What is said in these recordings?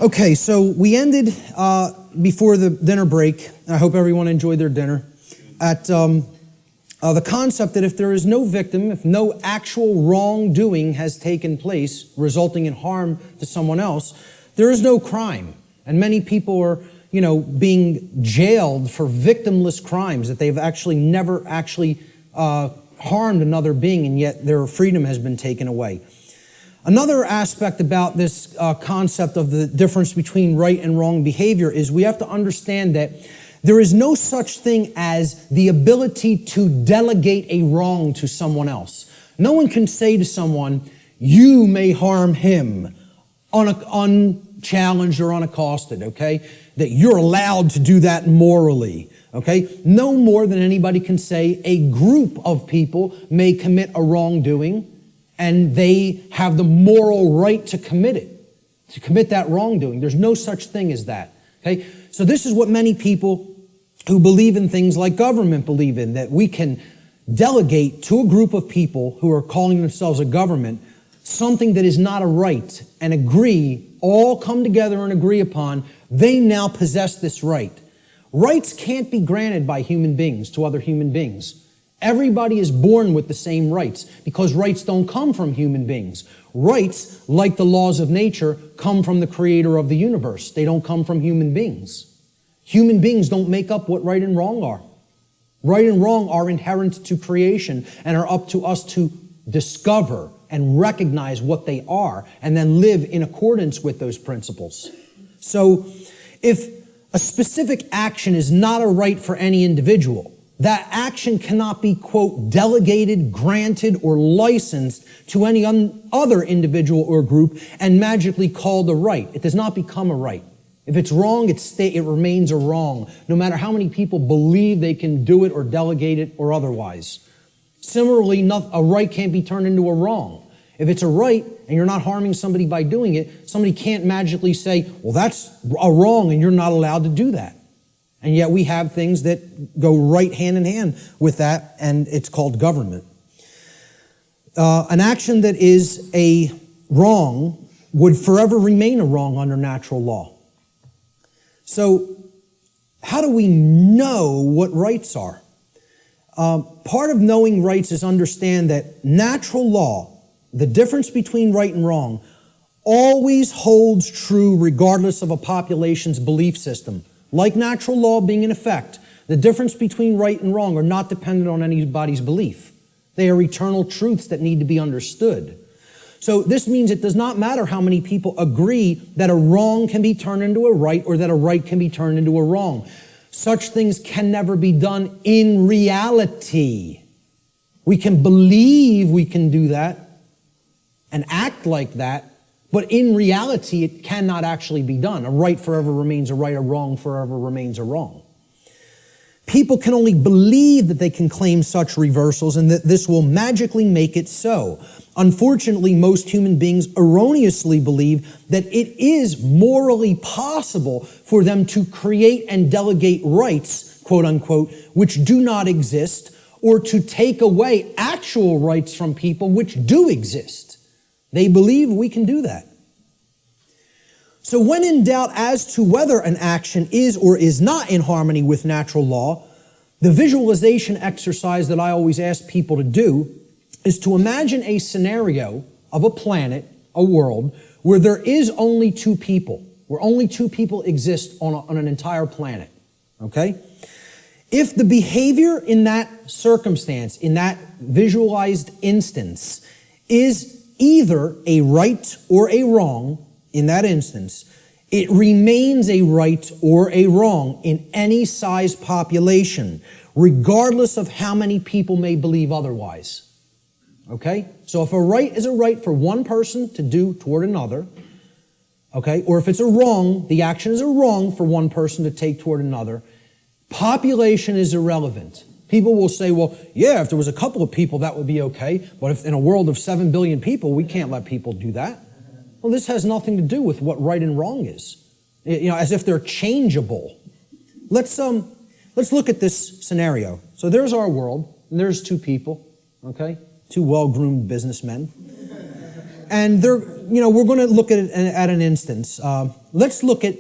Okay, so we ended before the dinner break, and I hope everyone enjoyed their dinner, at the concept that if there is no victim, if no actual wrongdoing has taken place resulting in harm to someone else, there is no crime. And many people are, being jailed for victimless crimes that they've actually never harmed another being, and yet their freedom has been taken away. Another aspect about this concept of the difference between right and wrong behavior is we have to understand that there is no such thing as the ability to delegate a wrong to someone else. No one can say to someone, you may harm him, unchallenged or unaccosted, okay? That you're allowed to do that morally, okay? No more than anybody can say a group of people may commit a wrongdoing and they have the moral right to commit it, to commit that wrongdoing. There's no such thing as that, okay? So this is what many people who believe in things like government believe in, that we can delegate to a group of people who are calling themselves a government something that is not a right and all come together and agree upon, they now possess this right. Rights can't be granted by human beings to other human beings. Everybody is born with the same rights because rights don't come from human beings. Rights, like the laws of nature, come from the creator of the universe. They don't come from human beings. Human beings don't make up what right and wrong are. Right and wrong are inherent to creation and are up to us to discover and recognize what they are and then live in accordance with those principles. So if a specific action is not a right for any individual, that action cannot be, quote, delegated, granted, or licensed to any other individual or group and magically called a right. It does not become a right. If it's wrong, it remains a wrong, no matter how many people believe they can do it or delegate it or otherwise. Similarly, a right can't be turned into a wrong. If it's a right and you're not harming somebody by doing it, somebody can't magically say, well, that's a wrong and you're not allowed to do that. And yet we have things that go right hand in hand with that, and it's called government. An action that is a wrong would forever remain a wrong under natural law. So how do we know what rights are? Part of knowing rights is understand that natural law, the difference between right and wrong, always holds true regardless of a population's belief system. Like natural law being in effect, the difference between right and wrong are not dependent on anybody's belief. They are eternal truths that need to be understood. So this means it does not matter how many people agree that a wrong can be turned into a right or that a right can be turned into a wrong. Such things can never be done in reality. We can believe we can do that and act like that, but in reality, it cannot actually be done. A right forever remains a right, a wrong forever remains a wrong. People can only believe that they can claim such reversals and that this will magically make it so. Unfortunately, most human beings erroneously believe that it is morally possible for them to create and delegate rights, quote unquote, which do not exist, or to take away actual rights from people which do exist. They believe we can do that. So when in doubt as to whether an action is or is not in harmony with natural law, the visualization exercise that I always ask people to do is to imagine a scenario of a planet, a world, where there is only two people, where only two people exist on an entire planet, okay? If the behavior in that circumstance, in that visualized instance, is either a right or a wrong in that instance, it remains a right or a wrong in any size population, regardless of how many people may believe otherwise. Okay? So if a right is a right for one person to do toward another, okay, or if it's a wrong, the action is a wrong for one person to take toward another, population is irrelevant. People will say, well, yeah, if there was a couple of people, that would be okay. But if in a world of 7 billion people, we can't let people do that. Well, this has nothing to do with what right and wrong is. As if they're changeable. Let's look at this scenario. So there's our world, and there's two people, okay? Two well-groomed businessmen. And we're going to look at it at an instance. Let's look at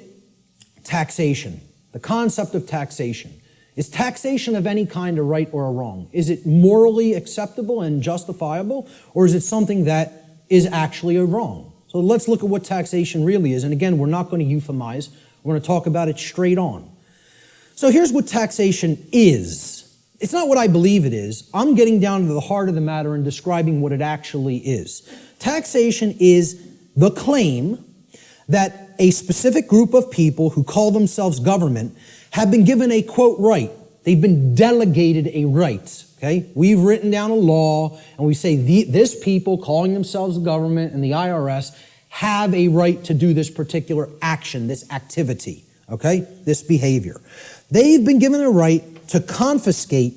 taxation, the concept of taxation. Is taxation of any kind a right or a wrong? Is it morally acceptable and justifiable, or is it something that is actually a wrong? So let's look at what taxation really is. And again, we're not going to euphemize. We're going to talk about it straight on. So here's what taxation is. It's not what I believe it is. I'm getting down to the heart of the matter and describing what it actually is. Taxation is the claim that a specific group of people who call themselves government have been given a, quote, right. They've been delegated a right, okay? We've written down a law, and we say this people calling themselves the government and the IRS have a right to do this particular action, this activity, okay? This behavior. They've been given a right to confiscate,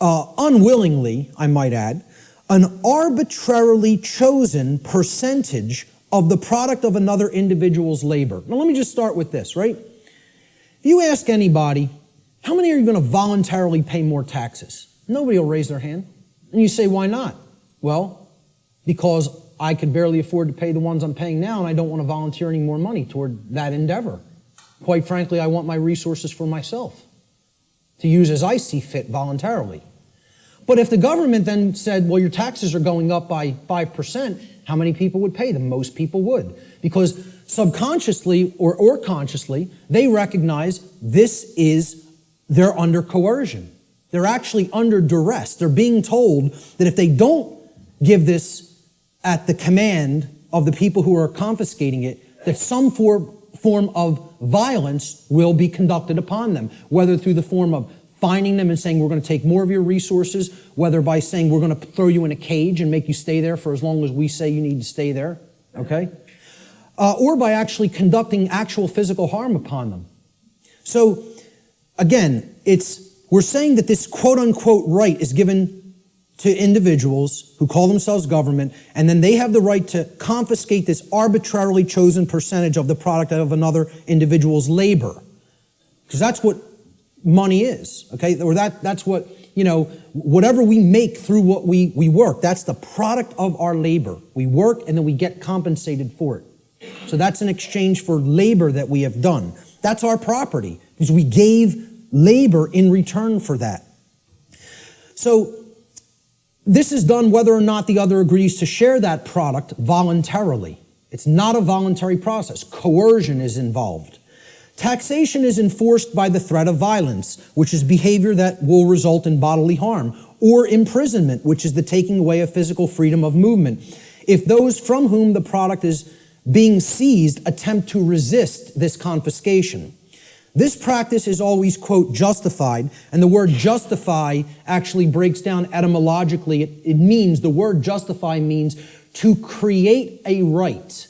unwillingly, I might add, an arbitrarily chosen percentage of the product of another individual's labor. Now, let me just start with this, right? If you ask anybody, how many are you going to voluntarily pay more taxes? Nobody will raise their hand. And you say, why not? Well, because I could barely afford to pay the ones I'm paying now, and I don't want to volunteer any more money toward that endeavor. Quite frankly, I want my resources for myself to use as I see fit voluntarily. But if the government then said, well, your taxes are going up by 5%, how many people would pay them? Most people would. Because subconsciously or consciously, they recognize they're under coercion. They're actually under duress. They're being told that if they don't give this at the command of the people who are confiscating it, that some form of violence will be conducted upon them, whether through the form of fining them and saying, we're going to take more of your resources, whether by saying, we're going to throw you in a cage and make you stay there for as long as we say you need to stay there, okay? Or by actually conducting actual physical harm upon them. So, again, we're saying that this quote-unquote right is given to individuals who call themselves government, and then they have the right to confiscate this arbitrarily chosen percentage of the product of another individual's labor. Because that's what money is, okay? Or that's what, whatever we make through what we work, that's the product of our labor. We work and then we get compensated for it. So that's an exchange for labor that we have done. That's our property, because we gave labor in return for that. So this is done whether or not the other agrees to share that product voluntarily. It's not a voluntary process. Coercion is involved. Taxation is enforced by the threat of violence, which is behavior that will result in bodily harm, or imprisonment, which is the taking away of physical freedom of movement, if those from whom the product is being seized attempt to resist this confiscation. This practice is always, quote, justified, and the word justify actually breaks down etymologically. The word justify means to create a right.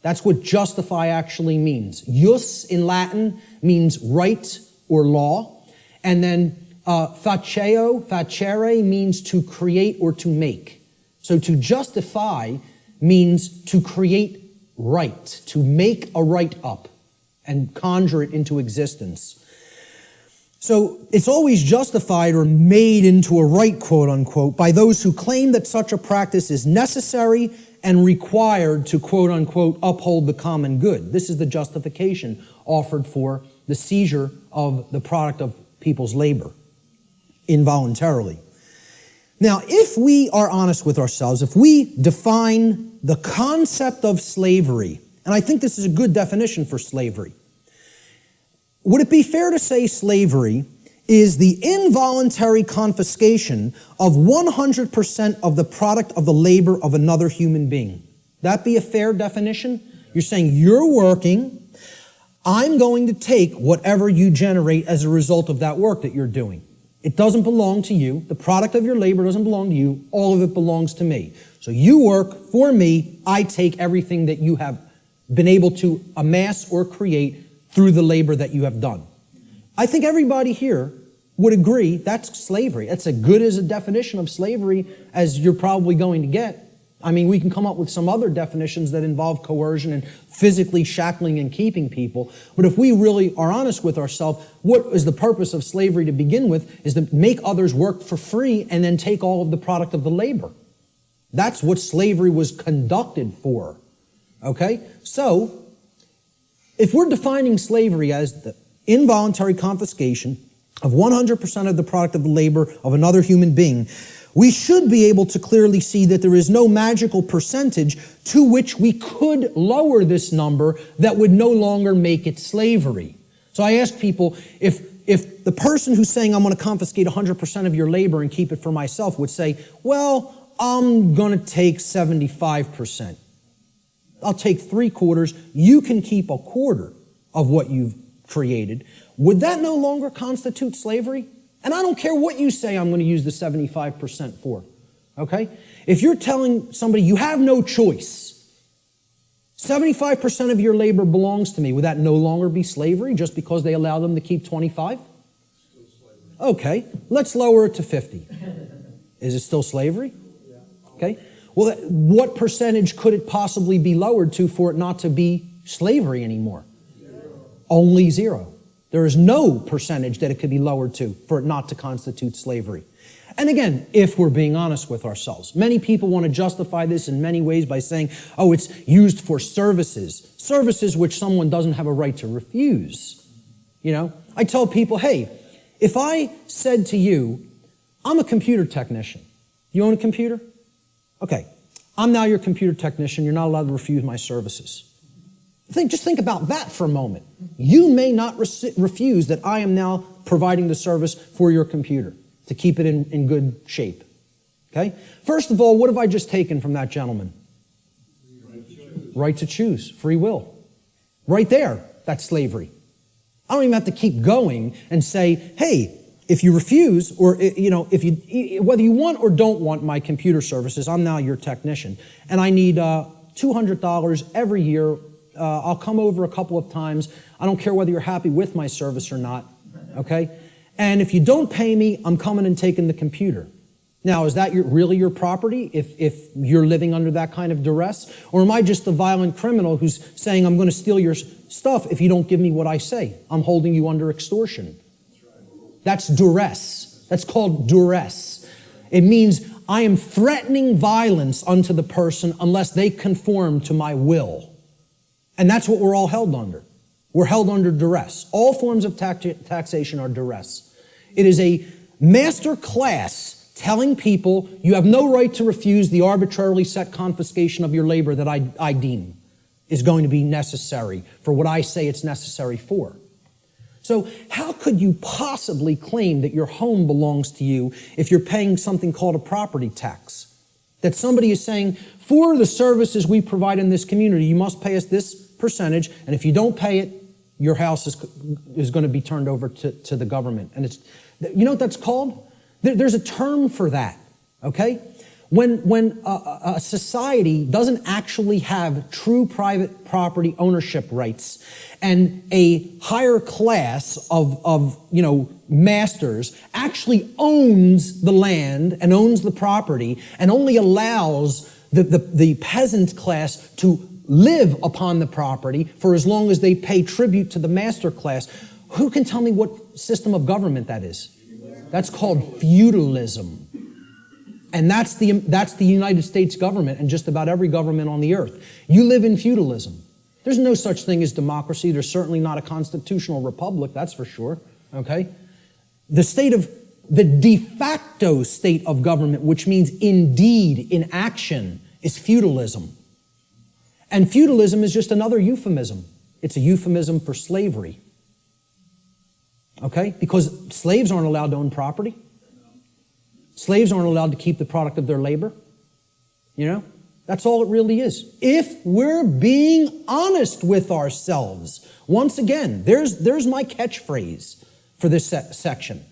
That's what justify actually means. Jus in Latin means right or law, and then facere means to create or to make. So to justify means to create right, to make a right up and conjure it into existence. So it's always justified or made into a right, quote unquote, by those who claim that such a practice is necessary and required to, quote unquote, uphold the common good. This is the justification offered for the seizure of the product of people's labor involuntarily. Now, if we are honest with ourselves, if we define the concept of slavery, and I think this is a good definition for slavery, would it be fair to say slavery is the involuntary confiscation of 100% of the product of the labor of another human being? That be a fair definition? You're saying you're working, I'm going to take whatever you generate as a result of that work that you're doing. It doesn't belong to you. The product of your labor doesn't belong to you. All of it belongs to me. So you work for me. I take everything that you have been able to amass or create through the labor that you have done. I think everybody here would agree that's slavery. That's as good as a definition of slavery as you're probably going to get. I mean, we can come up with some other definitions that involve coercion and physically shackling and keeping people. But if we really are honest with ourselves, what is the purpose of slavery to begin with is to make others work for free and then take all of the product of the labor. That's what slavery was conducted for. Okay? So, if we're defining slavery as the involuntary confiscation of 100% of the product of the labor of another human being, we should be able to clearly see that there is no magical percentage to which we could lower this number that would no longer make it slavery. So I ask people, if the person who's saying I'm going to confiscate 100% of your labor and keep it for myself would say, well, I'm going to take 75%. I'll take 3/4. You can keep 1/4 of what you've created. Would that no longer constitute slavery? And I don't care what you say I'm going to use the 75% for. Okay? If you're telling somebody you have no choice, 75% of your labor belongs to me, would that no longer be slavery just because they allow them to keep 25? Okay, let's lower it to 50. Is it still slavery? Okay. Well, what percentage could it possibly be lowered to for it not to be slavery anymore? Only 0. There is no percentage that it could be lowered to for it not to constitute slavery. And again, if we're being honest with ourselves, many people want to justify this in many ways by saying, oh, it's used for services. Services which someone doesn't have a right to refuse. You know, I tell people, hey, if I said to you, I'm a computer technician. You own a computer? Okay, I'm now your computer technician. You're not allowed to refuse my services. Just think about that for a moment. You may not refuse that I am now providing the service for your computer to keep it in good shape. Okay? First of all, what have I just taken from that gentleman? Right to choose. Free will. Right there, that's slavery. I don't even have to keep going and say, hey, if you refuse, or if you, whether you want or don't want my computer services, I'm now your technician, and I need $200 every year. I'll come over a couple of times. I don't care whether you're happy with my service or not. Okay, and if you don't pay me, I'm coming and taking the computer. Now, is that really your property? If you're living under that kind of duress, or am I just a violent criminal who's saying I'm going to steal your stuff if you don't give me what I say? I'm holding you under extortion. That's duress. That's called duress. It means I am threatening violence unto the person unless they conform to my will. And that's what we're all held under. We're held under duress. All forms of taxation are duress. It is a master class telling people you have no right to refuse the arbitrarily set confiscation of your labor that I deem is going to be necessary for what I say it's necessary for. So how could you possibly claim that your home belongs to you if you're paying something called a property tax? That somebody is saying, for the services we provide in this community, you must pay us this percentage, and if you don't pay it, your house is going to be turned over to the government. And it's, you know what that's called? There's a term for that, okay? When a society doesn't actually have true private property ownership rights, and a higher class of masters actually owns the land and owns the property and only allows the peasant class to live upon the property for as long as they pay tribute to the master class, who can tell me what system of government that is? That's called feudalism. And that's the United States government and just about every government on the earth. You live in feudalism. There's no such thing as democracy. There's certainly not a constitutional republic, that's for sure. Okay? The de facto state of government, which means indeed, in action, is feudalism. And feudalism is just another euphemism. It's a euphemism for slavery. Okay? Because slaves aren't allowed to own property. Slaves aren't allowed to keep the product of their labor. You know? That's all it really is. If we're being honest with ourselves. Once again, there's my catchphrase for this section.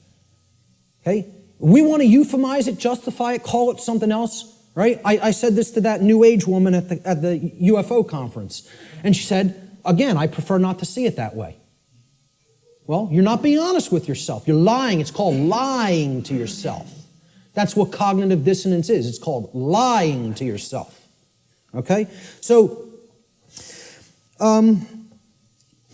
Okay? We want to euphemize it, justify it, call it something else. Right? I said this to that New Age woman at the UFO conference. And she said, again, I prefer not to see it that way. Well, you're not being honest with yourself. You're lying. It's called lying to yourself. That's what cognitive dissonance is. It's called lying to yourself. Okay? So,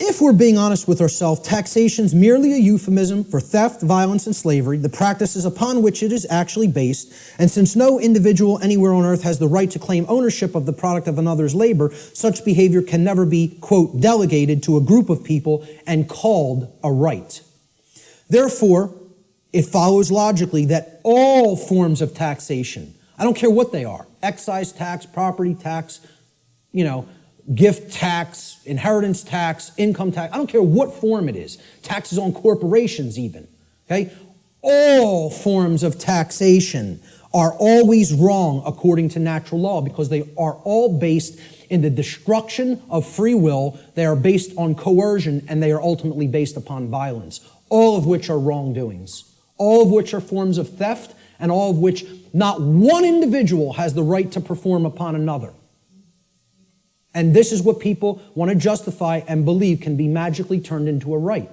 If we're being honest with ourselves, taxation's merely a euphemism for theft, violence, and slavery, the practices upon which it is actually based. And since no individual anywhere on earth has the right to claim ownership of the product of another's labor, such behavior can never be, quote, delegated to a group of people and called a right. Therefore, it follows logically that all forms of taxation, I don't care what they are, excise tax, property tax, gift tax, inheritance tax, income tax, I don't care what form it is, taxes on corporations even, okay? All forms of taxation are always wrong according to natural law because they are all based in the destruction of free will, they are based on coercion, and they are ultimately based upon violence, all of which are wrongdoings, all of which are forms of theft, and all of which not one individual has the right to perform upon another. And this is what people want to justify and believe can be magically turned into a right,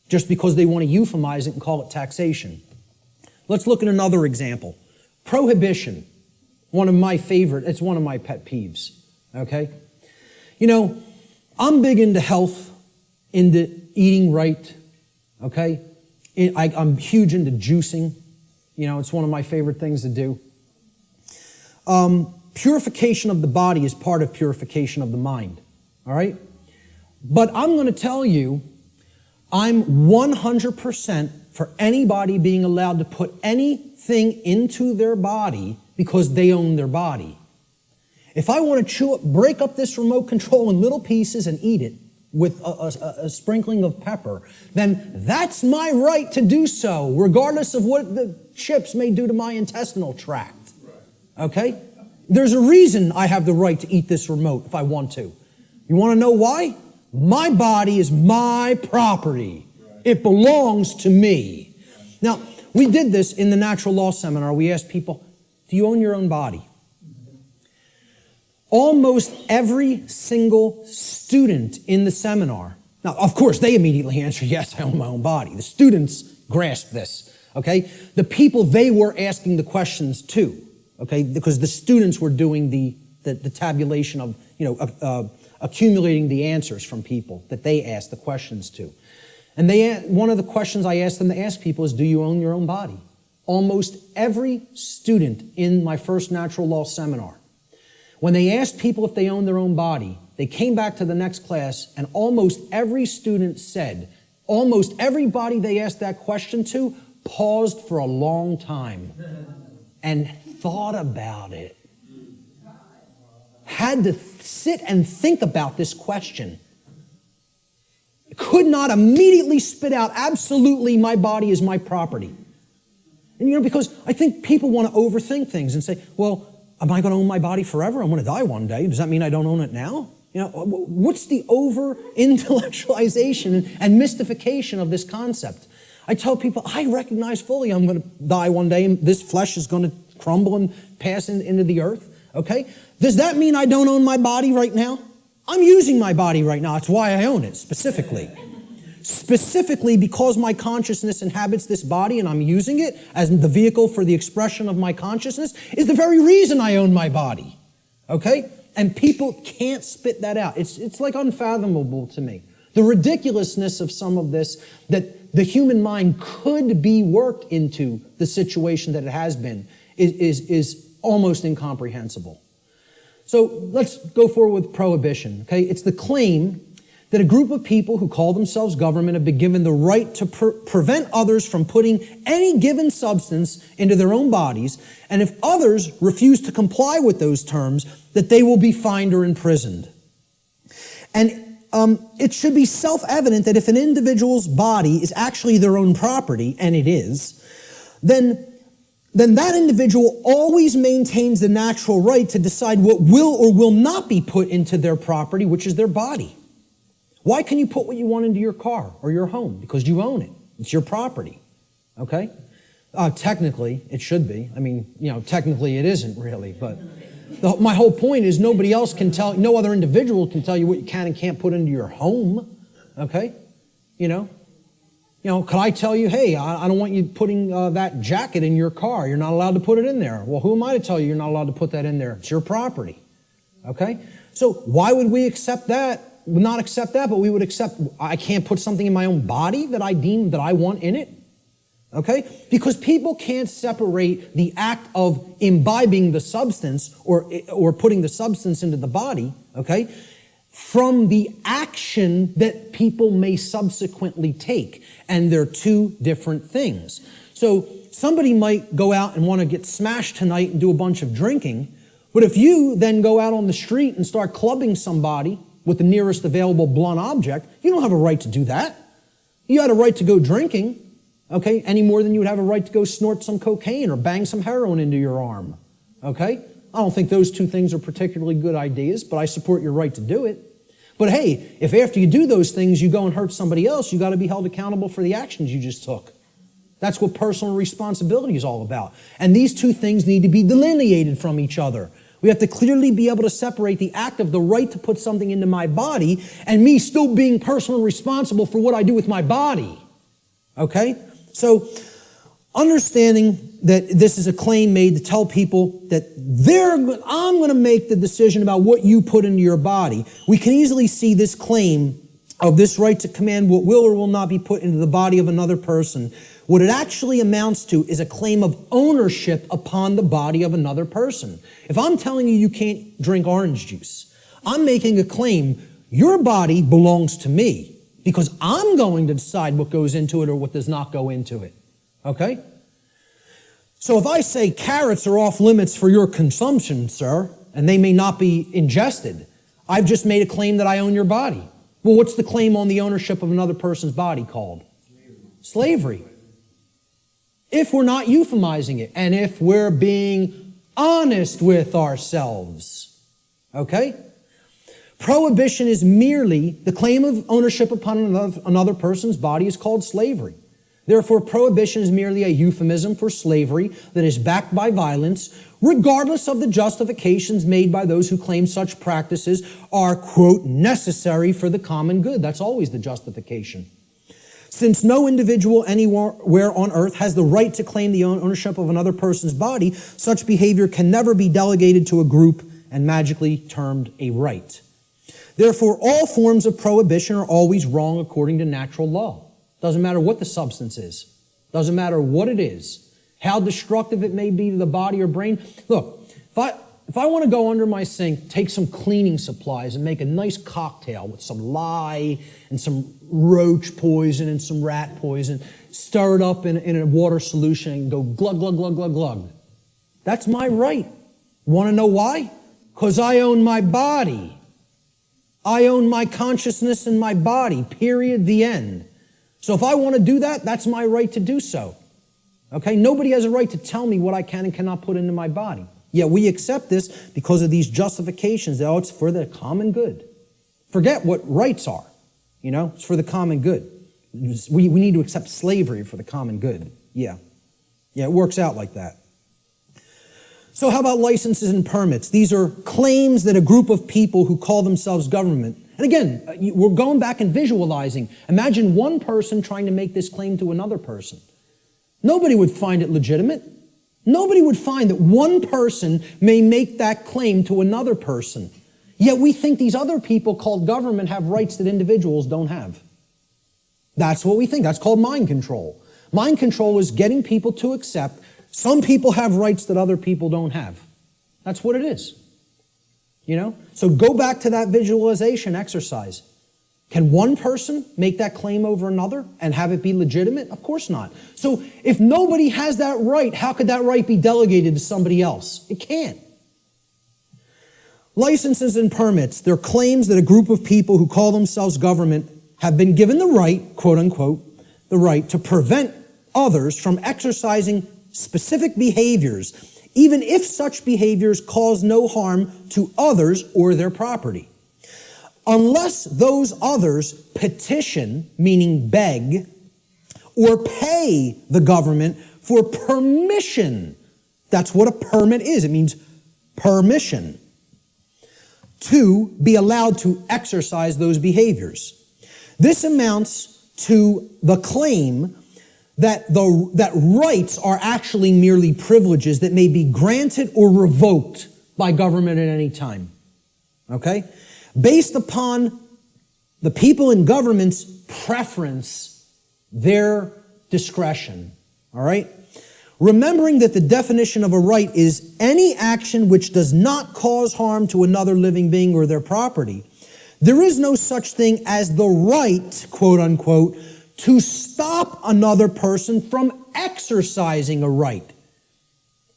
just because they want to euphemize it and call it taxation. Let's look at another example. Prohibition, one of my pet peeves, okay? I'm big into health, into eating right, okay? I'm huge into juicing. It's one of my favorite things to do. Purification of the body is part of purification of the mind, all right? But I'm going to tell you, I'm 100% for anybody being allowed to put anything into their body because they own their body. If I want to break up this remote control in little pieces and eat it with a sprinkling of pepper, then that's my right to do so, regardless of what the chips may do to my intestinal tract, okay? There's a reason I have the right to eat this remote if I want to. You want to know why? My body is my property. It belongs to me. Now, we did this in the natural law seminar. We asked people, do you own your own body? Almost every single student in the seminar, now, of course, they immediately answered, yes, I own my own body. The students grasped this, okay? The people they were asking the questions to, okay, because the students were doing the tabulation of, accumulating the answers from people that they asked the questions to. And one of the questions I asked them to ask people is, do you own your own body? Almost every student in my first natural law seminar, when they asked people if they own their own body, they came back to the next class and almost every student said, almost everybody they asked that question to paused for a long time and thought about it. Had to sit and think about this question. Could not immediately spit out, absolutely, my body is my property. And because I think people want to overthink things and say, well, am I going to own my body forever? I'm going to die one day. Does that mean I don't own it now? What's the over-intellectualization and mystification of this concept? I tell people, I recognize fully I'm going to die one day and this flesh is going to crumble and pass into the earth, okay? Does that mean I don't own my body right now? I'm using my body right now. That's why I own it, specifically. Specifically because my consciousness inhabits this body and I'm using it as the vehicle for the expression of my consciousness is the very reason I own my body, okay? And people can't spit that out. It's like unfathomable to me. The ridiculousness of some of this, that the human mind could be worked into the situation that it has been, is almost incomprehensible. So let's go forward with prohibition, okay? It's the claim that a group of people who call themselves government have been given the right to prevent others from putting any given substance into their own bodies, and if others refuse to comply with those terms, that they will be fined or imprisoned. And it should be self-evident that if an individual's body is actually their own property, and it is, then that individual always maintains the natural right to decide what will or will not be put into their property, which is their body. Why can you put what you want into your car or your home? Because you own it. It's your property, okay? Technically, it should be. I mean, technically it isn't really, but my whole point is nobody else can tell, no other individual can tell you what you can and can't put into your home, okay? Could I tell you, hey, I don't want you putting that jacket in your car. You're not allowed to put it in there. Well, who am I to tell you you're not allowed to put that in there? It's your property, okay? So why would we accept that not accept that, but we would accept I can't put something in my own body that I deem that I want in it. Okay? Because people can't separate the act of imbibing the substance or putting the substance into the body, okay, from the action that people may subsequently take. And they're two different things. So somebody might go out and want to get smashed tonight and do a bunch of drinking, but if you then go out on the street and start clubbing somebody with the nearest available blunt object, you don't have a right to do that. You had a right to go drinking, okay, any more than you would have a right to go snort some cocaine or bang some heroin into your arm, okay? I don't think those two things are particularly good ideas, but I support your right to do it. But hey, if after you do those things you go and hurt somebody else, you got to be held accountable for the actions you just took. That's what personal responsibility is all about. And these two things need to be delineated from each other. We have to clearly be able to separate the act of the right to put something into my body and me still being personally responsible for what I do with my body. Okay? So, understanding that this is a claim made to tell people that I'm going to make the decision about what you put into your body, we can easily see this claim of this right to command what will or will not be put into the body of another person. What it actually amounts to is a claim of ownership upon the body of another person. If I'm telling you you can't drink orange juice, I'm making a claim, your body belongs to me because I'm going to decide what goes into it or what does not go into it. Okay? So if I say carrots are off limits for your consumption, sir, and they may not be ingested, I've just made a claim that I own your body. Well, what's the claim on the ownership of another person's body called? Slavery. If we're not euphemizing it, and if we're being honest with ourselves. Okay? Prohibition is merely, the claim of ownership upon another person's body is called slavery. Therefore, prohibition is merely a euphemism for slavery that is backed by violence, regardless of the justifications made by those who claim such practices are, quote, necessary for the common good. That's always the justification. Since no individual anywhere on earth has the right to claim the ownership of another person's body, such behavior can never be delegated to a group and magically termed a right. Therefore, all forms of prohibition are always wrong according to natural law. Doesn't matter what the substance is. Doesn't matter what it is. How destructive it may be to the body or brain. Look, if I want to go under my sink, take some cleaning supplies and make a nice cocktail with some lye and some roach poison and some rat poison, stir it up in a water solution and go glug, glug, glug, glug, glug. That's my right. Want to know why? Because I own my body. I own my consciousness and my body, period, the end. So if I want to do that, that's my right to do so. Okay? Nobody has a right to tell me what I can and cannot put into my body. Yet we accept this because of these justifications that, it's for the common good. Forget what rights are. You know, it's for the common good. We need to accept slavery for the common good. Yeah, it works out like that. So how about licenses and permits? These are claims that a group of people who call themselves government. And again, we're going back and visualizing. Imagine one person trying to make this claim to another person. Nobody would find it legitimate. Nobody would find that one person may make that claim to another person. Yet we think these other people called government have rights that individuals don't have. That's what we think. That's called mind control. Mind control is getting people to accept some people have rights that other people don't have. That's what it is. You know? So go back to that visualization exercise. Can one person make that claim over another and have it be legitimate? Of course not. So if nobody has that right, how could that right be delegated to somebody else? It can't. Licenses and permits, they're claims that a group of people who call themselves government have been given the right, quote unquote, the right to prevent others from exercising specific behaviors, even if such behaviors cause no harm to others or their property. Unless those others petition, meaning beg, or pay the government for permission. That's what a permit is. It means permission to be allowed to exercise those behaviors. This amounts to the claim that rights are actually merely privileges that may be granted or revoked by government at any time. Okay? Based upon The people in governments preference their discretion, all right? Remembering that the definition of a right is any action which does not cause harm to another living being or their property, there is no such thing as the right, quote unquote, to stop another person from exercising a right.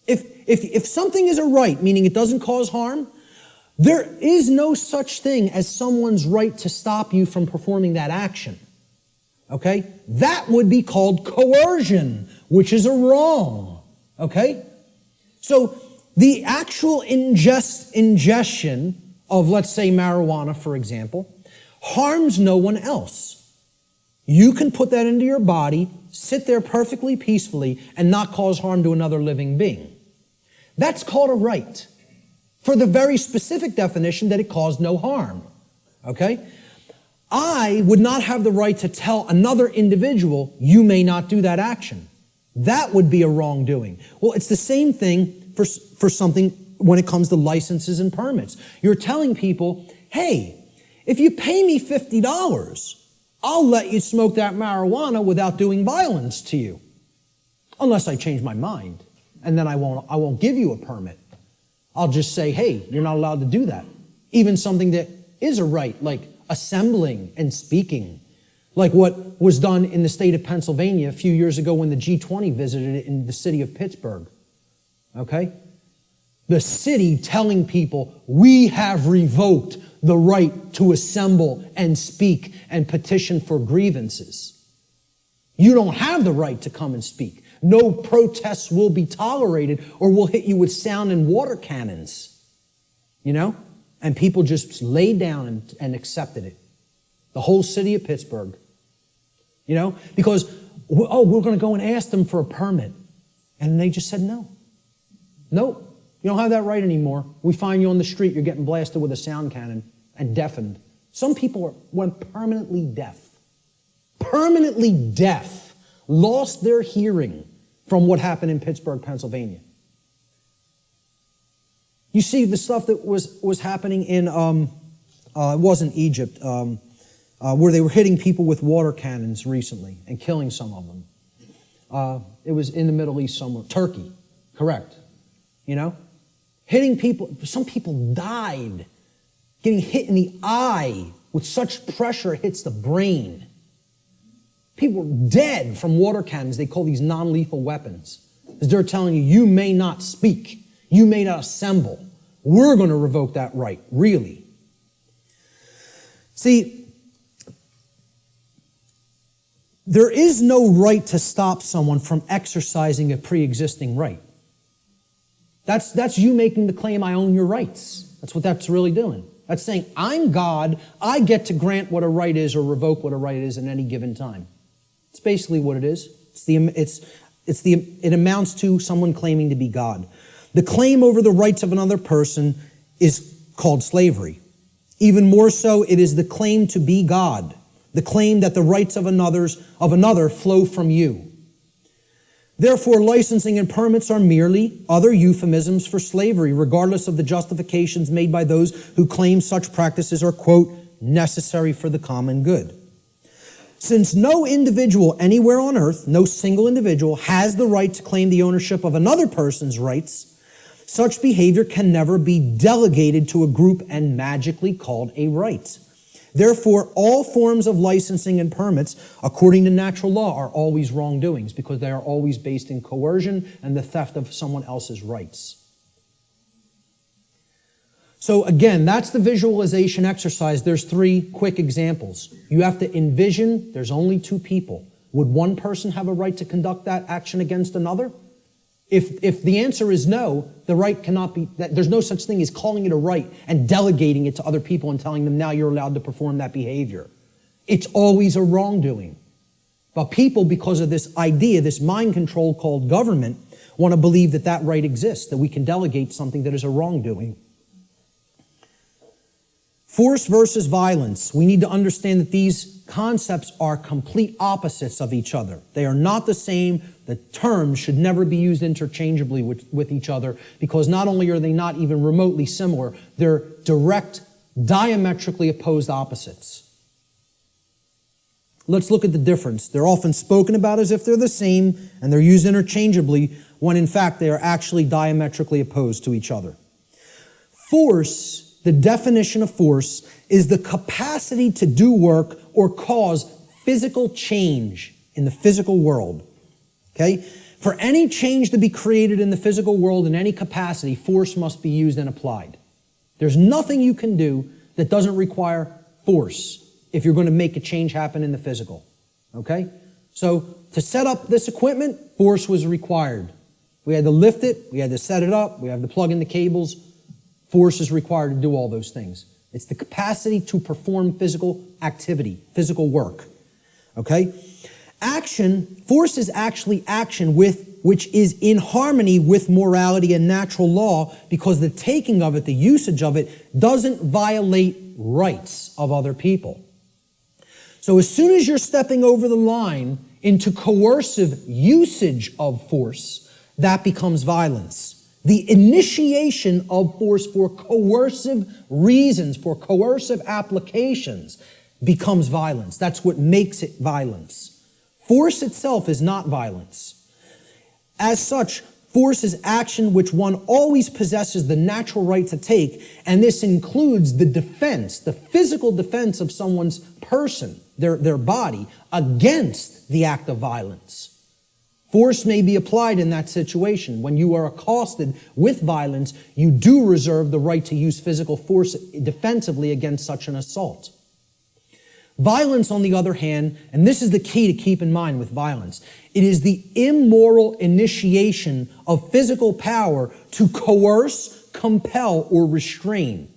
If something is a right, meaning it doesn't cause harm, there is no such thing as someone's right to stop you from performing that action. Okay? That would be called coercion, which is a wrong. Okay? So the actual ingestion of, let's say, marijuana, for example, harms no one else. You can put that into your body, sit there perfectly peacefully, and not cause harm to another living being. That's called a right, for the very specific definition that it caused no harm. Okay? I would not have the right to tell another individual, you may not do that action. That would be a wrongdoing. Well, it's the same thing for something when it comes to licenses and permits. You're telling people, hey, if you pay me $50, I'll let you smoke that marijuana without doing violence to you. Unless I change my mind, and then I won't give you a permit. I'll just say, hey, you're not allowed to do that. Even something that is a right, like assembling and speaking, like what was done in the state of Pennsylvania a few years ago when the G20 visited it in the city of Pittsburgh. Okay? The city telling people, we have revoked the right to assemble and speak and petition for grievances. You don't have the right to come and speak. No protests will be tolerated or we'll hit you with sound and water cannons. You know? And people just laid down and accepted it. The whole city of Pittsburgh. You know? Because, we're going to go and ask them for a permit. And they just said no. Nope. You don't have that right anymore. We find you on the street, you're getting blasted with a sound cannon and deafened. Some people went permanently deaf. Permanently deaf. Lost their hearing from what happened in Pittsburgh, Pennsylvania. You see the stuff that was happening in, it wasn't Egypt, where they were hitting people with water cannons recently and killing some of them. It was in the Middle East somewhere. Turkey, correct. You know? Hitting people, some people died getting hit in the eye with such pressure it hits the brain. People were dead from water cannons. They call these non-lethal weapons. Because they're telling you, you may not speak. You may not assemble. We're going to revoke that right, really. See, there is no right to stop someone from exercising a pre-existing right. That's you making the claim, I own your rights. That's what that's really doing. That's saying, I'm God, I get to grant what a right is or revoke what a right is at any given time. It's basically what it is. It amounts to someone claiming to be God. The claim over the rights of another person is called slavery. Even more so, it is the claim to be God, the claim that the rights of another flow from you. Therefore, licensing and permits are merely other euphemisms for slavery, regardless of the justifications made by those who claim such practices are, quote, necessary for the common good. Since no individual anywhere on earth, no single individual, has the right to claim the ownership of another person's rights, such behavior can never be delegated to a group and magically called a right. Therefore, all forms of licensing and permits, according to natural law, are always wrongdoings because they are always based in coercion and the theft of someone else's rights. So again, that's the visualization exercise. There's 3 quick examples. You have to envision there's only 2 people. Would one person have a right to conduct that action against another? If the answer is no, the right cannot be, there's no such thing as calling it a right and delegating it to other people and telling them now you're allowed to perform that behavior. It's always a wrongdoing. But people, because of this idea, this mind control called government, want to believe that that right exists, that we can delegate something that is a wrongdoing. Force versus violence. We need to understand that these concepts are complete opposites of each other. They are not the same. The terms should never be used interchangeably with each other because not only are they not even remotely similar, they're direct, diametrically opposed opposites. Let's look at the difference. They're often spoken about as if they're the same, and they're used interchangeably, when in fact they are actually diametrically opposed to each other. Force, the definition of force, is the capacity to do work or cause physical change in the physical world. Okay? For any change to be created in the physical world in any capacity, force must be used and applied. There's nothing you can do that doesn't require force if you're going to make a change happen in the physical. Okay? So, to set up this equipment, force was required. We had to lift it, we had to set it up, we had to plug in the cables. Force is required to do all those things. It's the capacity to perform physical activity, physical work. Okay? Action, force is actually action which is in harmony with morality and natural law, because the taking of it, the usage of it, doesn't violate rights of other people. So as soon as you're stepping over the line into coercive usage of force, that becomes violence. The initiation of force for coercive reasons, for coercive applications, becomes violence. That's what makes it violence. Force itself is not violence. As such, force is action which one always possesses the natural right to take, and this includes the defense, the physical defense of someone's person, their body, against the act of violence. Force may be applied in that situation. When you are accosted with violence, you do reserve the right to use physical force defensively against such an assault. Violence, on the other hand, and this is the key to keep in mind with violence, it is the immoral initiation of physical power to coerce, compel, or restrain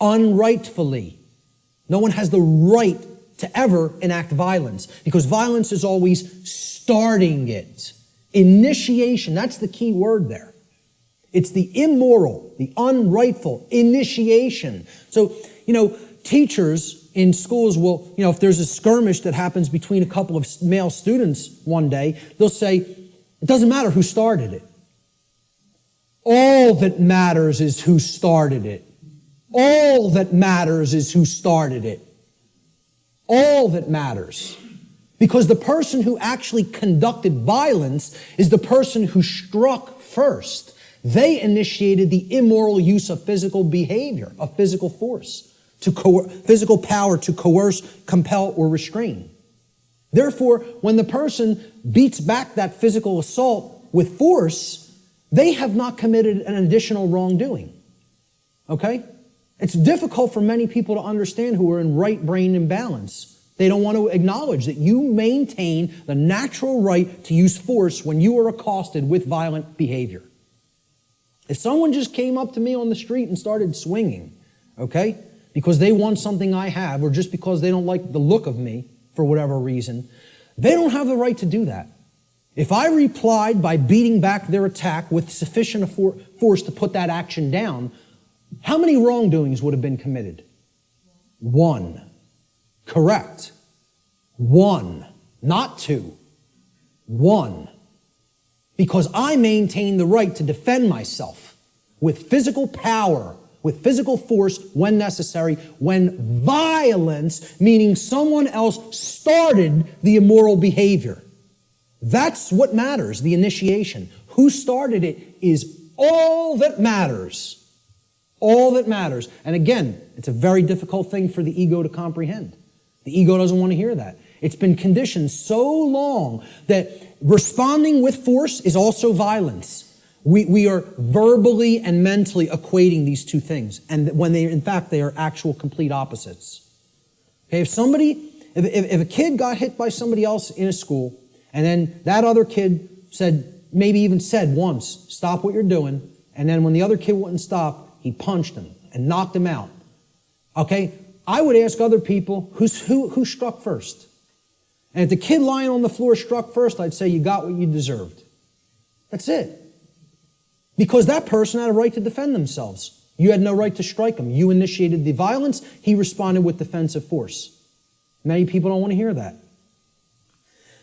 unrightfully. No one has the right to ever enact violence, because violence is always starting it. Initiation, that's the key word there. It's the immoral, the unrightful initiation. So, teachers in schools will, if there's a skirmish that happens between a couple of male students one day, they'll say, it doesn't matter who started it. All that matters is who started it. All that matters is who started it. All that matters. Because the person who actually conducted violence is the person who struck first. They initiated the immoral use of physical behavior, of physical force, physical power to coerce, compel, or restrain. Therefore, when the person beats back that physical assault with force, they have not committed an additional wrongdoing. Okay? It's difficult for many people to understand who are in right brain imbalance. They don't want to acknowledge that you maintain the natural right to use force when you are accosted with violent behavior. If someone just came up to me on the street and started swinging, okay, because they want something I have, or just because they don't like the look of me for whatever reason, they don't have the right to do that. If I replied by beating back their attack with sufficient force to put that action down, how many wrongdoings would have been committed? One. Correct. One. Not two. One. Because I maintain the right to defend myself with physical power, with physical force when necessary, when violence, meaning someone else started the immoral behavior. That's what matters, the initiation. Who started it is all that matters. All that matters. And again, it's a very difficult thing for the ego to comprehend. The ego doesn't want to hear that. It's been conditioned so long that responding with force is also violence. We are verbally and mentally equating these two things, and when in fact they are actual complete opposites. Okay, if a kid got hit by somebody else in a school, and then that other kid maybe said once, stop what you're doing, and then when the other kid wouldn't stop, he punched him and knocked him out. Okay, I would ask other people, who struck first? And if the kid lying on the floor struck first, I'd say you got what you deserved. That's it. Because that person had a right to defend themselves. You had no right to strike him. You initiated the violence. He responded with defensive force. Many people don't want to hear that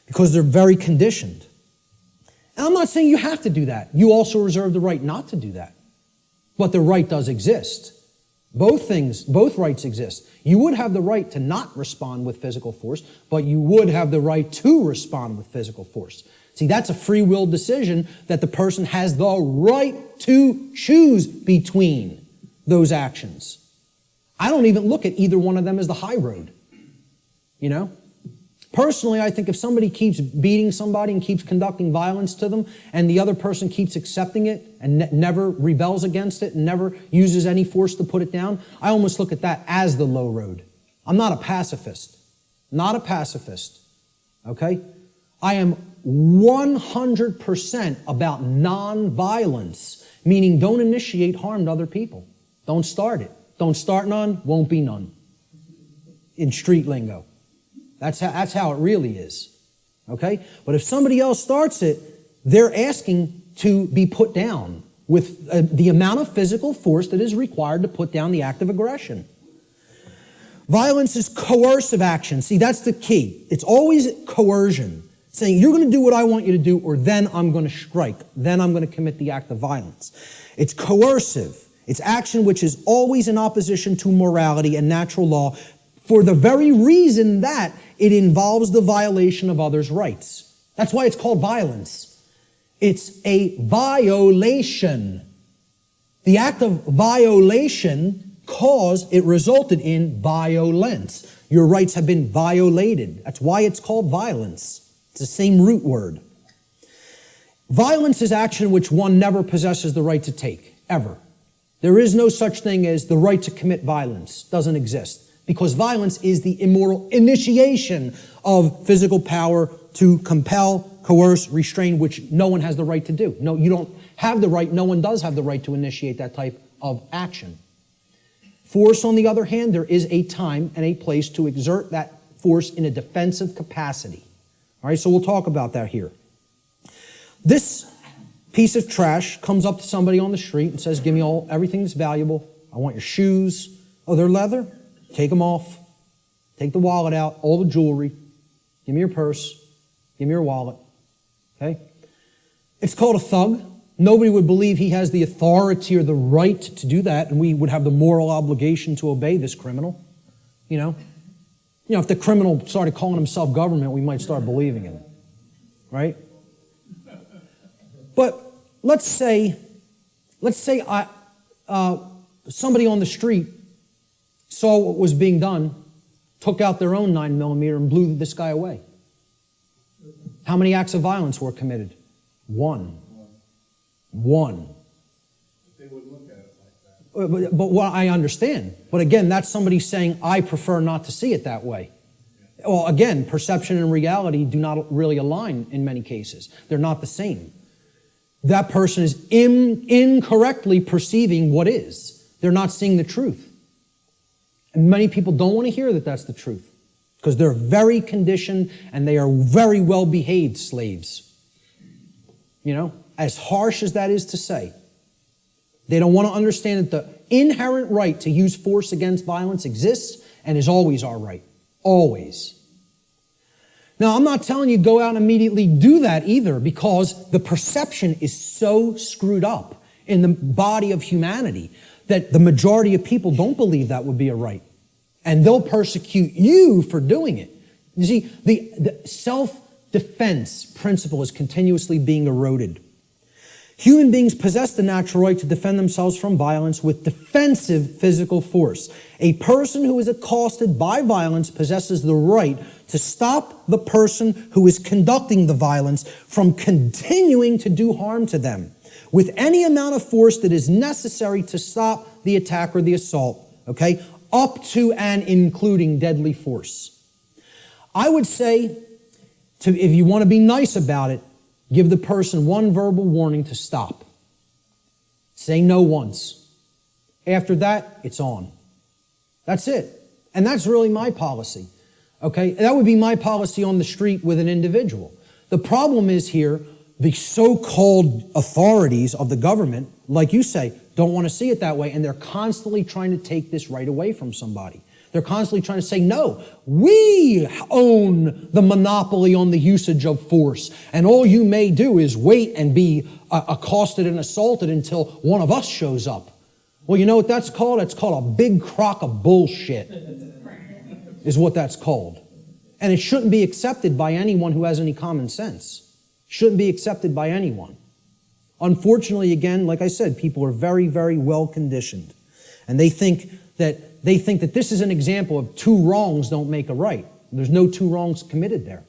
because they're very conditioned. And I'm not saying you have to do that. You also reserve the right not to do that. But the right does exist. Both rights exist. You would have the right to not respond with physical force, but you would have the right to respond with physical force. See, that's a free will decision that the person has the right to choose between those actions. I don't even look at either one of them as the high road. You know? Personally, I think if somebody keeps beating somebody and keeps conducting violence to them, and the other person keeps accepting it and never rebels against it and never uses any force to put it down, I almost look at that as the low road. I'm not a pacifist. Not a pacifist. Okay? I am 100% about non-violence, meaning don't initiate harm to other people. Don't start it. Don't start none, won't be none. In street lingo. That's how it really is. Okay? But if somebody else starts it, they're asking to be put down with the amount of physical force that is required to put down the act of aggression. Violence is coercive action. See, that's the key. It's always coercion. Saying, you're going to do what I want you to do, or then I'm going to strike. Then I'm going to commit the act of violence. It's coercive. It's action which is always in opposition to morality and natural law for the very reason that it involves the violation of others' rights. That's why it's called violence. It's a violation. The act of violation it resulted in violence. Your rights have been violated. That's why it's called violence. It's the same root word. Violence is action which one never possesses the right to take, ever. There is no such thing as the right to commit violence. Doesn't exist. Because violence is the immoral initiation of physical power to compel, coerce, restrain, which no one has the right to do. No, you don't have the right, no one does have the right to initiate that type of action. Force, on the other hand, there is a time and a place to exert that force in a defensive capacity. All right, so we'll talk about that here. This piece of trash comes up to somebody on the street and says, give me everything that's valuable. I want your shoes. Oh, they're leather? Take them off. Take the wallet out, all the jewelry. Give me your purse. Give me your wallet. Okay? It's called a thug. Nobody would believe he has the authority or the right to do that, and we would have the moral obligation to obey this criminal. You know, if the criminal started calling himself government, we might start believing him. Right? But let's say somebody on the street saw what was being done, took out their own 9mm and blew this guy away. How many acts of violence were committed? One. They would look at it like that. But what I understand. But again, that's somebody saying, I prefer not to see it that way. Well, again, perception and reality do not really align in many cases. They're not the same. That person is incorrectly perceiving what is. They're not seeing the truth. And many people don't want to hear that that's the truth because they're very conditioned and they are very well-behaved slaves. You know, as harsh as that is to say. They don't want to understand that the inherent right to use force against violence exists and is always our right. Always. Now, I'm not telling you go out and immediately do that either because the perception is so screwed up in the body of humanity that the majority of people don't believe that would be a right. And they'll persecute you for doing it. You see, the self-defense principle is continuously being eroded. Human beings possess the natural right to defend themselves from violence with defensive physical force. A person who is accosted by violence possesses the right to stop the person who is conducting the violence from continuing to do harm to them with any amount of force that is necessary to stop the attack or the assault, okay, up to and including deadly force. I would say, if you want to be nice about it, give the person one verbal warning to stop. Say no once. After that, it's on. That's it. And that's really my policy, okay? That would be my policy on the street with an individual. The problem is here, the so-called authorities of the government, like you say, don't want to see it that way, and they're constantly trying to take this right away from somebody. They're constantly trying to say, no, we own the monopoly on the usage of force, and all you may do is wait and be accosted and assaulted until one of us shows up. Well, you know what that's called? It's called a big crock of bullshit, is what that's called. And it shouldn't be accepted by anyone who has any common sense. Shouldn't be accepted by anyone. Unfortunately, again, like I said, people are very, very well conditioned. And they think that this is an example of two wrongs don't make a right. There's no two wrongs committed there.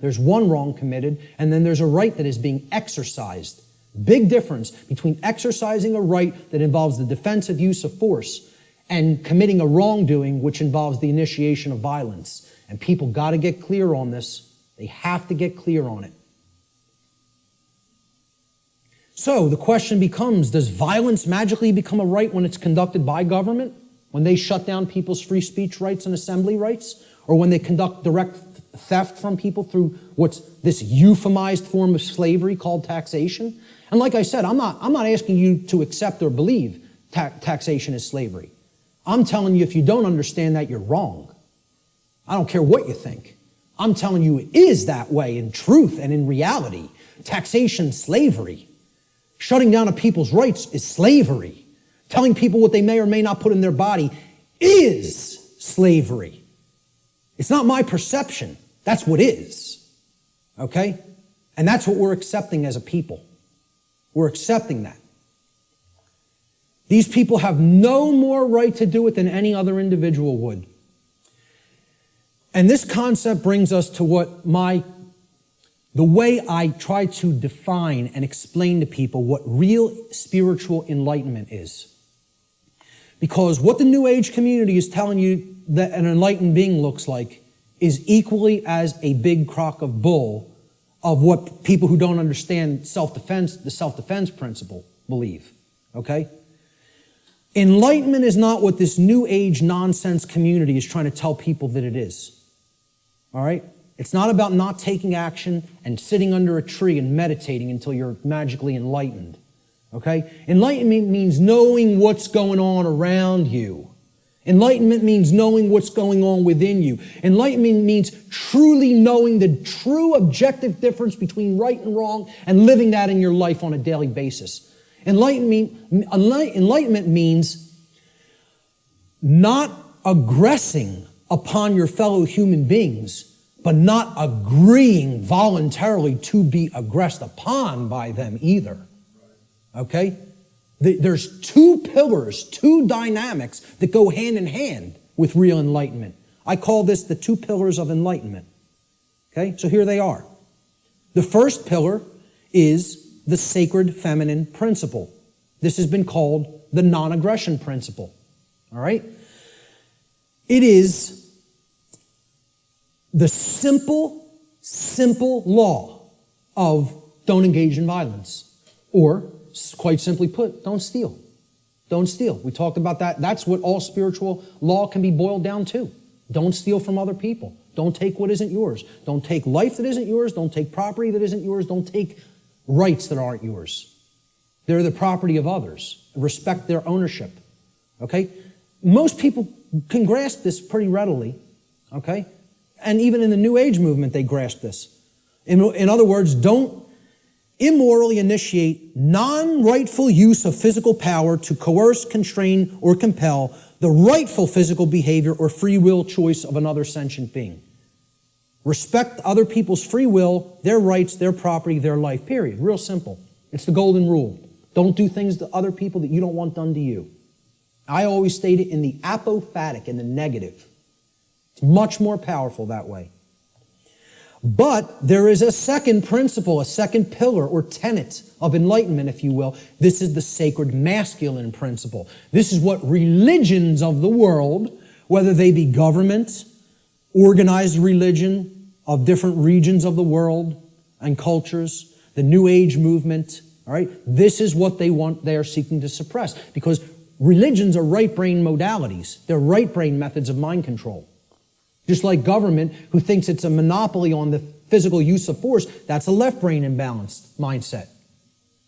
There's one wrong committed, and then there's a right that is being exercised. Big difference between exercising a right that involves the defensive use of force and committing a wrongdoing which involves the initiation of violence. And people got to get clear on this. They have to get clear on it. So the question becomes, does violence magically become a right when it's conducted by government? When they shut down people's free speech rights and assembly rights? Or when they conduct direct theft from people through what's this euphemized form of slavery called taxation? And like I said, I'm not asking you to accept or believe taxation is slavery. I'm telling you, if you don't understand that, you're wrong. I don't care what you think. I'm telling you it is that way in truth and in reality. Taxation, slavery. Shutting down of people's rights is slavery. Telling people what they may or may not put in their body is slavery. It's not my perception. That's what is. Okay? And that's what we're accepting as a people. We're accepting that. These people have no more right to do it than any other individual would. And this concept brings us to the way I try to define and explain to people what real spiritual enlightenment is. Because what the New Age community is telling you that an enlightened being looks like is equally as a big crock of bull of what people who don't understand self-defense, the self-defense principle, believe. Okay? Enlightenment is not what this New Age nonsense community is trying to tell people that it is. All right? It's not about not taking action and sitting under a tree and meditating until you're magically enlightened. Okay? Enlightenment means knowing what's going on around you. Enlightenment means knowing what's going on within you. Enlightenment means truly knowing the true objective difference between right and wrong and living that in your life on a daily basis. Enlightenment means not aggressing upon your fellow human beings, but not agreeing voluntarily to be aggressed upon by them either. Okay? There's two pillars, two dynamics that go hand in hand with real enlightenment. I call this the two pillars of enlightenment. Okay? So here they are. The first pillar is the sacred feminine principle. This has been called the non-aggression principle. All right? It is the simple law of don't engage in violence. Or, quite simply put, don't steal. Don't steal. We talked about that. That's what all spiritual law can be boiled down to. Don't steal from other people. Don't take what isn't yours. Don't take life that isn't yours. Don't take property that isn't yours. Don't take rights that aren't yours. They're the property of others. Respect their ownership. Okay? Most people can grasp this pretty readily. Okay? And even in the New Age movement, they grasp this. In other words, don't immorally initiate non-rightful use of physical power to coerce, constrain, or compel the rightful physical behavior or free will choice of another sentient being. Respect other people's free will, their rights, their property, their life, period. Real simple. It's the golden rule. Don't do things to other people that you don't want done to you. I always state it in the apophatic, in the negative. It's much more powerful that way. But there is a second principle, a second pillar or tenet of enlightenment, if you will. This is the sacred masculine principle. This is what religions of the world, whether they be government, organized religion of different regions of the world and cultures, the New Age movement, all right, this is what they are seeking to suppress. Because religions are right brain modalities. They're right brain methods of mind control. Just like government, who thinks it's a monopoly on the physical use of force, that's a left brain imbalanced mindset.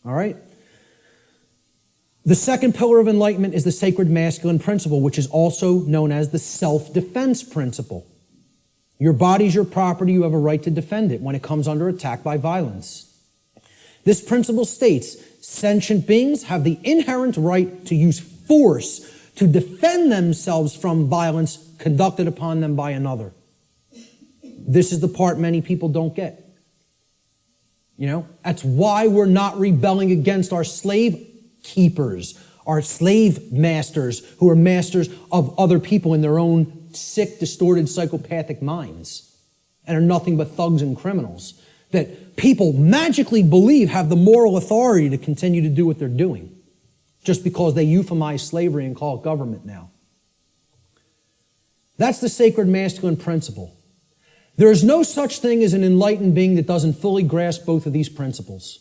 All right? The second pillar of enlightenment is the sacred masculine principle, which is also known as the self-defense principle. Your body's your property, you have a right to defend it when it comes under attack by violence. This principle states, sentient beings have the inherent right to use force to defend themselves from violence conducted upon them by another. This is the part many people don't get. That's why we're not rebelling against our slave keepers, our slave masters who are masters of other people in their own sick, distorted, psychopathic minds and are nothing but thugs and criminals that people magically believe have the moral authority to continue to do what they're doing just because they euphemize slavery and call it government now. That's the sacred masculine principle. There is no such thing as an enlightened being that doesn't fully grasp both of these principles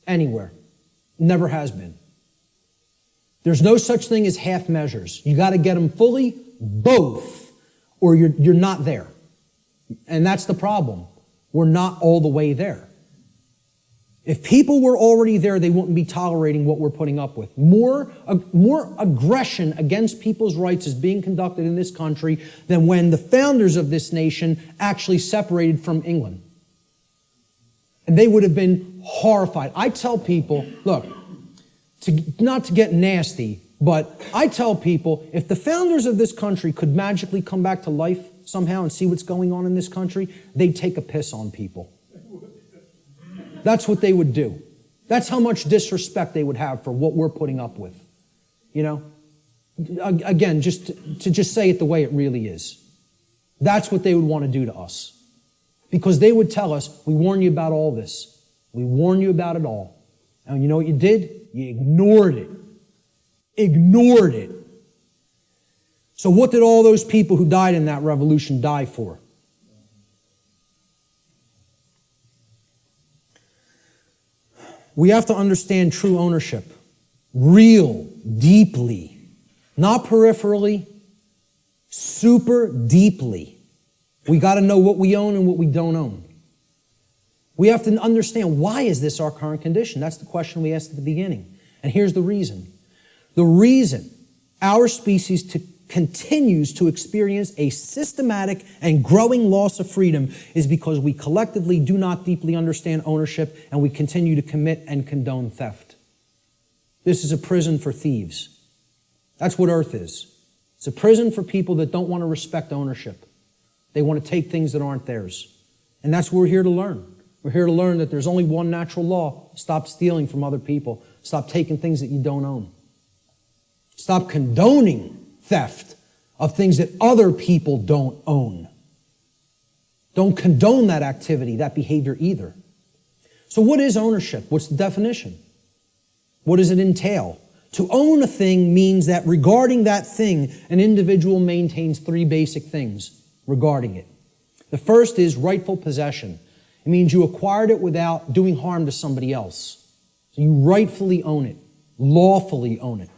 anywhere. Never has been. There's no such thing as half measures. You got to get them fully, both, or you're not there. And that's the problem. We're not all the way there. If people were already there, they wouldn't be tolerating what we're putting up with. More aggression against people's rights is being conducted in this country than when the founders of this nation actually separated from England. And they would have been horrified. I tell people, look, not to get nasty, but I tell people, if the founders of this country could magically come back to life somehow and see what's going on in this country, they'd take a piss on people. That's what they would do. That's how much disrespect they would have for what we're putting up with. Again, just to say it the way it really is. That's what they would want to do to us. Because they would tell us, we warn you about all this. We warn you about it all. And you know what you did? You ignored it. Ignored it. So what did all those people who died in that revolution die for? We have to understand true ownership. Real, deeply. Not peripherally, super deeply. We got to know what we own and what we don't own. We have to understand, why is this our current condition? That's the question we asked at the beginning. And here's the reason. The reason our species continues to experience a systematic and growing loss of freedom is because we collectively do not deeply understand ownership and we continue to commit and condone theft. This is a prison for thieves. That's what Earth is. It's a prison for people that don't want to respect ownership. They want to take things that aren't theirs. And that's what we're here to learn. We're here to learn that there's only one natural law. Stop stealing from other people. Stop taking things that you don't own. Stop condoning theft of things that other people don't own. Don't condone that activity, that behavior either. So what is ownership? What's the definition? What does it entail? To own a thing means that regarding that thing, an individual maintains three basic things regarding it. The first is rightful possession. It means you acquired it without doing harm to somebody else. So you rightfully own it, lawfully own it.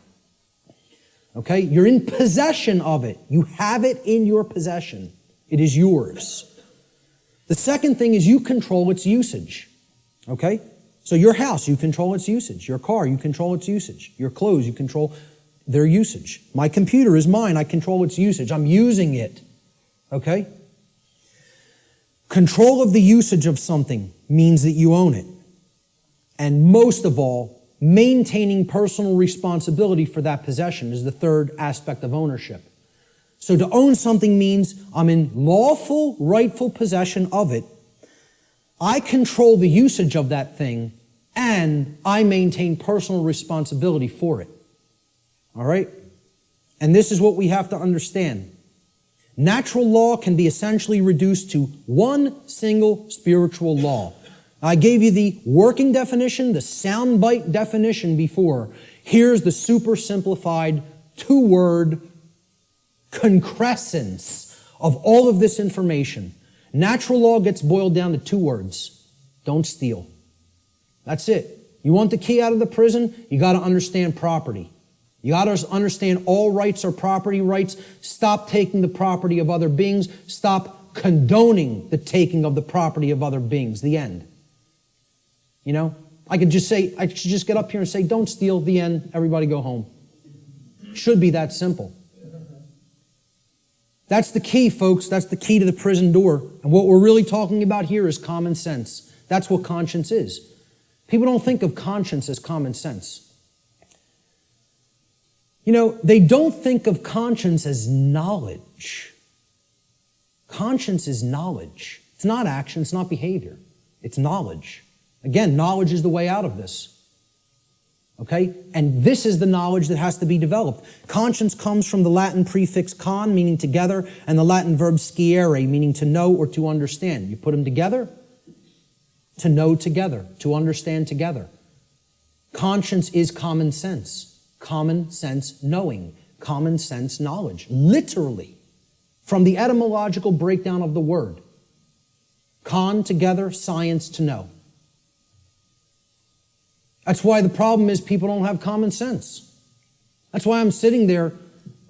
Okay? You're in possession of it. You have it in your possession. It is yours. The second thing is you control its usage. Okay? So your house, you control its usage. Your car, you control its usage. Your clothes, you control their usage. My computer is mine. I control its usage. I'm using it. Okay? Control of the usage of something means that you own it. And most of all, maintaining personal responsibility for that possession is the third aspect of ownership. So to own something means I'm in lawful, rightful possession of it. I control the usage of that thing, and I maintain personal responsibility for it. All right? And this is what we have to understand. Natural law can be essentially reduced to one single spiritual law. I gave you the working definition, the soundbite definition before. Here's the super simplified two-word concrescence of all of this information. Natural law gets boiled down to two words. Don't steal. That's it. You want the key out of the prison? You got to understand property. You got to understand all rights are property rights. Stop taking the property of other beings. Stop condoning the taking of the property of other beings. The end. You know, I should just get up here and say, don't steal, the end, everybody go home. Should be that simple. That's the key, folks. That's the key to the prison door. And what we're really talking about here is common sense. That's what conscience is. People don't think of conscience as common sense. You know, they don't think of conscience as knowledge. Conscience is knowledge. It's not action, it's not behavior. It's knowledge. Again, knowledge is the way out of this. Okay? And this is the knowledge that has to be developed. Conscience comes from the Latin prefix con, meaning together, and the Latin verb sciere, meaning to know or to understand. You put them together, to know together, to understand together. Conscience is common sense knowing, common sense knowledge, literally, from the etymological breakdown of the word. Con, together, science, to know. That's why the problem is people don't have common sense. That's why I'm sitting there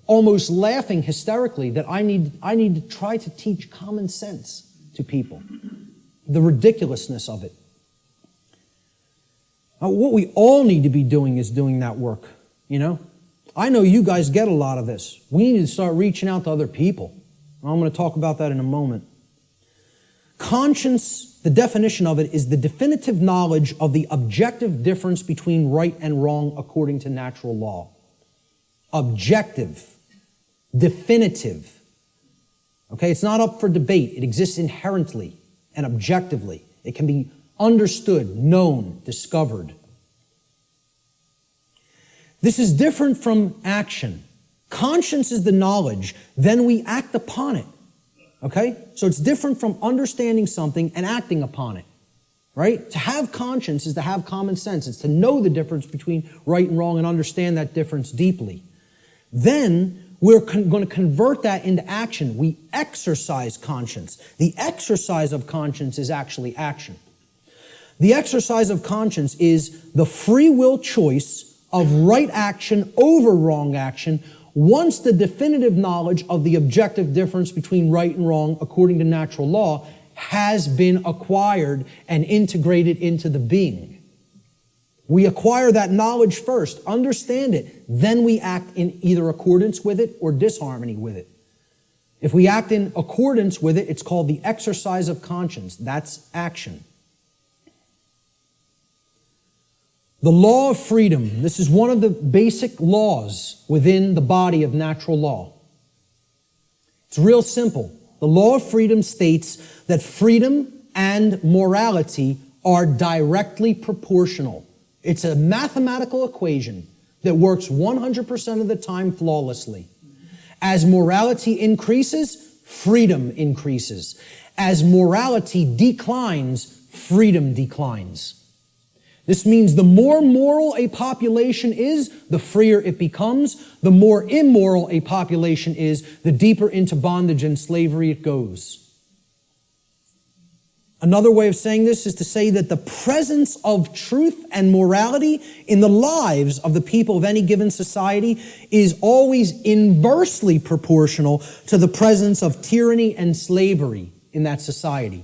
almost laughing hysterically that I need to try to teach common sense to people. The ridiculousness of it. Now, what we all need to be doing is doing that work, you know? I know you guys get a lot of this. We need to start reaching out to other people. I'm going to talk about that in a moment. Conscience, the definition of it, is the definitive knowledge of the objective difference between right and wrong according to natural law. Objective. Definitive. Okay, it's not up for debate. It exists inherently and objectively. It can be understood, known, discovered. This is different from action. Conscience is the knowledge, then we act upon it. Okay? So it's different from understanding something and acting upon it. Right? To have conscience is to have common sense. It's to know the difference between right and wrong and understand that difference deeply. Then we're going to convert that into action. We exercise conscience. The exercise of conscience is actually action. The exercise of conscience is the free will choice of right action over wrong action once the definitive knowledge of the objective difference between right and wrong according to natural law has been acquired and integrated into the being. We acquire that knowledge first, understand it, then we act in either accordance with it or disharmony with it. If we act in accordance with it, it's called the exercise of conscience. That's action. The law of freedom. This is one of the basic laws within the body of natural law. It's real simple. The law of freedom states that freedom and morality are directly proportional. It's a mathematical equation that works 100% of the time flawlessly. As morality increases, freedom increases. As morality declines, freedom declines. This means the more moral a population is, the freer it becomes. The more immoral a population is, the deeper into bondage and slavery it goes. Another way of saying this is to say that the presence of truth and morality in the lives of the people of any given society is always inversely proportional to the presence of tyranny and slavery in that society.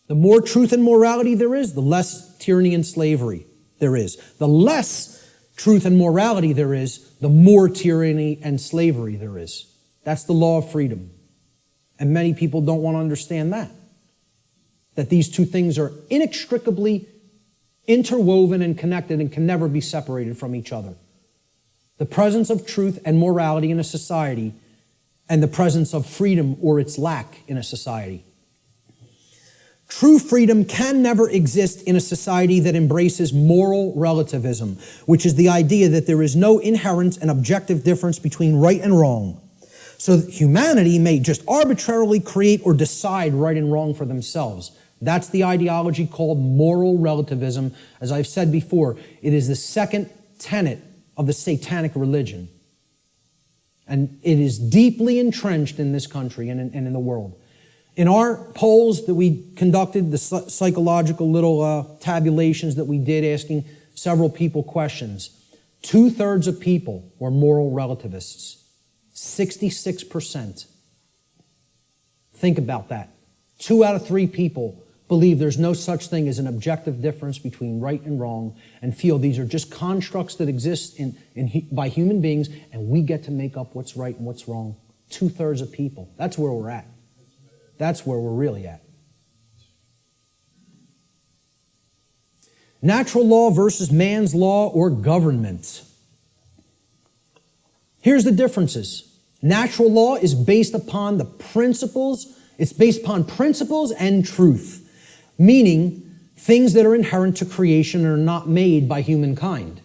The more truth and morality there is, the less tyranny and slavery there is. The less truth and morality there is, the more tyranny and slavery there is. That's the law of freedom. And many people don't want to understand that. That these two things are inextricably interwoven and connected and can never be separated from each other. The presence of truth and morality in a society and the presence of freedom or its lack in a society. True freedom can never exist in a society that embraces moral relativism, which is the idea that there is no inherent and objective difference between right and wrong. So that humanity may just arbitrarily create or decide right and wrong for themselves. That's the ideology called moral relativism. As I've said before, it is the second tenet of the satanic religion. And it is deeply entrenched in this country and in the world. In our polls that we conducted, the psychological little tabulations that we did asking several people questions, 2/3 of people were moral relativists. 66%. Think about that. 2 out of 3 people believe there's no such thing as an objective difference between right and wrong and feel these are just constructs that exist by human beings and we get to make up what's right and what's wrong. 2/3 of people. That's where we're at. That's where we're really at. Natural law versus man's law or government. Here's the differences. Natural law is based upon the principles, it's based upon principles and truth, meaning things that are inherent to creation and are not made by humankind.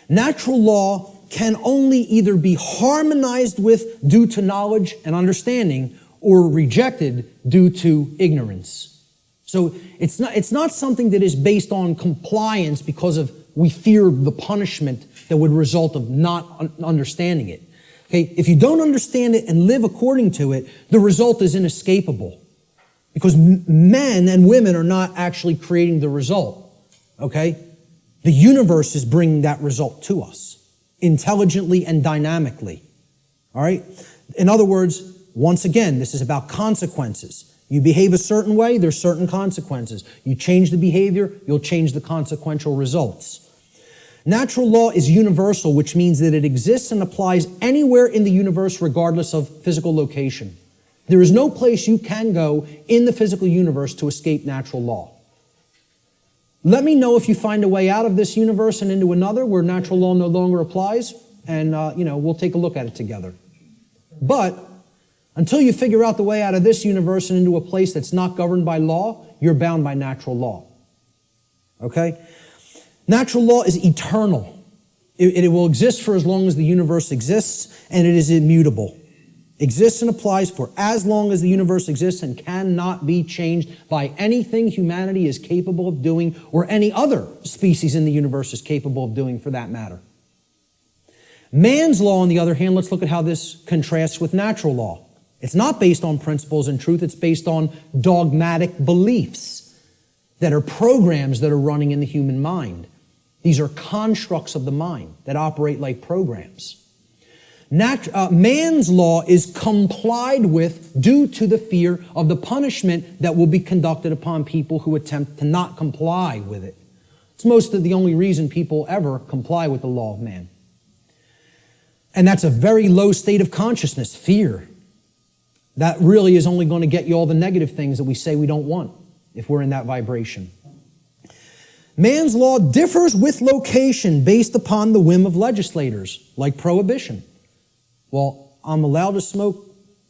Natural law can only either be harmonized with due to knowledge and understanding or rejected due to ignorance. So it's not something that is based on compliance because of we fear the punishment that would result of not understanding it. Okay, if you don't understand it and live according to it, the result is inescapable. Because men and women are not actually creating the result. Okay? The universe is bringing that result to us, intelligently and dynamically. All right? In other words, once again, this is about consequences. You behave a certain way, there's certain consequences. You change the behavior, you'll change the consequential results. Natural law is universal, which means that it exists and applies anywhere in the universe regardless of physical location. There is no place you can go in the physical universe to escape natural law. Let me know if you find a way out of this universe and into another where natural law no longer applies, and we'll take a look at it together. But until you figure out the way out of this universe and into a place that's not governed by law, you're bound by natural law. Okay? Natural law is eternal. It will exist for as long as the universe exists, and it is immutable. Exists and applies for as long as the universe exists and cannot be changed by anything humanity is capable of doing or any other species in the universe is capable of doing for that matter. Man's law, on the other hand, let's look at how this contrasts with natural law. It's not based on principles and truth, it's based on dogmatic beliefs that are programs that are running in the human mind. These are constructs of the mind that operate like programs. Man's law is complied with due to the fear of the punishment that will be conducted upon people who attempt to not comply with it. It's most of the only reason people ever comply with the law of man. And that's a very low state of consciousness, fear. That really is only going to get you all the negative things that we say we don't want if we're in that vibration. Man's law differs with location based upon the whim of legislators, like prohibition. Well, I'm allowed to smoke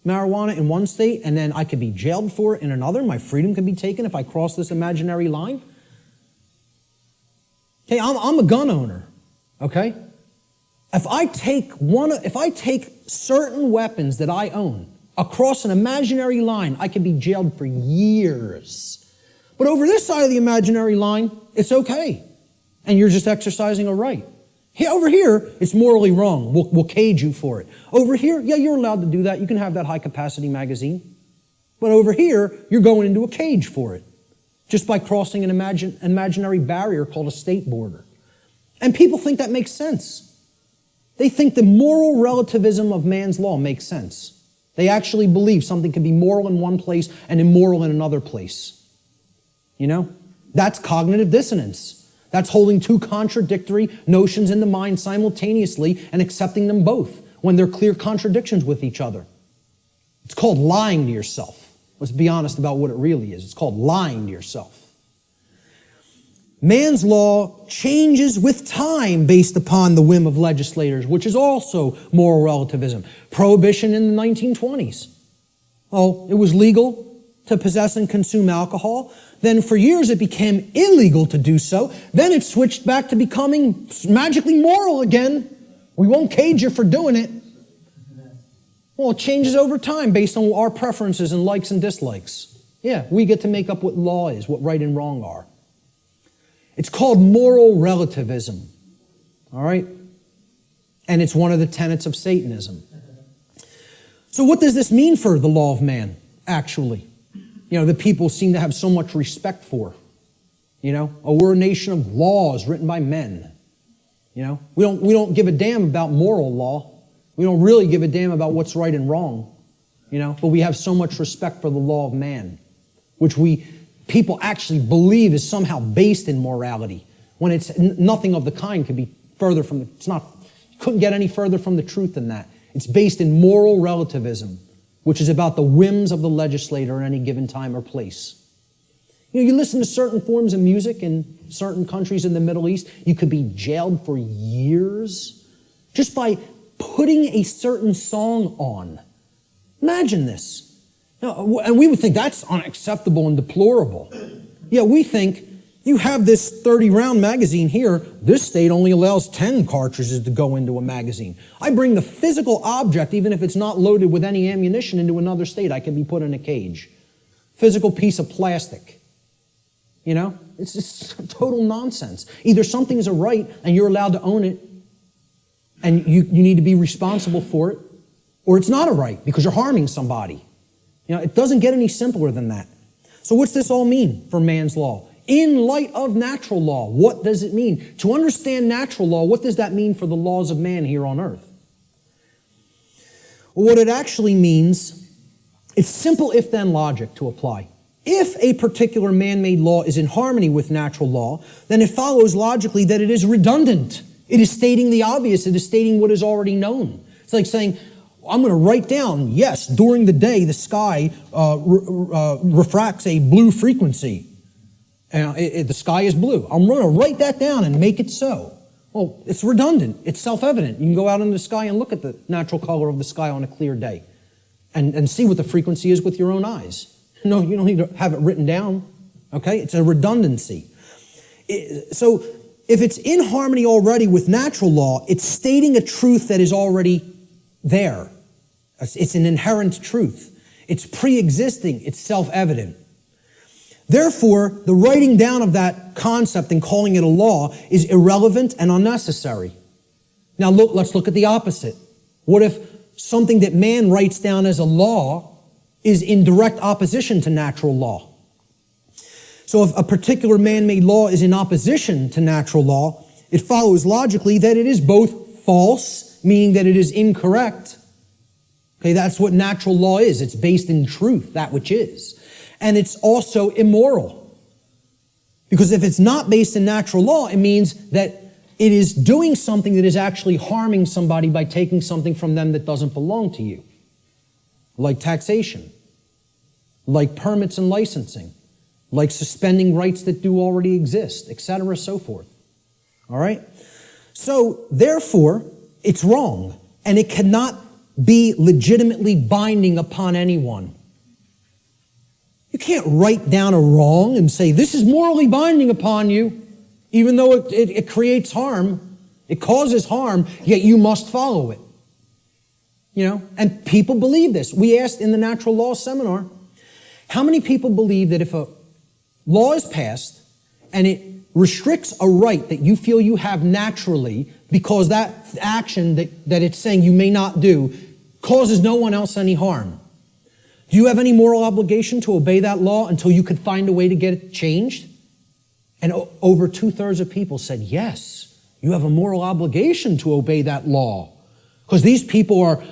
marijuana in one state, and then I could be jailed for it in another. My freedom could be taken if I cross this imaginary line. Okay, I'm a gun owner, okay? If I take certain weapons that I own across an imaginary line, I could be jailed for years. But over this side of the imaginary line, it's okay. And you're just exercising a right. Over here, it's morally wrong. We'll cage you for it. Over here, yeah, you're allowed to do that. You can have that high-capacity magazine. But over here, you're going into a cage for it, just by crossing an imaginary barrier called a state border. And people think that makes sense. They think the moral relativism of man's law makes sense. They actually believe something can be moral in one place and immoral in another place. You know? That's cognitive dissonance. That's holding two contradictory notions in the mind simultaneously and accepting them both when they're clear contradictions with each other. It's called lying to yourself. Let's be honest about what it really is. It's called lying to yourself. Man's law changes with time based upon the whim of legislators, which is also moral relativism. Prohibition in the 1920s. Oh, it was legal to possess and consume alcohol. Then for years it became illegal to do so. Then it switched back to becoming magically moral again. We won't cage you for doing it. Well, it changes over time based on our preferences and likes and dislikes. Yeah, we get to make up what law is, what right and wrong are. It's called moral relativism. All right? And it's one of the tenets of Satanism. So what does this mean for the law of man, actually? You know, that people seem to have so much respect for. You know, we're a nation of laws written by men. You know, we don't give a damn about moral law. We don't really give a damn about what's right and wrong. You know, but we have so much respect for the law of man, which people actually believe is somehow based in morality, when it's nothing of the kind could be further from couldn't get any further from the truth than that. It's based in moral relativism, which is about the whims of the legislator at any given time or place. You know, you listen to certain forms of music in certain countries in the Middle East, you could be jailed for years just by putting a certain song on. Imagine this. And we would think that's unacceptable and deplorable. Yeah, we think you have this 30-round magazine here. This state only allows 10 cartridges to go into a magazine. I bring the physical object, even if it's not loaded with any ammunition, into another state. I can be put in a cage. Physical piece of plastic. You know, it's just total nonsense. Either something's a right and you're allowed to own it and you need to be responsible for it, or it's not a right because you're harming somebody. You know, it doesn't get any simpler than that. So what's this all mean for man's law? In light of natural law, what does it mean? To understand natural law, what does that mean for the laws of man here on earth? Well, what it actually means, it's simple if-then logic to apply. If a particular man-made law is in harmony with natural law, then it follows logically that it is redundant. It is stating the obvious. It is stating what is already known. It's like saying, I'm going to write down, yes, during the day the sky refracts a blue frequency. The sky is blue. I'm going to write that down and make it so. Well, it's redundant. It's self-evident. You can go out into the sky and look at the natural color of the sky on a clear day and see what the frequency is with your own eyes. No, you don't need to have it written down. Okay? It's a redundancy. So if it's in harmony already with natural law, it's stating a truth that is already there. It's an inherent truth. It's pre-existing. It's self-evident. Therefore, the writing down of that concept and calling it a law is irrelevant and unnecessary. Now let's look at the opposite. What if something that man writes down as a law is in direct opposition to natural law? So if a particular man-made law is in opposition to natural law, it follows logically that it is both false, meaning that it is incorrect. Okay, that's what natural law is. It's based in truth, that which is. And it's also immoral. Because if it's not based in natural law, it means that it is doing something that is actually harming somebody by taking something from them that doesn't belong to you. Like taxation, like permits and licensing, like suspending rights that do already exist, etc., so forth. All right? So, therefore, it's wrong, and it cannot be legitimately binding upon anyone. You can't write down a wrong and say, this is morally binding upon you, even though it creates harm, it causes harm, yet you must follow it. You know, and people believe this. We asked in the natural law seminar, how many people believe that if a law is passed and it restricts a right that you feel you have naturally because that action that it's saying you may not do causes no one else any harm? Do you have any moral obligation to obey that law until you could find a way to get it changed? And over 2/3 of people said, yes, you have a moral obligation to obey that law. Because these people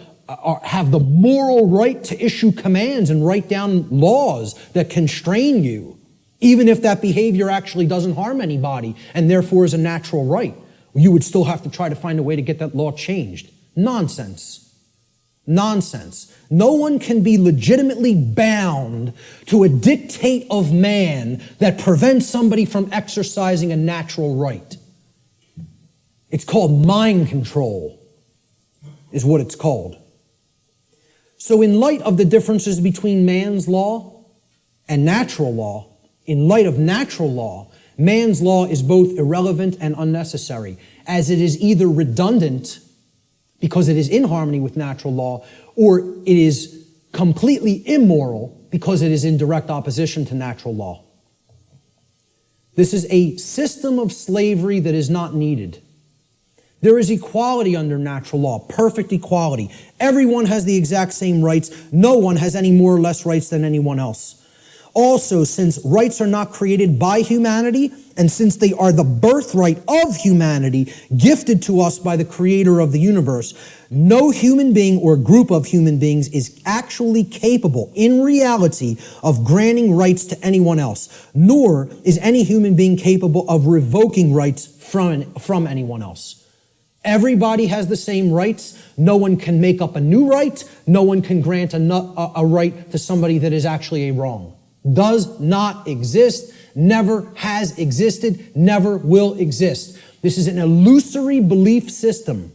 have the moral right to issue commands and write down laws that constrain you, even if that behavior actually doesn't harm anybody and therefore is a natural right. You would still have to try to find a way to get that law changed. Nonsense. Nonsense. No one can be legitimately bound to a dictate of man that prevents somebody from exercising a natural right. It's called mind control, is what it's called. So in light of the differences between man's law and natural law, in light of natural law, man's law is both irrelevant and unnecessary, as it is either redundant because it is in harmony with natural law, or it is completely immoral because it is in direct opposition to natural law. This is a system of slavery that is not needed. There is equality under natural law, perfect equality. Everyone has the exact same rights. No one has any more or less rights than anyone else. Also, since rights are not created by humanity, and since they are the birthright of humanity, gifted to us by the creator of the universe, no human being or group of human beings is actually capable, in reality, of granting rights to anyone else, nor is any human being capable of revoking rights from anyone else. Everybody has the same rights. No one can make up a new right. No one can grant a right to somebody that is actually a wrong. Does not exist, never has existed, never will exist. This is an illusory belief system.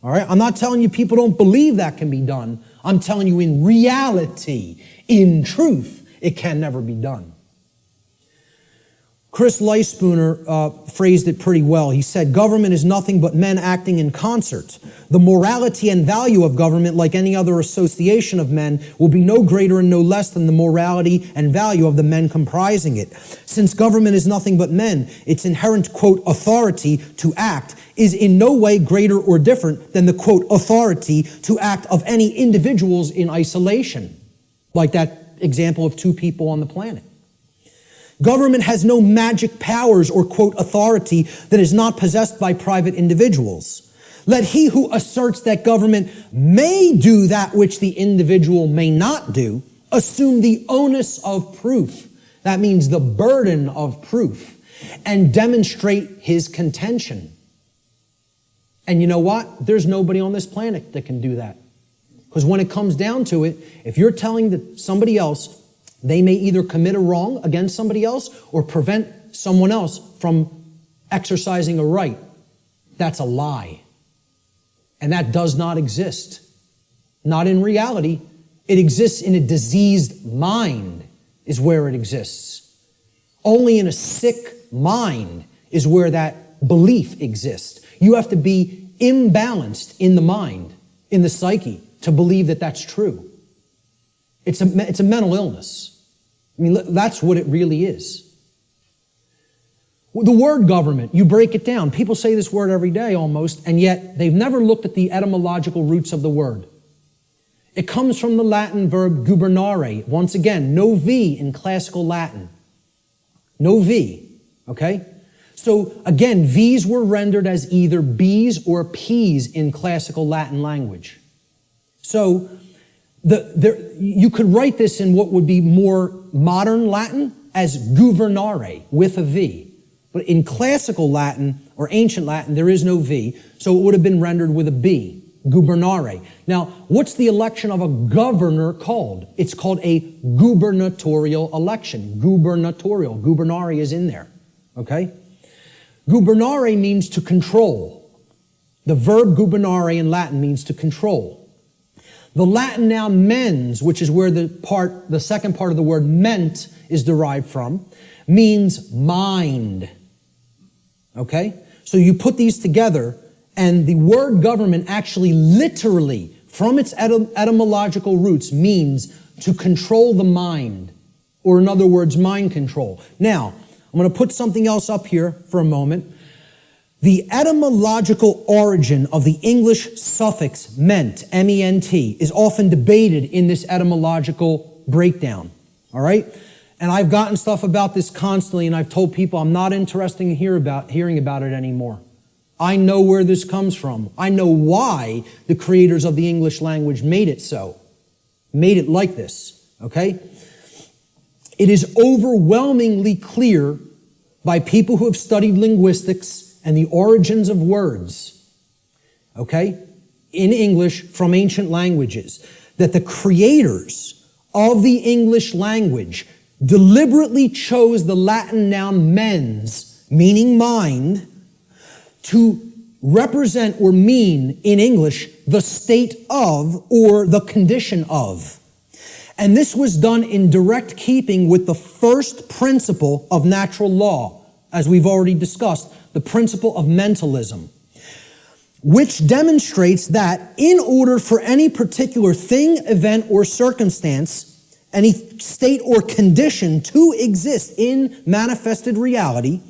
All right? I'm not telling you people don't believe that can be done. I'm telling you in reality, in truth, it can never be done. Chris Leispooner phrased it pretty well. He said, government is nothing but men acting in concert. The morality and value of government, like any other association of men, will be no greater and no less than the morality and value of the men comprising it. Since government is nothing but men, its inherent, quote, authority to act is in no way greater or different than the, quote, authority to act of any individuals in isolation, like that example of two people on the planet. Government has no magic powers or, quote, authority that is not possessed by private individuals. Let he who asserts that government may do that which the individual may not do assume the onus of proof. That means the burden of proof, and demonstrate his contention. And you know what? There's nobody on this planet that can do that. Because when it comes down to it, if you're telling somebody else they may either commit a wrong against somebody else or prevent someone else from exercising a right, that's a lie. And that does not exist. Not in reality. It exists in a diseased mind is where it exists. Only in a sick mind is where that belief exists. You have to be imbalanced in the mind, in the psyche, to believe that that's true. It's a mental illness. I mean, that's what it really is. The word government, you break it down. People say this word every day almost, and yet they've never looked at the etymological roots of the word. It comes from the Latin verb gubernare. Once again, no V in classical Latin. No V, okay? So again, V's were rendered as either B's or P's in classical Latin language. So you could write this in what would be more modern Latin as guvernare with a V. But in classical Latin or ancient Latin, there is no V, so it would have been rendered with a B, gubernare. Now, what's the election of a governor called? It's called a gubernatorial election. Gubernatorial. Gubernare is in there, okay? Gubernare means to control. The verb gubernare in Latin means to control. The Latin noun mens, which is where the second part of the word ment is derived from, means mind. Okay? So you put these together, and the word government actually literally, from its etymological roots, means to control the mind, or in other words, mind control. Now, I'm going to put something else up here for a moment. The etymological origin of the English suffix ment, M-E-N-T, is often debated in this etymological breakdown, all right? And I've gotten stuff about this constantly, and I've told people I'm not interested in hearing about it anymore. I know where this comes from. I know why the creators of the English language made it so, made it like this, okay? It is overwhelmingly clear by people who have studied linguistics and the origins of words, okay, in English from ancient languages, that the creators of the English language deliberately chose the Latin noun mens, meaning mind, to represent or mean in English the state of or the condition of. And this was done in direct keeping with the first principle of natural law, as we've already discussed, the principle of mentalism, which demonstrates that in order for any particular thing, event, or circumstance, any state or condition to exist in manifested reality,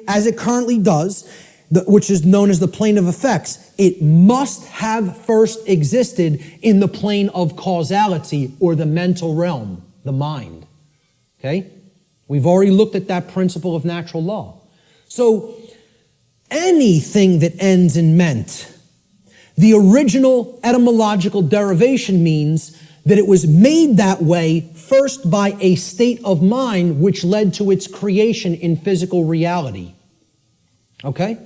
as it currently does, which is known as the plane of effects, it must have first existed in the plane of causality or the mental realm, the mind. Okay? We've already looked at that principle of natural law. So, anything that ends in ment, the original etymological derivation means that it was made that way first by a state of mind which led to its creation in physical reality. Okay?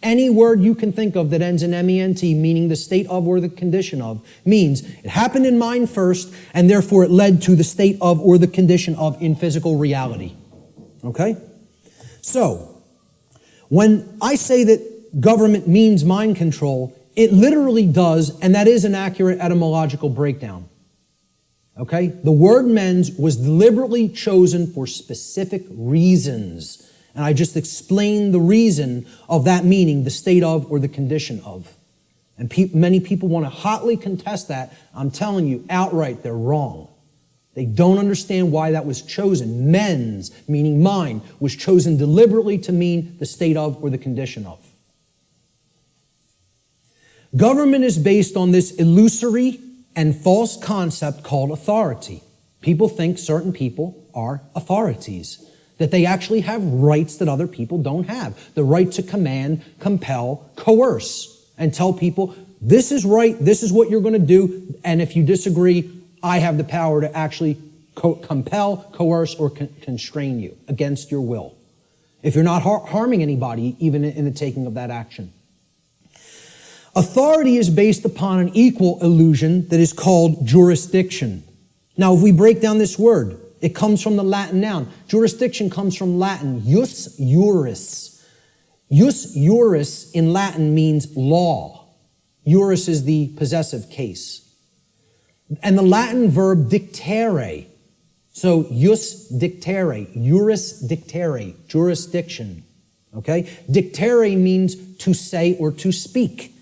Any word you can think of that ends in M-E-N-T, meaning the state of or the condition of, means it happened in mind first, and therefore it led to the state of or the condition of in physical reality. Okay? So, when I say that government means mind control, It literally does, and that is an accurate etymological breakdown. Okay? The word mens was deliberately chosen for specific reasons. And I just explained the reason of that meaning, the state of or the condition of. And many people want to hotly contest that. I'm telling you outright, they're wrong. They don't understand why that was chosen. Mens, meaning mind, was chosen deliberately to mean the state of or the condition of. Government is based on this illusory and false concept called authority. People think certain people are authorities, that they actually have rights that other people don't have. The right to command, compel, coerce, and tell people, this is right, this is what you're going to do, and if you disagree, I have the power to actually compel, coerce, or constrain you against your will. If you're not harming anybody, even in the taking of that action. Authority is based upon an equal illusion that is called jurisdiction. Now, if we break down this word, it comes from the Latin noun. Jurisdiction comes from Latin, jus juris. Jus juris in Latin means law. Juris is the possessive case. And the Latin verb dictere. So, jus dictere, juris dictere, jurisdiction. Okay? Dictere means to say or to speak.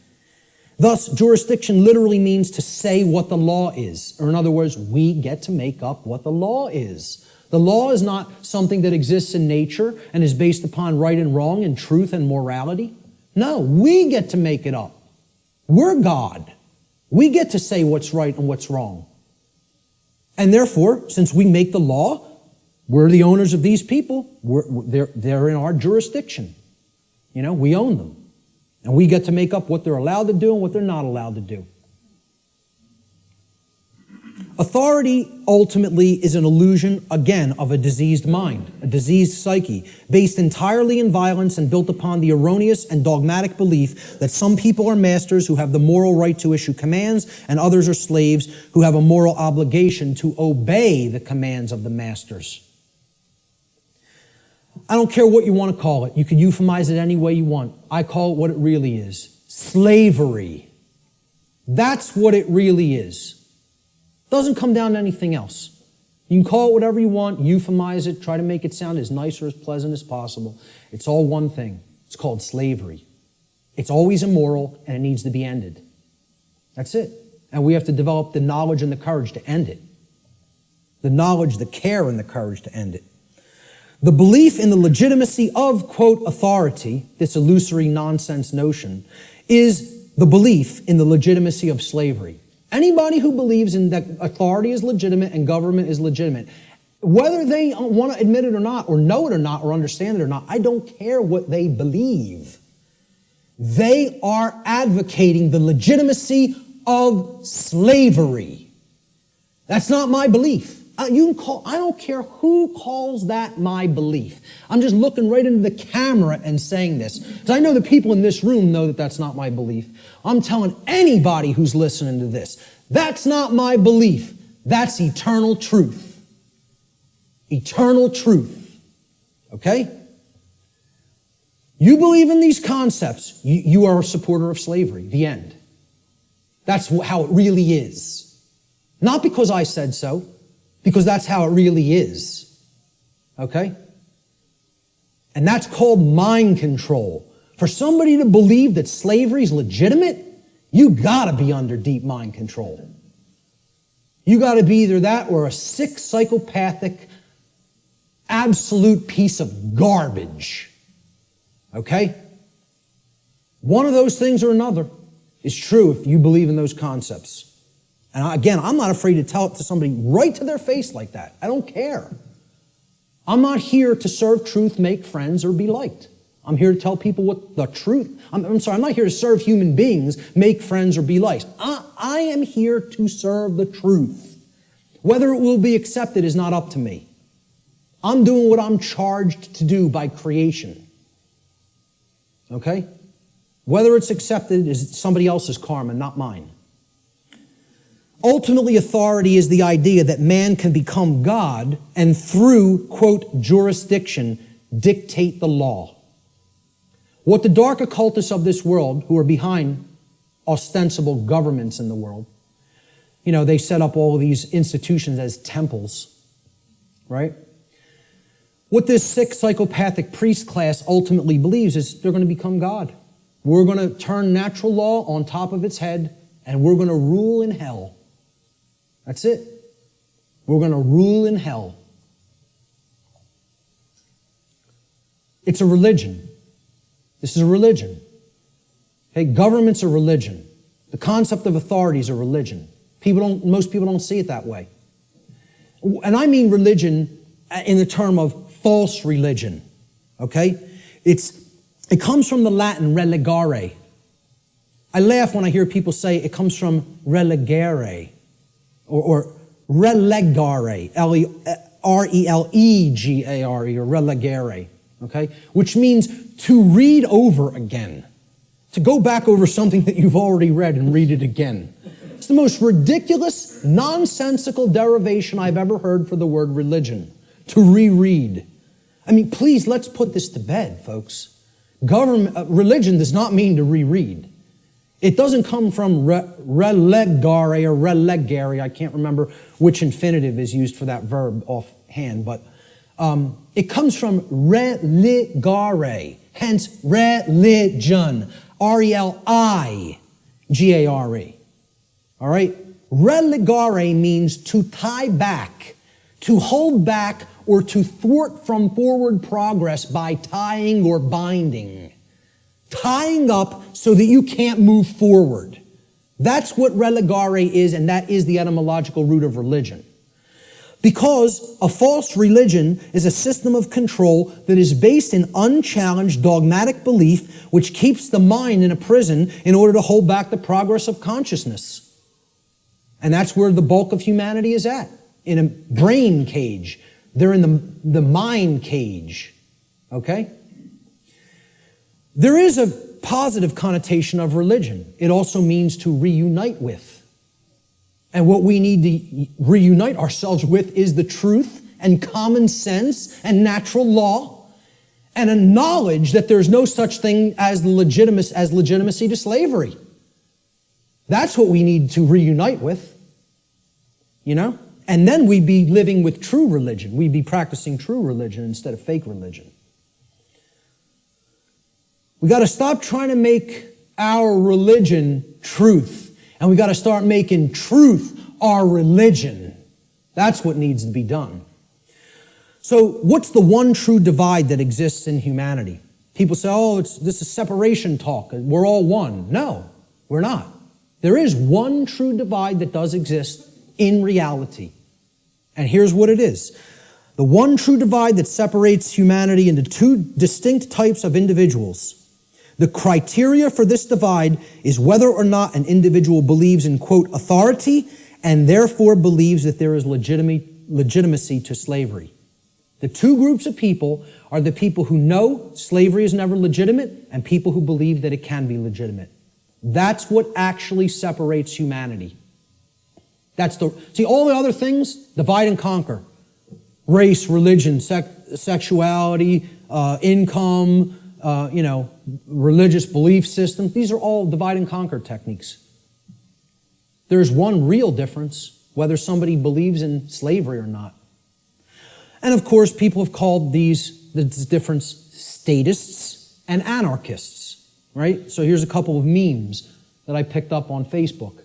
Thus, jurisdiction literally means to say what the law is. Or in other words, we get to make up what the law is. The law is not something that exists in nature and is based upon right and wrong and truth and morality. No, we get to make it up. We're God. We get to say what's right and what's wrong. And therefore, since we make the law, we're the owners of these people. They're in our jurisdiction. You know, we own them. And we get to make up what they're allowed to do and what they're not allowed to do. Authority ultimately is an illusion, again, of a diseased mind, a diseased psyche, based entirely in violence and built upon the erroneous and dogmatic belief that some people are masters who have the moral right to issue commands and others are slaves who have a moral obligation to obey the commands of the masters. I don't care what you want to call it. You can euphemize it any way you want. I call it what it really is. Slavery. That's what it really is. Doesn't come down to anything else. You can call it whatever you want, euphemize it, try to make it sound as nice or as pleasant as possible. It's all one thing. It's called slavery. It's always immoral and it needs to be ended. That's it. And we have to develop the knowledge and the courage to end it. The knowledge, the care, and the courage to end it. The belief in the legitimacy of, quote, authority, this illusory nonsense notion, is the belief in the legitimacy of slavery. Anybody who believes in that authority is legitimate and government is legitimate, whether they want to admit it or not, or know it or not, or understand it or not, I don't care what they believe. They are advocating the legitimacy of slavery. That's not my belief. I don't care who calls that my belief. I'm just looking right into the camera and saying this. Because I know the people in this room know that that's not my belief. I'm telling anybody who's listening to this, that's not my belief. That's eternal truth. Eternal truth. Okay? You believe in these concepts, you are a supporter of slavery. The end. That's how it really is. Not because I said so. Because that's how it really is. Okay? And that's called mind control. For somebody to believe that slavery is legitimate, you gotta be under deep mind control. You gotta be either that or a sick, psychopathic, absolute piece of garbage. Okay? One of those things or another is true if you believe in those concepts. And again, I'm not afraid to tell it to somebody right to their face like that. I don't care. I'm not here to serve truth, make friends, or be liked. I'm here to tell people what the truth. I'm not here to serve human beings, make friends, or be liked. I am here to serve the truth. Whether it will be accepted is not up to me. I'm doing what I'm charged to do by creation. Okay? Whether it's accepted is somebody else's karma, not mine. Ultimately, authority is the idea that man can become God and through, quote, jurisdiction, dictate the law. What the dark occultists of this world, who are behind ostensible governments in the world. You know, they set up all these institutions as temples, right? What this sick psychopathic priest class ultimately believes is they're going to become God. We're going to turn natural law on top of its head, and we're going to rule in hell. That's it. We're going to rule in hell. It's a religion. This is a religion. Okay, government's a religion. The concept of authority is a religion. Most people don't see it that way. And I mean religion in the term of false religion. Okay? It comes from the Latin religare. I laugh when I hear people say it comes from relegare or relegare, R-E-L-E-G-A-R-E, or relegare, okay? Which means to read over again, to go back over something that you've already read and read it again. It's the most ridiculous, nonsensical derivation I've ever heard for the word religion, to reread. I mean, please, let's put this to bed, folks. Religion does not mean to reread. It doesn't come from relegare or relegare. I can't remember which infinitive is used for that verb offhand, but it comes from religare, hence religion, R-E-L-I-G-A-R-E. All right? Religare means to tie back, to hold back, or to thwart from forward progress by tying or binding. Tying up so that you can't move forward. That's what religare is, and that is the etymological root of religion. Because a false religion is a system of control that is based in unchallenged dogmatic belief, which keeps the mind in a prison in order to hold back the progress of consciousness. And that's where the bulk of humanity is at, in a brain cage. They're in the mind cage, okay? There is a positive connotation of religion. It also means to reunite with. And what we need to reunite ourselves with is the truth and common sense and natural law and a knowledge that there's no such thing as legitimacy to slavery. That's what we need to reunite with, you know? And then we'd be living with true religion. We'd be practicing true religion instead of fake religion. We got to stop trying to make our religion truth. And we got to start making truth our religion. That's what needs to be done. So what's the one true divide that exists in humanity? People say, oh, this is separation talk. We're all one. No, we're not. There is one true divide that does exist in reality. And here's what it is. The one true divide that separates humanity into two distinct types of individuals. The criteria for this divide is whether or not an individual believes in, quote, authority, and therefore believes that there is legitimacy to slavery. The two groups of people are the people who know slavery is never legitimate and people who believe that it can be legitimate. That's what actually separates humanity. See, all the other things, divide and conquer. Race, religion, sexuality, income, religious belief systems. These are all divide and conquer techniques. There's one real difference, whether somebody believes in slavery or not. And of course, people have called this difference statists and anarchists, right? So here's a couple of memes that I picked up on Facebook.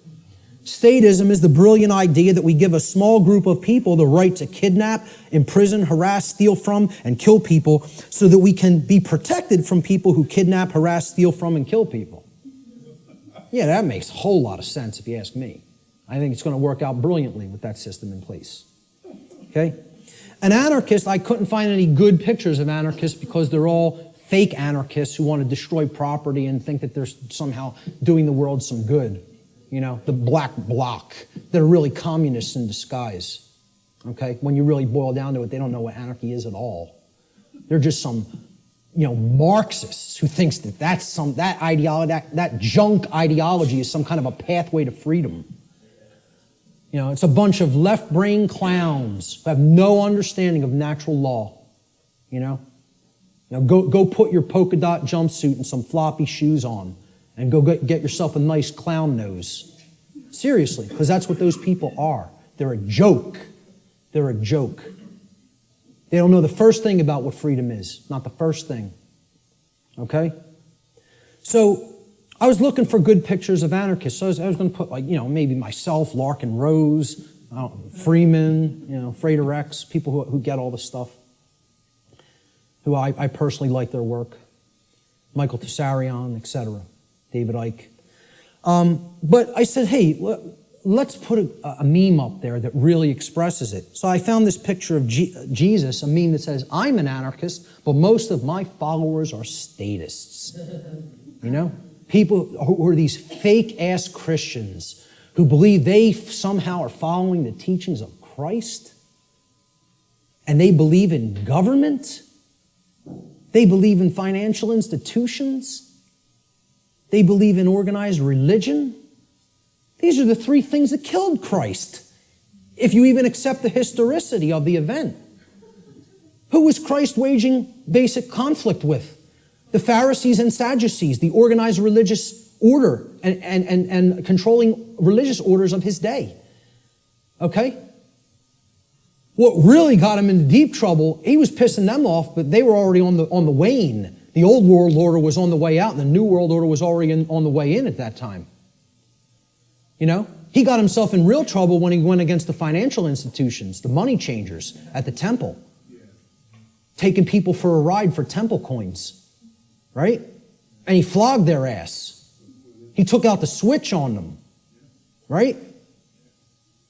Statism is the brilliant idea that we give a small group of people the right to kidnap, imprison, harass, steal from, and kill people so that we can be protected from people who kidnap, harass, steal from, and kill people. Yeah, that makes a whole lot of sense if you ask me. I think it's going to work out brilliantly with that system in place. Okay? An anarchist, I couldn't find any good pictures of anarchists because they're all fake anarchists who want to destroy property and think that they're somehow doing the world some good. You know, the black bloc. They're really communists in disguise. Okay? When you really boil down to it, they don't know what anarchy is at all. They're just some, Marxists who thinks that that ideology, that junk ideology is some kind of a pathway to freedom. It's a bunch of left-brain clowns who have no understanding of natural law. Go put your polka dot jumpsuit and some floppy shoes on and go get yourself a nice clown nose. Seriously, because that's what those people are. They're a joke. They're a joke. They don't know the first thing about what freedom is. Not the first thing. Okay? So I was looking for good pictures of anarchists. So I was going to put, like, maybe myself, Larkin Rose, Freeman, Frater X, people who get all this stuff, who I personally like their work. Michael Tessarion, etc. David Icke. But I said, hey, let's put a meme up there that really expresses it. So I found this picture of Jesus, a meme that says, I'm an anarchist, but most of my followers are statists. People who are these fake-ass Christians who believe they somehow are following the teachings of Christ, and they believe in government, they believe in financial institutions, they believe in organized religion. These are the three things that killed Christ, if you even accept the historicity of the event. Who was Christ waging basic conflict with? The Pharisees and Sadducees, the organized religious order and controlling religious orders of his day. Okay? What really got him into deep trouble, he was pissing them off, but they were already on the wane. The old world order was on the way out, and the new world order was already on the way in at that time. He got himself in real trouble when he went against the financial institutions, the money changers at the temple, taking people for a ride for temple coins. Right? And he flogged their ass. He took out the switch on them. Right?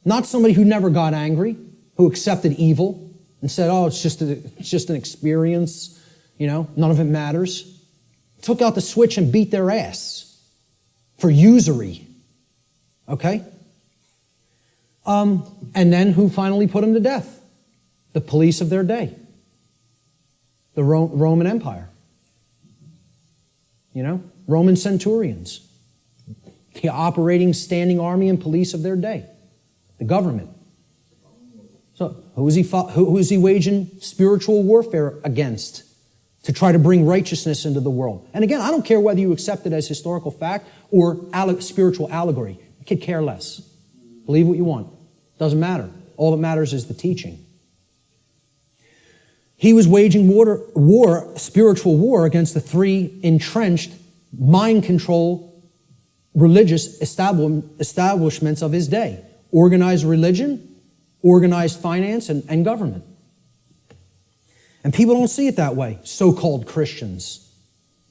Not somebody who never got angry, who accepted evil and said, oh, it's just an experience, none of it matters. Took out the switch and beat their ass for usury. Okay? And then who finally put him to death? The police of their day. The Roman Empire. Roman centurions, the operating standing army and police of their day, the government. So who is he waging spiritual warfare against to try to bring righteousness into the world? And again, I don't care whether you accept it as historical fact or spiritual allegory. I could care less. Believe what you want. Doesn't matter. All that matters is the teaching. He was waging spiritual war against the three entrenched, mind control, religious establishments of his day. Organized religion, organized finance, and government. And people don't see it that way, so-called Christians.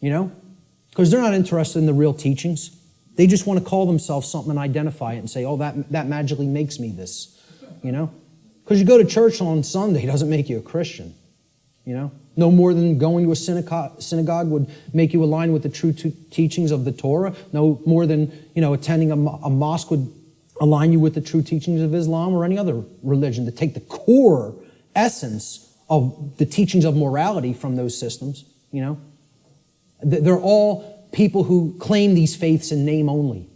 Because they're not interested in the real teachings. They just want to call themselves something and identify it and say, oh, that magically makes me this. Because you go to church on Sunday doesn't make you a Christian. No more than going to a synagogue would make you align with the true teachings of the Torah. No more than, attending a mosque would align you with the true teachings of Islam or any other religion. To take the core essence of the teachings of morality from those systems, They're all people who claim these faiths in name only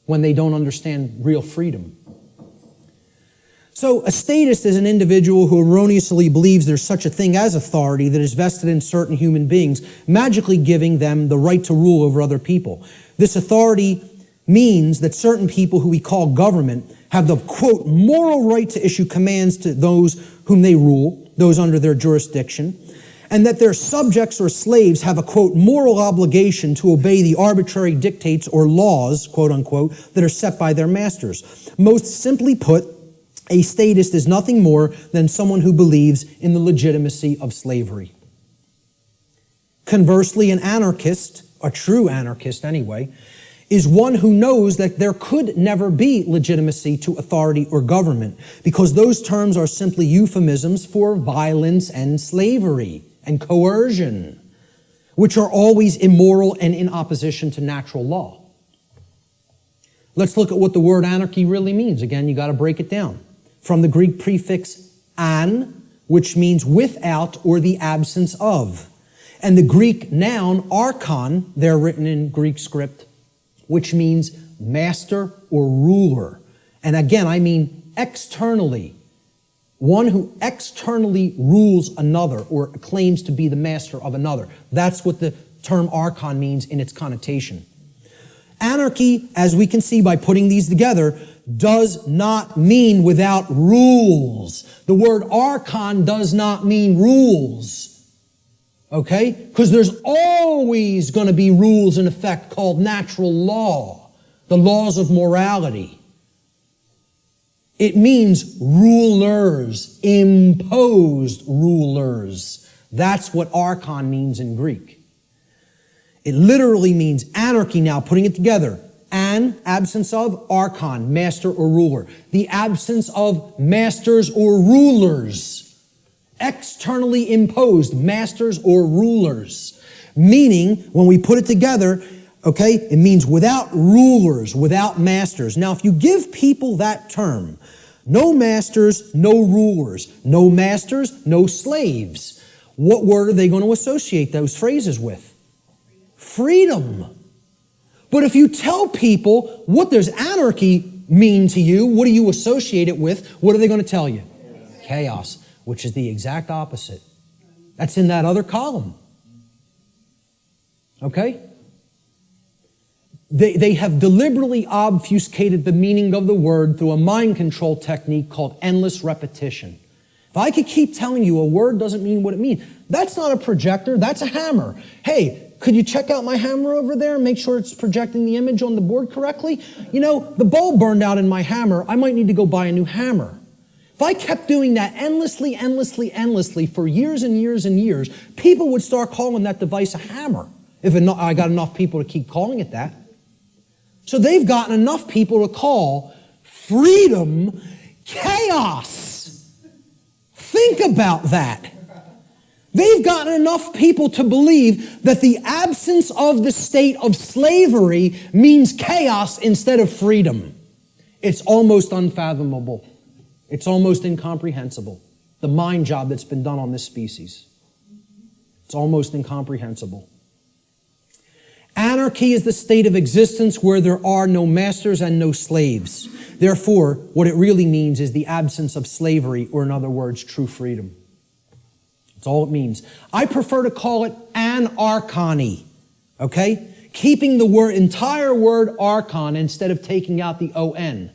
when they don't understand real freedom. So a statist is an individual who erroneously believes there's such a thing as authority that is vested in certain human beings, magically giving them the right to rule over other people. This authority means that certain people who we call government have the, quote, moral right to issue commands to those whom they rule, those under their jurisdiction, and that their subjects or slaves have a, quote, moral obligation to obey the arbitrary dictates or laws, quote unquote, that are set by their masters. Most simply put, a statist is nothing more than someone who believes in the legitimacy of slavery. Conversely, an anarchist, a true anarchist anyway, is one who knows that there could never be legitimacy to authority or government because those terms are simply euphemisms for violence and slavery and coercion, which are always immoral and in opposition to natural law. Let's look at what the word anarchy really means. Again, you got to break it down. From the Greek prefix an, which means without or the absence of. And the Greek noun archon, there written in Greek script, which means master or ruler. And again, I mean externally. One who externally rules another or claims to be the master of another. That's what the term archon means in its connotation. Anarchy, as we can see by putting these together, does not mean without rules. The word archon does not mean rules. Okay? Because there's always going to be rules in effect called natural law, the laws of morality. It means rulers, imposed rulers. That's what archon means in Greek. It literally means anarchy now, putting it together. An, absence of, archon, master or ruler. The absence of masters or rulers. Externally imposed masters or rulers. Meaning, when we put it together, okay, it means without rulers, without masters. Now, if you give people that term, no masters, no rulers, no masters, no slaves, what word are they going to associate those phrases with? Freedom. But if you tell people what does anarchy mean to you, what do you associate it with, what are they going to tell you? Chaos, which is the exact opposite. That's in that other column. Okay? They have deliberately obfuscated the meaning of the word through a mind control technique called endless repetition. If I could keep telling you a word doesn't mean what it means, that's not a projector, that's a hammer. Hey, could you check out my hammer over there and make sure it's projecting the image on the board correctly? You know, the bulb burned out in my hammer. I might need to go buy a new hammer. If I kept doing that endlessly for years and years and years, people would start calling that device a hammer. If I got enough people to keep calling it that. So they've gotten enough people to call freedom chaos. Think about that. They've gotten enough people to believe that the absence of the state of slavery means chaos instead of freedom. It's almost unfathomable. It's almost incomprehensible. The mind job that's been done on this species. It's almost incomprehensible. Anarchy is the state of existence where there are no masters and no slaves. Therefore, what it really means is the absence of slavery, or in other words, true freedom. That's all it means. I prefer to call it anarchony, okay? Keeping the entire word archon instead of taking out the O-N,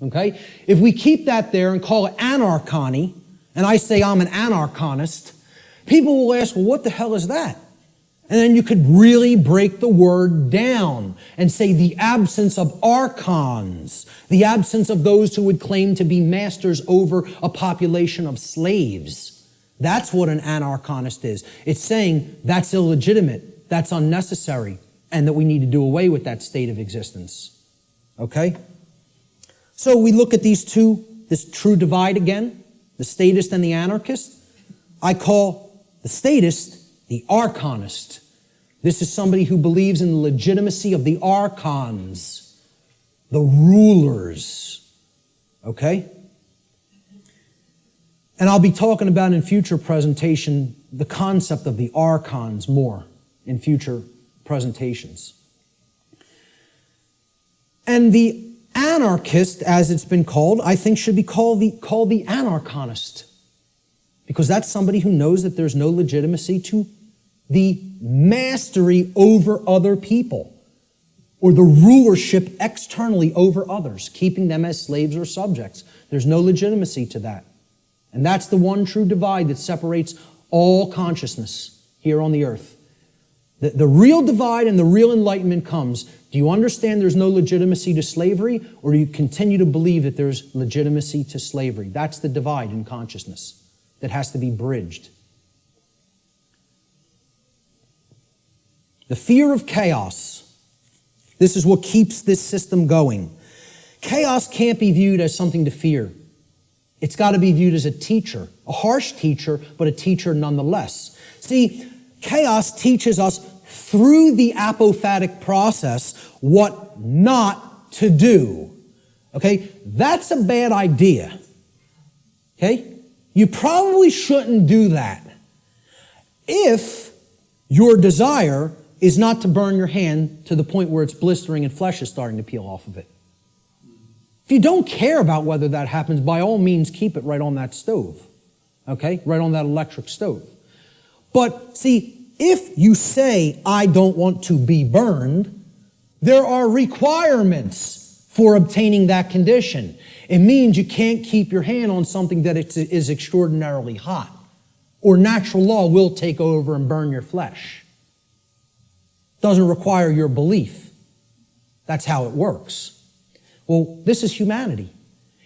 okay? If we keep that there and call it anarchony, and I say I'm an anarchonist, people will ask, well, what the hell is that? And then you could really break the word down and say the absence of archons, the absence of those who would claim to be masters over a population of slaves. That's what an anarchonist is. It's saying that's illegitimate, that's unnecessary, and that we need to do away with that state of existence. Okay? So we look at this true divide again, the statist and the anarchist. I call the statist the archonist. This is somebody who believes in the legitimacy of the archons, the rulers. Okay? And I'll be talking about in future presentation the concept of the archons more in future presentations. And the anarchist, as it's been called, I think should be called the anarchonist. Because that's somebody who knows that there's no legitimacy to the mastery over other people, or the rulership externally over others, keeping them as slaves or subjects. There's no legitimacy to that. And that's the one true divide that separates all consciousness here on the earth. The real divide and the real enlightenment comes. Do you understand there's no legitimacy to slavery, or do you continue to believe that there's legitimacy to slavery? That's the divide in consciousness that has to be bridged. The fear of chaos. This is what keeps this system going. Chaos can't be viewed as something to fear. It's got to be viewed as a teacher, a harsh teacher, but a teacher nonetheless. See, chaos teaches us through the apophatic process what not to do. Okay? That's a bad idea. Okay? You probably shouldn't do that. If your desire is not to burn your hand to the point where it's blistering and flesh is starting to peel off of it. If you don't care about whether that happens, by all means, keep it right on that stove. Okay? Right on that electric stove. But see, if you say, I don't want to be burned, There are requirements for obtaining that condition. It means you can't keep your hand on something that is extraordinarily hot, or natural law will take over and burn your flesh. Doesn't require your belief. That's how it works. Well, this is humanity.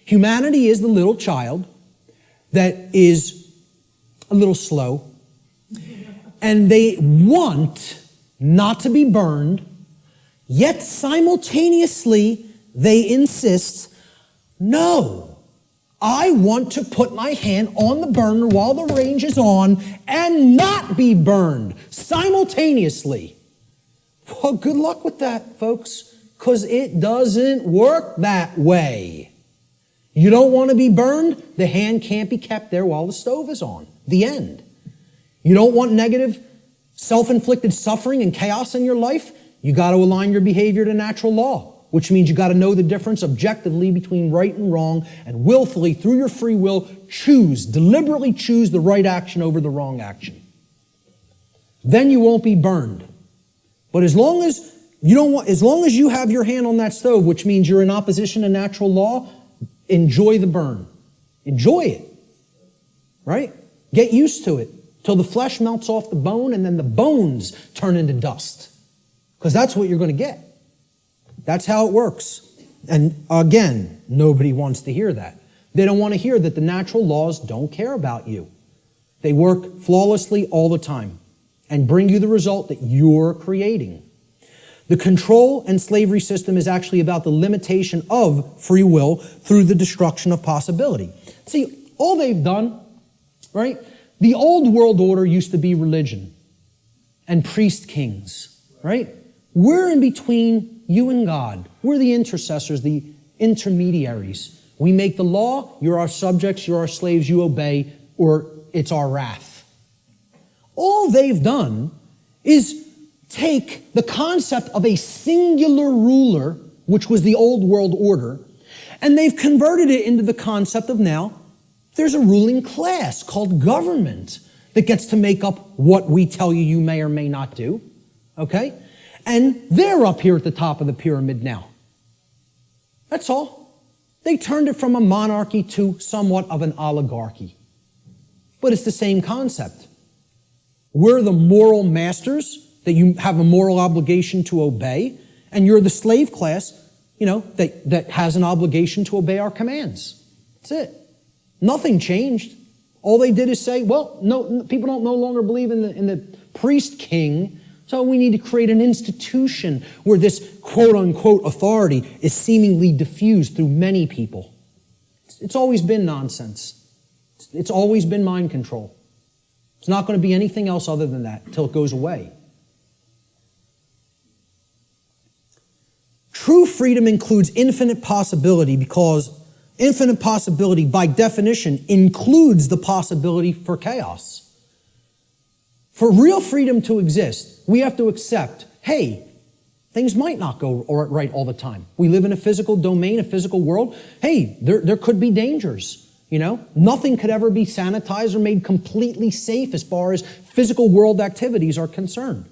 Humanity is the little child that is a little slow, and they want not to be burned, yet simultaneously they insist, no, I want to put my hand on the burner while the range is on and not be burned simultaneously. Well, good luck with that, folks, because it doesn't work that way. You don't want to be burned, the hand can't be kept there while the stove is on. The end. You don't want negative, self-inflicted suffering and chaos in your life, you got to align your behavior to natural law, which means you got to know the difference objectively between right and wrong, and willfully, through your free will, deliberately choose the right action over the wrong action. Then you won't be burned. But as long as you have your hand on that stove, which means you're in opposition to natural law, enjoy the burn. Enjoy it. Right? Get used to it till the flesh melts off the bone and then the bones turn into dust. Because that's what you're going to get. That's how it works. And again, nobody wants to hear that. They don't want to hear that the natural laws don't care about you. They work flawlessly all the time and bring you the result that you're creating. The control and slavery system is actually about the limitation of free will through the destruction of possibility. See, all they've done, right? The old world order used to be religion and priest kings, right? We're in between you and God. We're the intercessors, the intermediaries. We make the law, you're our subjects, you're our slaves, you obey, or it's our wrath. All they've done is take the concept of a singular ruler, which was the old world order, and they've converted it into the concept of now there's a ruling class called government that gets to make up what we tell you you may or may not do, okay? And they're up here at the top of the pyramid now. That's all. They turned it from a monarchy to somewhat of an oligarchy. But it's the same concept. We're the moral masters that you have a moral obligation to obey, and you're the slave class, that has an obligation to obey our commands. That's it. Nothing changed. All they did is say, well, no, people don't no longer believe in the priest king, so we need to create an institution where this quote-unquote authority is seemingly diffused through many people. It's always been nonsense. It's always been mind control. It's not going to be anything else other than that until it goes away. True freedom includes infinite possibility because infinite possibility, by definition, includes the possibility for chaos. For real freedom to exist, we have to accept, hey, things might not go right all the time. We live in a physical domain, a physical world. Hey, there could be dangers. Nothing could ever be sanitized or made completely safe as far as physical world activities are concerned.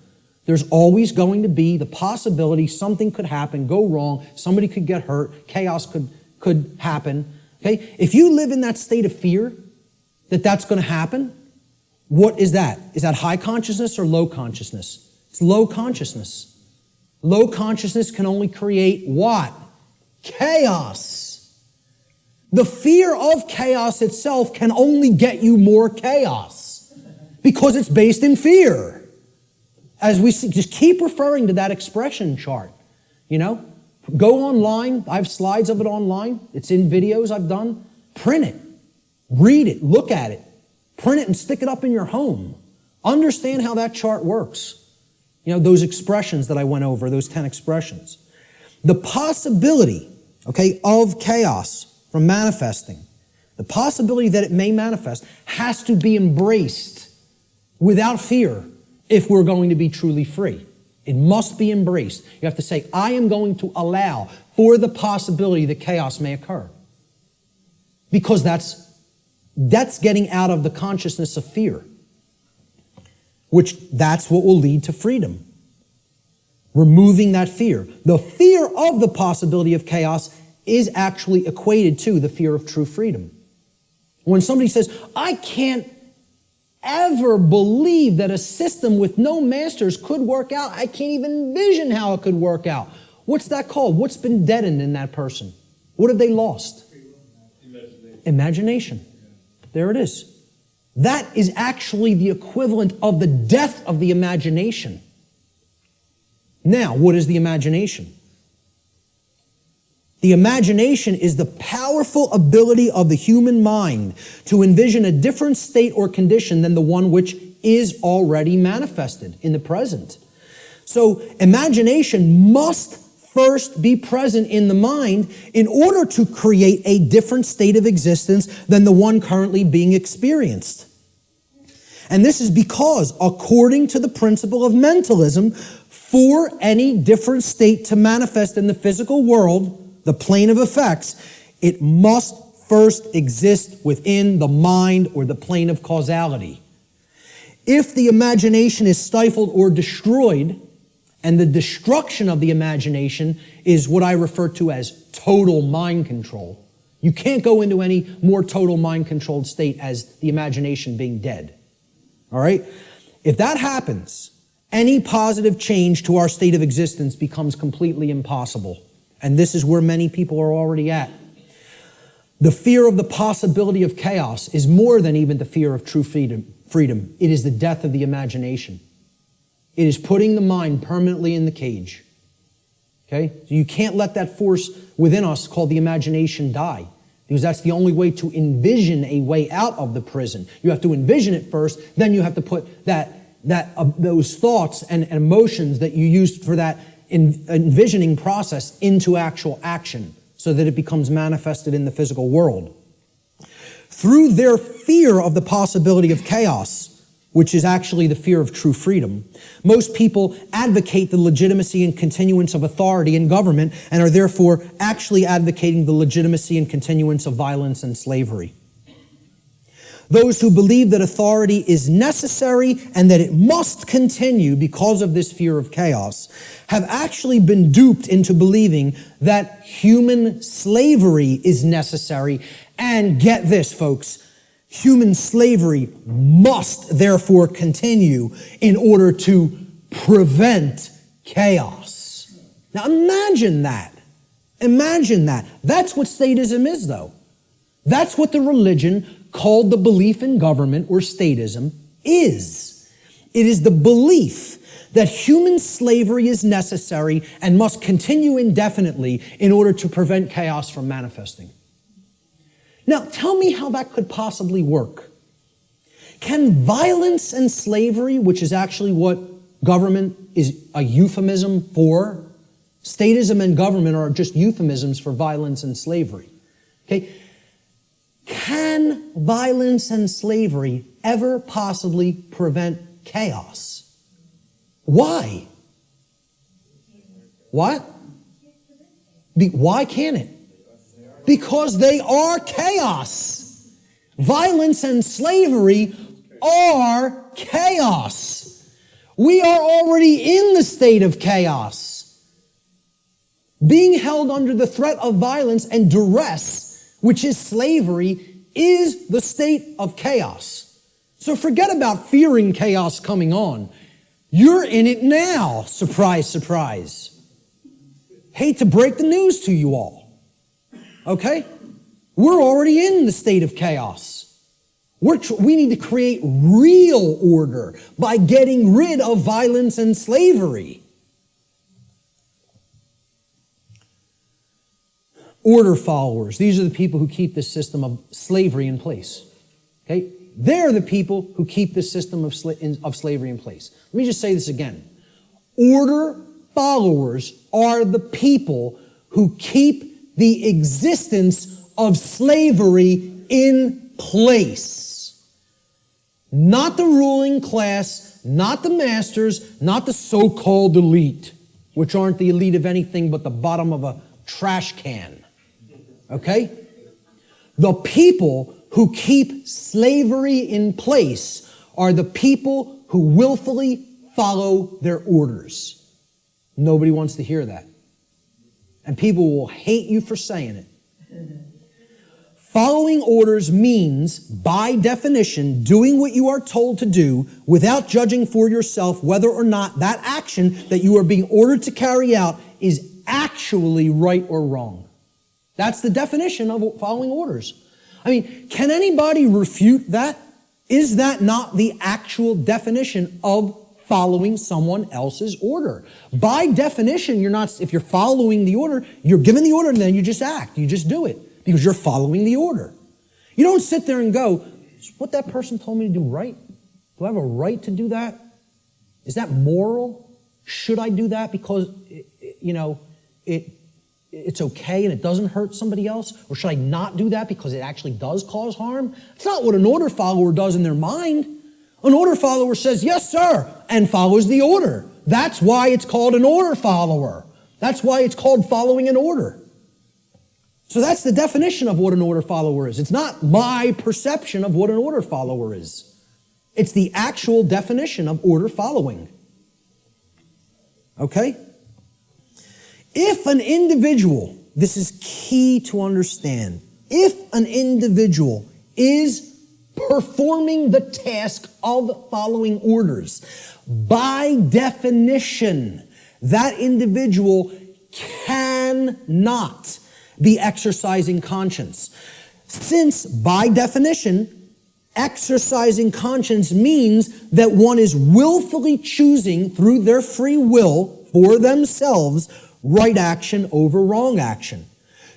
There's always going to be the possibility something could happen, go wrong, somebody could get hurt, chaos could happen. Okay? If you live in that state of fear that that's going to happen, what is that? Is that high consciousness or low consciousness? It's low consciousness. Low consciousness can only create what? Chaos. The fear of chaos itself can only get you more chaos because it's based in fear. As we see, just keep referring to that expression chart. Go online. I have slides of it online. It's in videos I've done. Print it. Read it. Look at it. Print it and stick it up in your home. Understand how that chart works. Those expressions that I went over, those 10 expressions. The possibility, of chaos from manifesting, the possibility that it may manifest has to be embraced without fear if we're going to be truly free. It must be embraced. You have to say, I am going to allow for the possibility that chaos may occur. Because that's getting out of the consciousness of fear, which that's what will lead to freedom. Removing that fear. The fear of the possibility of chaos is actually equated to the fear of true freedom. When somebody says, I can't ever believe that a system with no masters could work out, I can't even envision how it could work out. What's that called? What's been deadened in that person? What have they lost? Imagination. There it is. That is actually the equivalent of the death of the imagination. Now, what is the imagination? The imagination is the powerful ability of the human mind to envision a different state or condition than the one which is already manifested in the present. So, imagination must first be present in the mind in order to create a different state of existence than the one currently being experienced. And this is because, according to the principle of mentalism, for any different state to manifest in the physical world, the plane of effects, it must first exist within the mind or the plane of causality. If the imagination is stifled or destroyed, and the destruction of the imagination is what I refer to as total mind control. You can't go into any more total mind controlled state as the imagination being dead. All right? If that happens, any positive change to our state of existence becomes completely impossible. And this is where many people are already at. The fear of the possibility of chaos is more than even the fear of true freedom. It is the death of the imagination. It is putting the mind permanently in the cage. Okay? So you can't let that force within us called the imagination die, because that's the only way to envision a way out of the prison. You have to envision it first, then you have to put those thoughts and emotions that you used for that envisioning process into actual action so that it becomes manifested in the physical world. Through their fear of the possibility of chaos, which is actually the fear of true freedom, most people advocate the legitimacy and continuance of authority in government and are therefore actually advocating the legitimacy and continuance of violence and slavery. Those who believe that authority is necessary and that it must continue because of this fear of chaos have actually been duped into believing that human slavery is necessary. And get this, folks, human slavery must therefore continue in order to prevent chaos. Now imagine that. Imagine that. That's what statism is, though. That's what the religion called the belief in government or statism is. It is the belief that human slavery is necessary and must continue indefinitely in order to prevent chaos from manifesting. Now, tell me how that could possibly work. Can violence and slavery, which is actually what government is a euphemism for, statism and government are just euphemisms for violence and slavery. Okay? Can violence and slavery ever possibly prevent chaos? Why? What? Why can't it? Because they are chaos. Violence and slavery are chaos. We are already in the state of chaos. Being held under the threat of violence and duress, which is slavery, is the state of chaos. So forget about fearing chaos coming on. You're in it now. Surprise, surprise. Hate to break the news to you all. Okay? We're already in the state of chaos. We need to create real order by getting rid of violence and slavery. Order followers. These are the people who keep this system of slavery in place. Okay? They're the people who keep this system of slavery in place. Let me just say this again. Order followers are the people who keep the existence of slavery in place. Not the ruling class, not the masters, not the so-called elite, which aren't the elite of anything but the bottom of a trash can. Okay? The people who keep slavery in place are the people who willfully follow their orders. Nobody wants to hear that. And people will hate you for saying it. Following orders means, by definition, doing what you are told to do without judging for yourself whether or not that action that you are being ordered to carry out is actually right or wrong. That's the definition of following orders. I mean, can anybody refute that? Is that not the actual definition of following someone else's order? By definition, if you're following the order, you're given the order and then you just act. You just do it because you're following the order. You don't sit there and go, is what that person told me to do right? Do I have a right to do that? Is that moral? Should I do that because, it's okay and it doesn't hurt somebody else? Or should I not do that because it actually does cause harm? It's not what an order follower does in their mind. An order follower says, yes, sir, and follows the order. That's why it's called an order follower. That's why it's called following an order. So that's the definition of what an order follower is. It's not my perception of what an order follower is. It's the actual definition of order following. Okay? If an individual, this is key to understand, if an individual is performing the task of following orders, by definition, that individual cannot be exercising conscience. Since, by definition, exercising conscience means that one is willfully choosing through their free will for themselves right action over wrong action.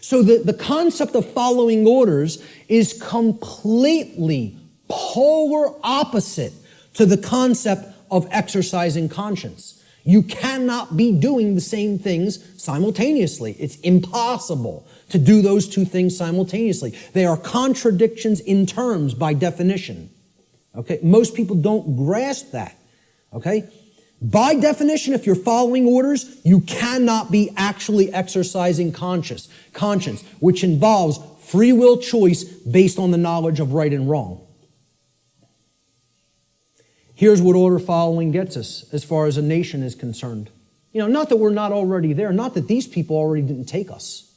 So the concept of following orders is completely polar opposite to the concept of exercising conscience. You cannot be doing the same things simultaneously. It's impossible to do those two things simultaneously. They are contradictions in terms by definition. Okay? Most people don't grasp that. Okay? By definition, if you're following orders, you cannot be actually exercising conscience, which involves free will choice based on the knowledge of right and wrong. Here's what order following gets us as far as a nation is concerned. Not that we're not already there, not that these people already didn't take us,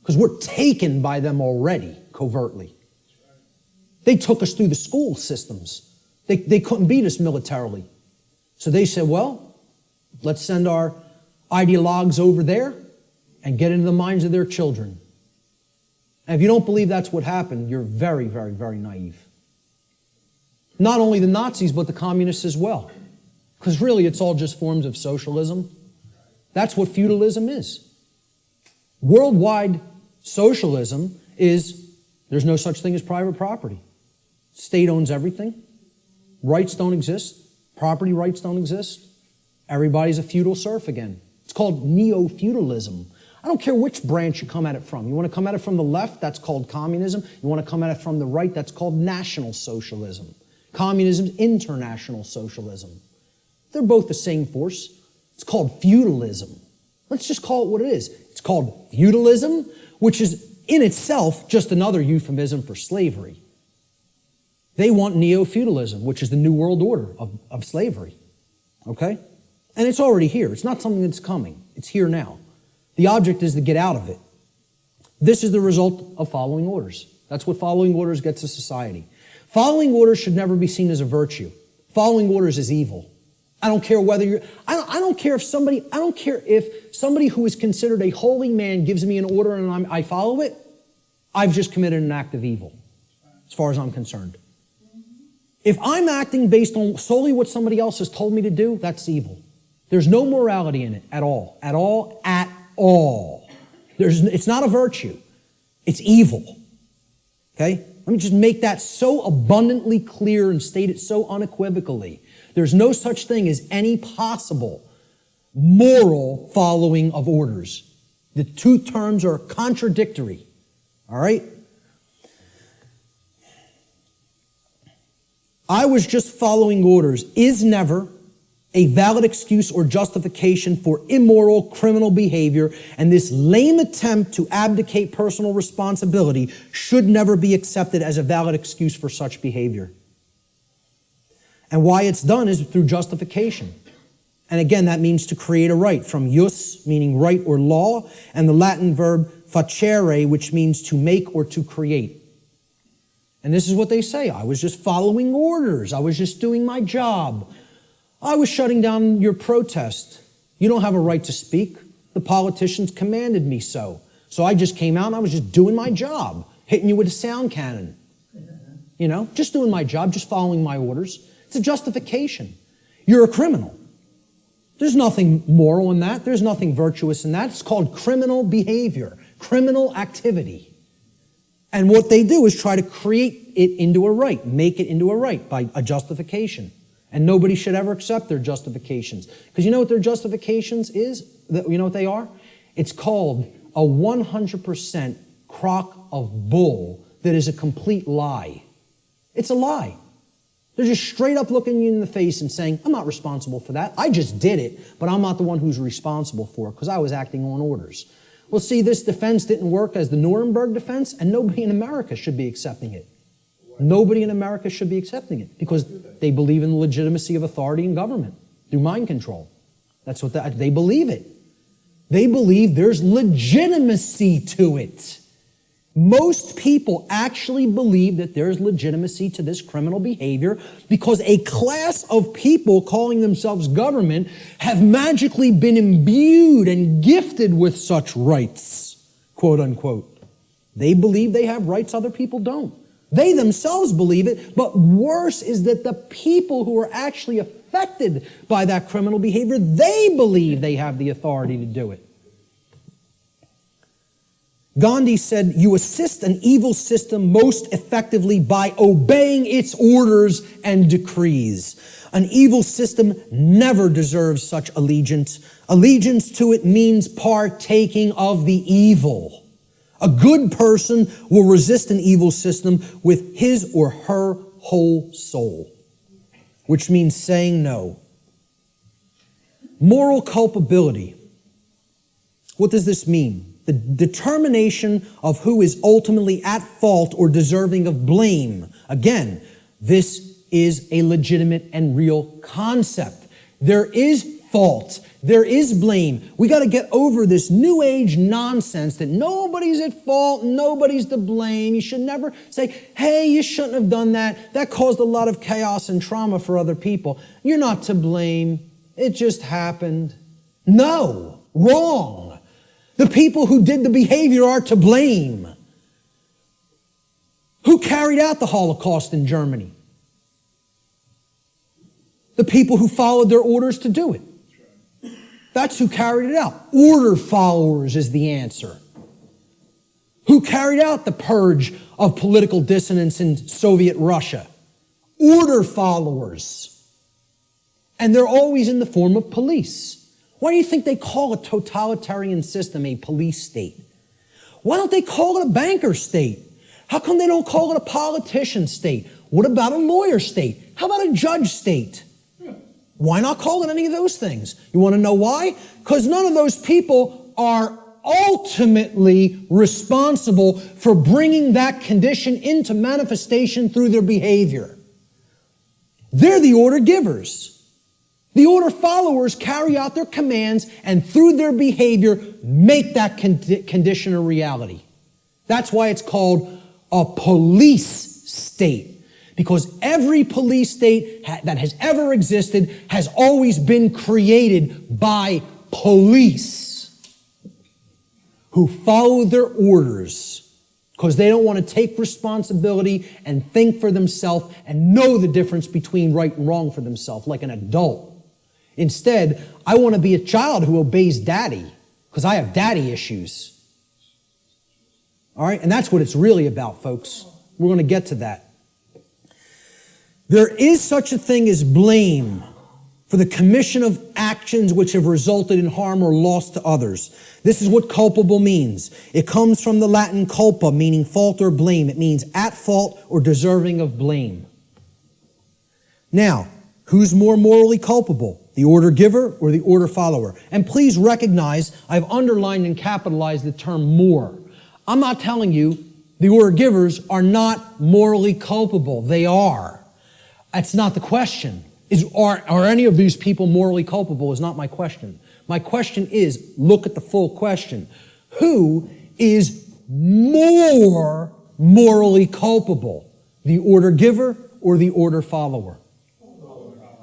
because we're taken by them already, covertly. They took us through the school systems. They couldn't beat us militarily. So they said, well, let's send our ideologues over there and get into the minds of their children. And if you don't believe that's what happened, you're very, very, very naive. Not only the Nazis, but the communists as well. Because really, it's all just forms of socialism. That's what feudalism is. Worldwide socialism is, there's no such thing as private property. State owns everything. Rights don't exist. Property rights don't exist. Everybody's a feudal serf again. It's called neo-feudalism. I don't care which branch you come at it from. You want to come at it from the left, that's called communism. You want to come at it from the right, that's called National Socialism. Communism is international socialism. They're both the same force. It's called feudalism. Let's just call it what it is. It's called feudalism, which is in itself just another euphemism for slavery. They want neo-feudalism, which is the New World Order of slavery. Okay? And it's already here. It's not something that's coming. It's here now. The object is to get out of it. This is the result of following orders. That's what following orders gets a society. Following orders should never be seen as a virtue. Following orders is evil. I don't care whether you're, I don't care if somebody who is considered a holy man gives me an order and I follow it, I've just committed an act of evil, as far as I'm concerned. If I'm acting based on solely what somebody else has told me to do, that's evil. There's no morality in it at all. At all. At all. It's not a virtue. It's evil. Okay? Let me just make that so abundantly clear and state it so unequivocally. There's no such thing as any possible moral following of orders. The two terms are contradictory. All right? I was just following orders is never a valid excuse or justification for immoral criminal behavior, and this lame attempt to abdicate personal responsibility should never be accepted as a valid excuse for such behavior. And why it's done is through justification. And again, that means to create a right, from jus, meaning right or law, and the Latin verb facere, which means to make or to create. And this is what they say: I was just following orders. I was just doing my job. I was shutting down your protest. You don't have a right to speak. The politicians commanded me so. So I just came out and I was just doing my job, hitting you with a sound cannon. You know, just doing my job, just following my orders. It's a justification. You're a criminal. There's nothing moral in that. There's nothing virtuous in that. It's called criminal behavior, criminal activity. And what they do is try to create it into a right, make it into a right by a justification. And nobody should ever accept their justifications. Because you know what their justifications is? You know what they are? It's called a 100% crock of bull that is a complete lie. It's a lie. They're just straight up looking you in the face and saying, I'm not responsible for that. I just did it, but I'm not the one who's responsible for it because I was acting on orders. Well, see, this defense didn't work as the Nuremberg defense, and nobody in America should be accepting it. Nobody in America should be accepting it because they believe in the legitimacy of authority and government through mind control. That's what they believe it. They believe there's legitimacy to it. Most people actually believe that there's legitimacy to this criminal behavior because a class of people calling themselves government have magically been imbued and gifted with such rights, quote unquote. They believe they have rights other people don't. They themselves believe it, but worse is that the people who are actually affected by that criminal behavior, they believe they have the authority to do it. Gandhi said, you assist an evil system most effectively by obeying its orders and decrees. An evil system never deserves such allegiance. Allegiance to it means partaking of the evil. A good person will resist an evil system with his or her whole soul, which means saying no. Moral culpability. What does this mean? The determination of who is ultimately at fault or deserving of blame. Again, this is a legitimate and real concept. There is fault. There is blame. We got to get over this new age nonsense that nobody's at fault, nobody's to blame. You should never say, hey, you shouldn't have done that. That caused a lot of chaos and trauma for other people. You're not to blame. It just happened. No, wrong. The people who did the behavior are to blame. Who carried out the Holocaust in Germany? The people who followed their orders to do it. That's who carried it out. Order followers is the answer. Who carried out the purge of political dissonance in Soviet Russia? Order followers. And they're always in the form of police. Why do you think they call a totalitarian system a police state? Why don't they call it a banker state? How come they don't call it a politician state? What about a lawyer state? How about a judge state? Why not call it any of those things? You want to know why? Because none of those people are ultimately responsible for bringing that condition into manifestation through their behavior. They're the order givers. The order followers carry out their commands and through their behavior make that condition a reality. That's why it's called a police state. Because every police state that has ever existed has always been created by police who follow their orders because they don't want to take responsibility and think for themselves and know the difference between right and wrong for themselves like an adult. Instead, I want to be a child who obeys daddy because I have daddy issues. All right? And that's what it's really about, folks. We're going to get to that. There is such a thing as blame for the commission of actions which have resulted in harm or loss to others. This is what culpable means. It comes from the Latin culpa, meaning fault or blame. It means at fault or deserving of blame. Now, who's more morally culpable? The order giver or the order follower? And please recognize I've underlined and capitalized the term more. I'm not telling you the order givers are not morally culpable. They are. That's not the question. Are any of these people morally culpable is not my question. My question is, look at the full question. Who is more morally culpable? The order giver or the order follower?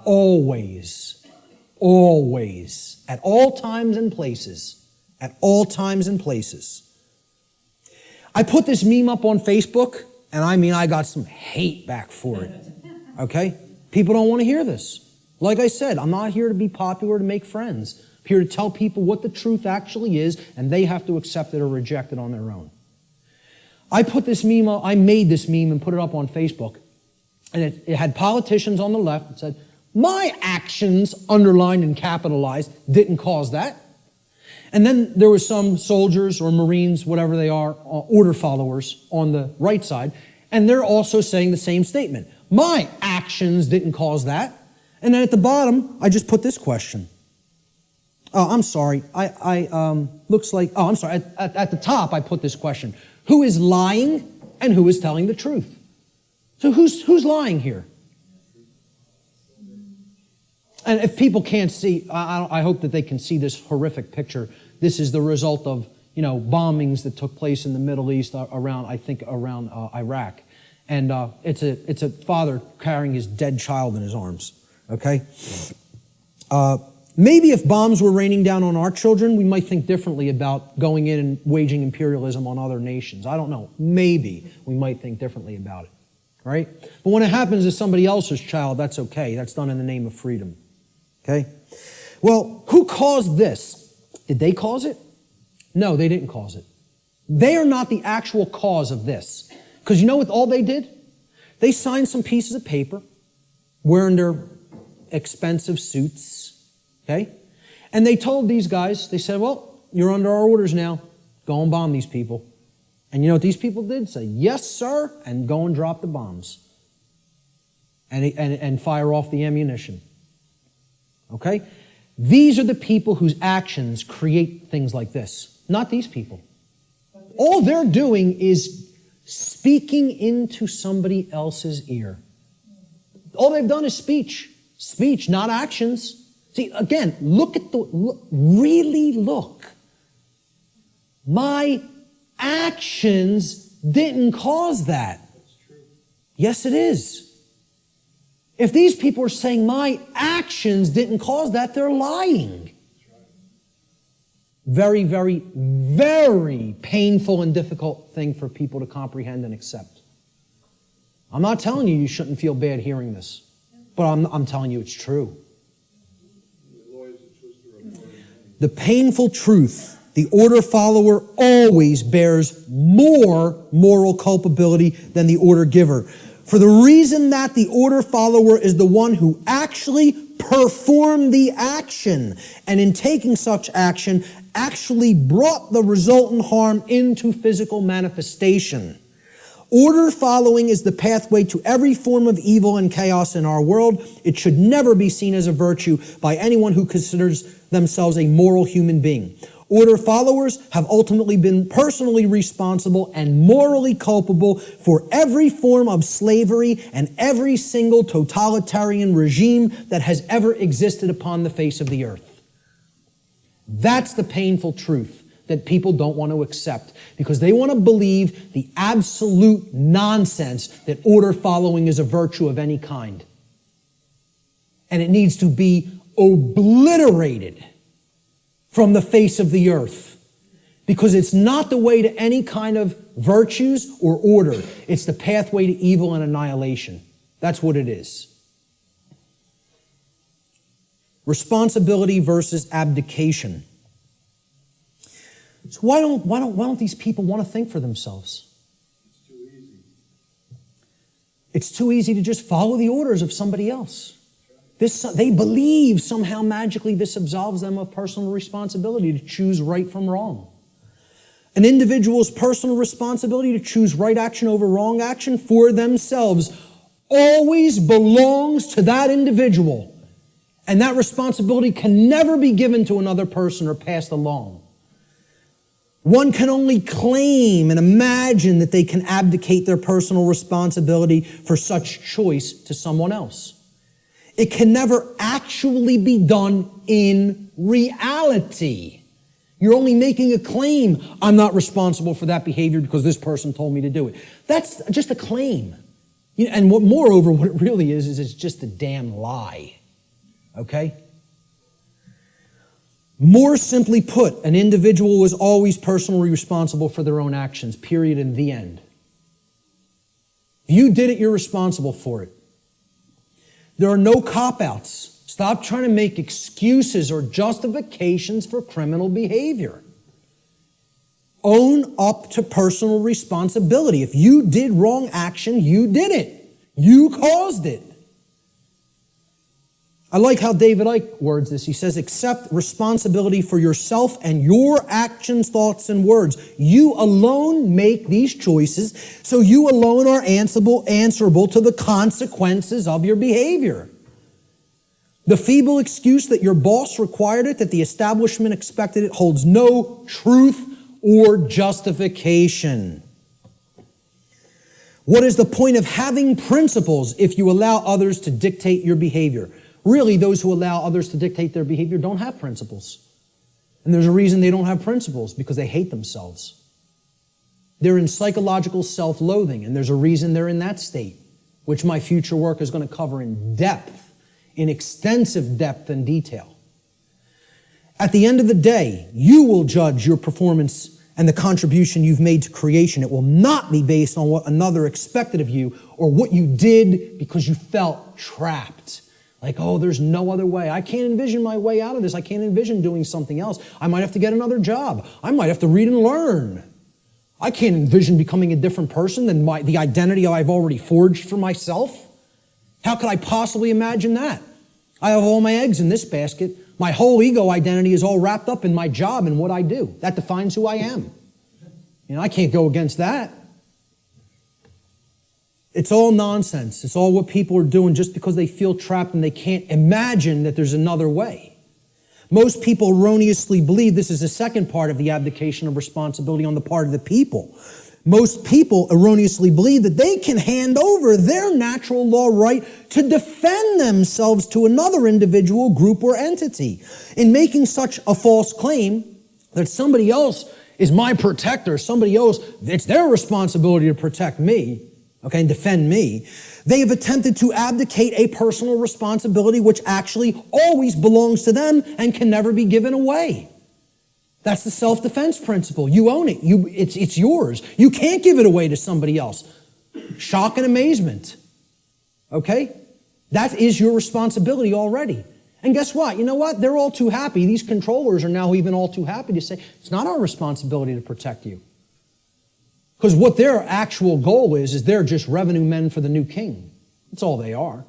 Always. Always. At all times and places. At all times and places. I put this meme up on Facebook, and I got some hate back for it. Okay? People don't want to hear this. Like I said, I'm not here to be popular, to make friends. I'm here to tell people what the truth actually is, and they have to accept it or reject it on their own. I made this meme and put it up on Facebook, and it had politicians on the left that said, my actions, underlined and capitalized, didn't cause that. And then there were some soldiers or Marines, whatever they are, order followers on the right side, and they're also saying the same statement. My actions didn't cause that. And then at the bottom, I just put this question. Oh, I'm sorry. Looks like, I'm sorry. At the top, I put this question. Who is lying and who is telling the truth? So who's lying here? And if people can't see, I hope that they can see this horrific picture. This is the result of, bombings that took place in the Middle East around Iraq. And it's a father carrying his dead child in his arms. Okay? Maybe if bombs were raining down on our children, we might think differently about going in and waging imperialism on other nations. I don't know. Maybe we might think differently about it. Right? But when it happens to somebody else's child, that's okay. That's done in the name of freedom. Okay? Well, who caused this? Did they cause it? No, they didn't cause it. They are not the actual cause of this. Because you know what all they did? They signed some pieces of paper, wearing their expensive suits, okay? And they told these guys, they said, well, you're under our orders now. Go and bomb these people. And you know what these people did? Say, yes, sir, and go and drop the bombs. And fire off the ammunition. Okay? These are the people whose actions create things like this. Not these people. All they're doing is speaking into somebody else's ear. All they've done is speech. Speech, not actions. See, again, really look. My actions didn't cause that. Yes, it is. If these people are saying my actions didn't cause that, they're lying. Very, very, very painful and difficult thing for people to comprehend and accept. I'm not telling you shouldn't feel bad hearing this, but I'm telling you it's true. The painful truth, the order follower always bears more moral culpability than the order giver. For the reason that the order follower is the one who actually performed the action, and in taking such action, actually brought the resultant harm into physical manifestation. Order following is the pathway to every form of evil and chaos in our world. It should never be seen as a virtue by anyone who considers themselves a moral human being. Order followers have ultimately been personally responsible and morally culpable for every form of slavery and every single totalitarian regime that has ever existed upon the face of the earth. That's the painful truth that people don't want to accept because they want to believe the absolute nonsense that order following is a virtue of any kind. And it needs to be obliterated from the face of the earth because it's not the way to any kind of virtues or order. It's the pathway to evil and annihilation. That's what it is. Responsibility versus abdication. So why don't these people want to think for themselves? It's too easy. It's too easy to just follow the orders of somebody else. They believe somehow magically this absolves them of personal responsibility to choose right from wrong. An individual's personal responsibility to choose right action over wrong action for themselves always belongs to that individual. And that responsibility can never be given to another person or passed along. One can only claim and imagine that they can abdicate their personal responsibility for such choice to someone else. It can never actually be done in reality. You're only making a claim. I'm not responsible for that behavior because this person told me to do it. That's just a claim. And moreover, what it really is it's just a damn lie. Okay? More simply put, an individual is always personally responsible for their own actions, period, and the end. If you did it, you're responsible for it. There are no cop-outs. Stop trying to make excuses or justifications for criminal behavior. Own up to personal responsibility. If you did wrong action, you did it. You caused it. I like how David Icke words this. He says, accept responsibility for yourself and your actions, thoughts, and words. You alone make these choices, so you alone are answerable to the consequences of your behavior. The feeble excuse that your boss required it, that the establishment expected it, holds no truth or justification. What is the point of having principles if you allow others to dictate your behavior? Really, those who allow others to dictate their behavior don't have principles. And there's a reason they don't have principles, because they hate themselves. They're in psychological self-loathing, and there's a reason they're in that state, which my future work is going to cover in depth, in extensive depth and detail. At the end of the day, you will judge your performance and the contribution you've made to creation. It will not be based on what another expected of you or what you did because you felt trapped. Like, oh, there's no other way. I can't envision my way out of this. I can't envision doing something else. I might have to get another job. I might have to read and learn. I can't envision becoming a different person than the identity I've already forged for myself. How could I possibly imagine that? I have all my eggs in this basket. My whole ego identity is all wrapped up in my job and what I do. That defines who I am. I can't go against that. It's all nonsense. It's all what people are doing just because they feel trapped and they can't imagine that there's another way. Most people erroneously believe this is the second part of the abdication of responsibility on the part of the people. Most people erroneously believe that they can hand over their natural law right to defend themselves to another individual, group, or entity. In making such a false claim that somebody else is my protector, somebody else, it's their responsibility to protect me, okay, and defend me, they have attempted to abdicate a personal responsibility which actually always belongs to them and can never be given away. That's the self-defense principle. You own it. It's yours. You can't give it away to somebody else. Shock and amazement. Okay? That is your responsibility already. And guess what? You know what? They're all too happy. These controllers are now even all too happy to say, it's not our responsibility to protect you. Because what their actual goal is they're just revenue men for the new king. That's all they are.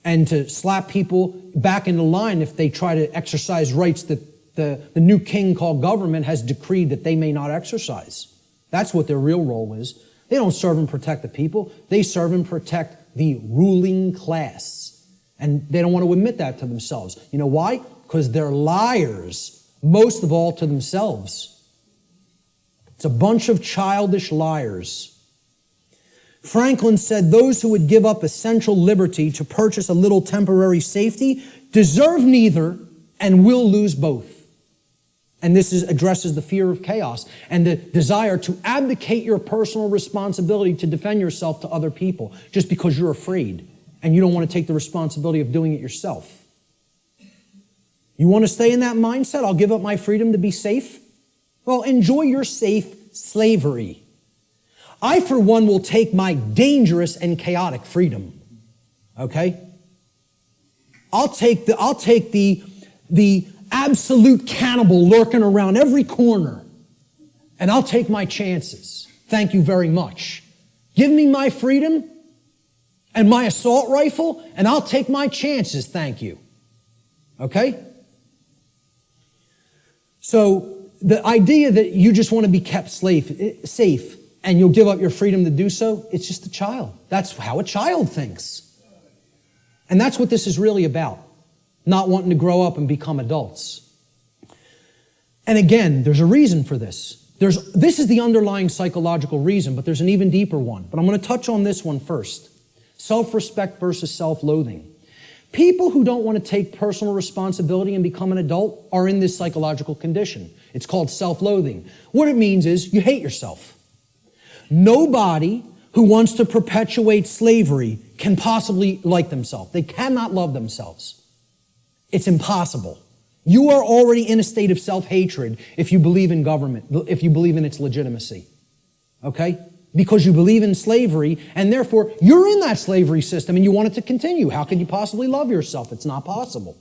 And to slap people back into line if they try to exercise rights that the new king called government has decreed that they may not exercise. That's what their real role is. They don't serve and protect the people. They serve and protect the ruling class. And they don't want to admit that to themselves. You know why? Because they're liars, most of all to themselves. It's a bunch of childish liars. Franklin said those who would give up essential liberty to purchase a little temporary safety deserve neither and will lose both. And this addresses the fear of chaos and the desire to abdicate your personal responsibility to defend yourself to other people just because you're afraid and you don't want to take the responsibility of doing it yourself. You want to stay in that mindset? I'll give up my freedom to be safe? Well, enjoy your safe slavery. I, for one, will take my dangerous and chaotic freedom. Okay? I'll take the absolute cannibal lurking around every corner, and I'll take my chances. Thank you very much. Give me my freedom and my assault rifle, and I'll take my chances. Thank you. Okay? So the idea that you just want to be kept safe and you'll give up your freedom to do so, it's just a child. That's how a child thinks. And that's what this is really about. Not wanting to grow up and become adults. And again, there's a reason for this. This is the underlying psychological reason, but there's an even deeper one. But I'm going to touch on this one first. Self-respect versus self-loathing. People who don't want to take personal responsibility and become an adult are in this psychological condition. It's called self-loathing. What it means is you hate yourself. Nobody who wants to perpetuate slavery can possibly like themselves. They cannot love themselves. It's impossible. You are already in a state of self-hatred if you believe in government, if you believe in its legitimacy. Okay? Because you believe in slavery, and therefore you're in that slavery system and you want it to continue. How could you possibly love yourself? It's not possible.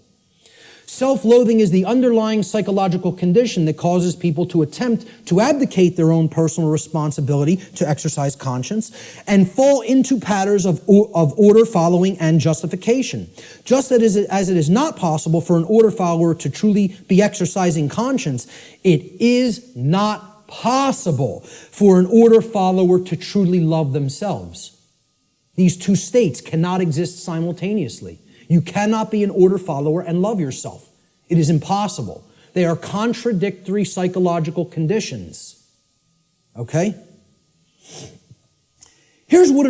Self-loathing is the underlying psychological condition that causes people to attempt to abdicate their own personal responsibility to exercise conscience and fall into patterns of order following and justification. Just as it is not possible for an order follower to truly be exercising conscience, it is not possible for an order follower to truly love themselves. These two states cannot exist simultaneously. You cannot be an order follower and love yourself. It is impossible. They are contradictory psychological conditions. Okay? Here's what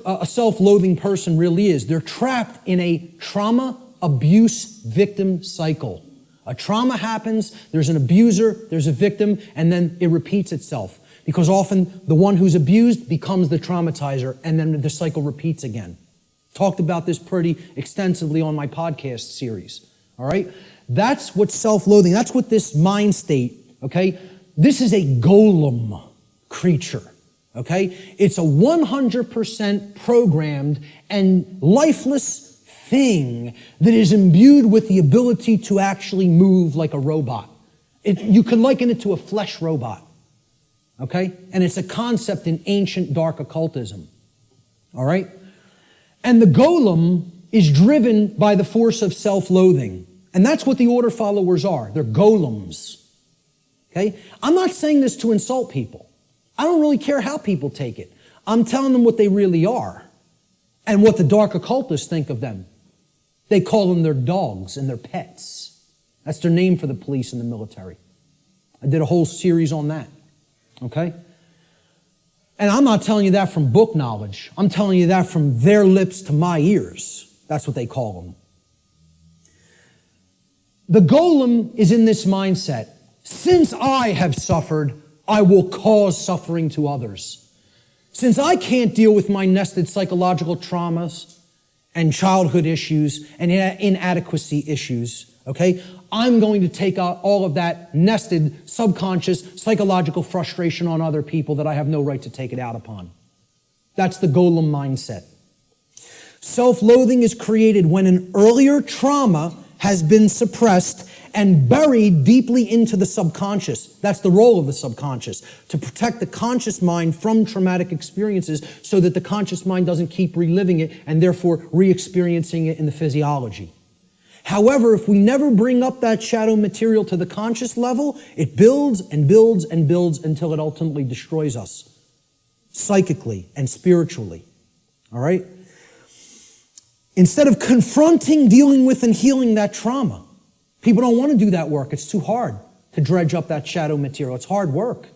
a self-loathing person really is. They're trapped in a trauma abuse victim cycle. A trauma happens, there's an abuser, there's a victim, and then it repeats itself. Because often the one who's abused becomes the traumatizer, and then the cycle repeats again. Talked about this pretty extensively on my podcast series. All right? That's what self-loathing, that's what this mind state, okay? This is a golem creature, okay? It's a 100% programmed and lifeless thing that is imbued with the ability to actually move like a robot. You can liken it to a flesh robot, okay? And it's a concept in ancient dark occultism, all right? And the golem is driven by the force of self-loathing. And that's what the order followers are. They're golems, okay? I'm not saying this to insult people. I don't really care how people take it. I'm telling them what they really are and what the dark occultists think of them. They call them their dogs and their pets. That's their name for the police and the military. I did a whole series on that, okay? And I'm not telling you that from book knowledge. I'm telling you that from their lips to my ears. That's what they call them. The golem is in this mindset. Since I have suffered, I will cause suffering to others. Since I can't deal with my nested psychological traumas and childhood issues and inadequacy issues, okay, I'm going to take out all of that nested subconscious psychological frustration on other people that I have no right to take it out upon. That's the golem mindset. Self-loathing is created when an earlier trauma has been suppressed and buried deeply into the subconscious. That's the role of the subconscious, to protect the conscious mind from traumatic experiences so that the conscious mind doesn't keep reliving it and therefore re-experiencing it in the physiology. However, if we never bring up that shadow material to the conscious level, it builds and builds and builds until it ultimately destroys us, psychically and spiritually. All right? Instead of confronting, dealing with, and healing that trauma, people don't want to do that work. It's too hard to dredge up that shadow material. It's hard work.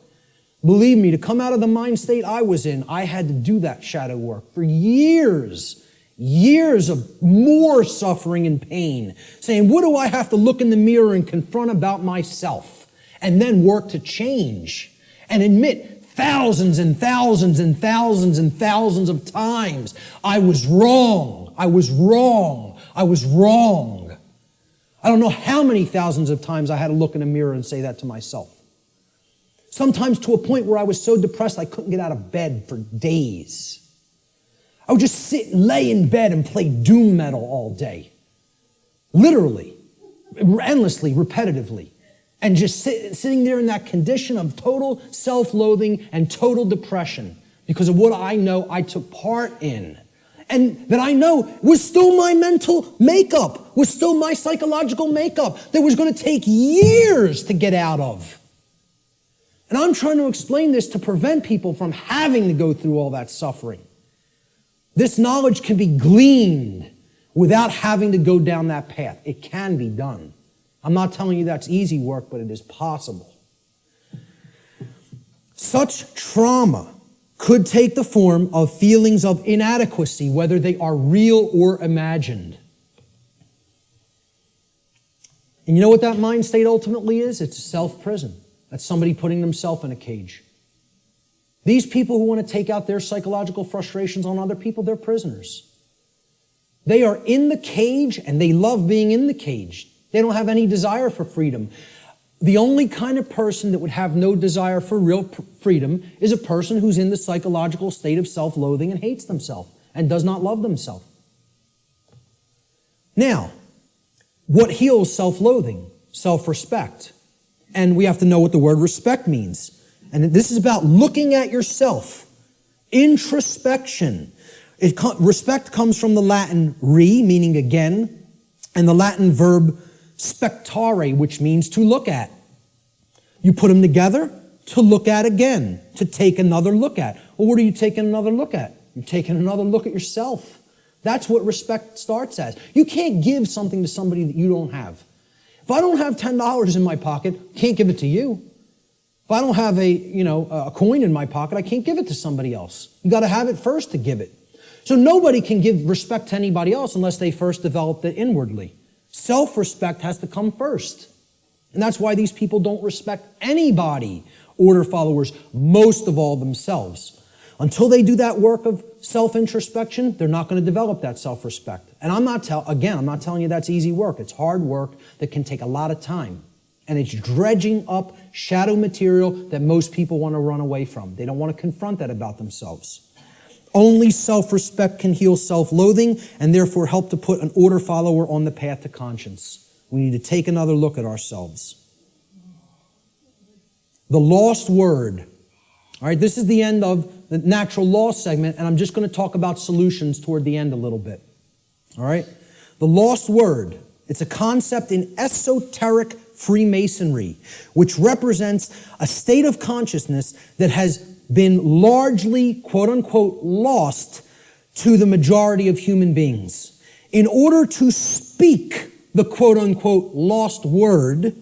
Believe me, to come out of the mind state I was in, I had to do that shadow work for years of more suffering and pain, saying, what do I have to look in the mirror and confront about myself? And then work to change and admit thousands and thousands and thousands and thousands of times, I was wrong, I was wrong, I was wrong. I don't know how many thousands of times I had to look in a mirror and say that to myself. Sometimes to a point where I was so depressed I couldn't get out of bed for days. I would just sit and lay in bed and play doom metal all day. Literally, endlessly, repetitively. And just sitting there in that condition of total self-loathing and total depression because of what I know I took part in. And that I know was still my mental makeup, was still my psychological makeup that was going to take years to get out of. And I'm trying to explain this to prevent people from having to go through all that suffering. This knowledge can be gleaned without having to go down that path. It can be done. I'm not telling you that's easy work, but it is possible. Such trauma could take the form of feelings of inadequacy, whether they are real or imagined. And you know what that mind state ultimately is? It's a self-prison. That's somebody putting themselves in a cage. These people who want to take out their psychological frustrations on other people, they're prisoners. They are in the cage and they love being in the cage. They don't have any desire for freedom. The only kind of person that would have no desire for real freedom is a person who's in the psychological state of self-loathing and hates themselves and does not love themselves. Now, what heals self-loathing? Self-respect. And we have to know what the word respect means. And this is about looking at yourself. Introspection. Respect comes from the Latin re, meaning again, and the Latin verb spectare, which means to look at. You put them together, to look at again, to take another look at. Well, what are you taking another look at? You're taking another look at yourself. That's what respect starts as. You can't give something to somebody that you don't have. If I don't have $10 in my pocket, I can't give it to you. If I don't have a coin in my pocket, I can't give it to somebody else. You got to have it first to give it. So nobody can give respect to anybody else unless they first developed it inwardly. Self-respect has to come first. And that's why these people don't respect anybody, order followers, most of all themselves. Until they do that work of self-introspection, they're not going to develop that self-respect. And I'm not telling you that's easy work. It's hard work that can take a lot of time. And it's dredging up shadow material that most people want to run away from. They don't want to confront that about themselves. Only self-respect can heal self-loathing and therefore help to put an order follower on the path to conscience. We need to take another look at ourselves. The lost word. All right, this is the end of the natural law segment, and I'm just going to talk about solutions toward the end a little bit. All right? The lost word. It's a concept in esoteric Freemasonry, which represents a state of consciousness that has been largely, quote-unquote, lost to the majority of human beings. In order to speak the quote-unquote lost word,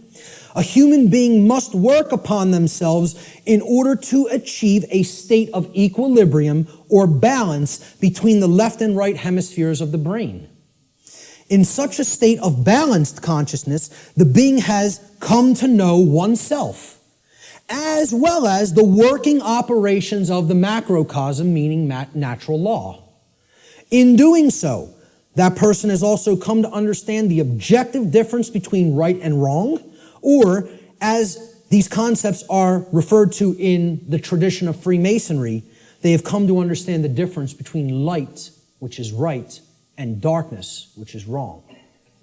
a human being must work upon themselves in order to achieve a state of equilibrium or balance between the left and right hemispheres of the brain. In such a state of balanced consciousness, the being has come to know oneself, as well as the working operations of the macrocosm, meaning natural law. In doing so, that person has also come to understand the objective difference between right and wrong, or as these concepts are referred to in the tradition of Freemasonry, they have come to understand the difference between light, which is right, and darkness, which is wrong.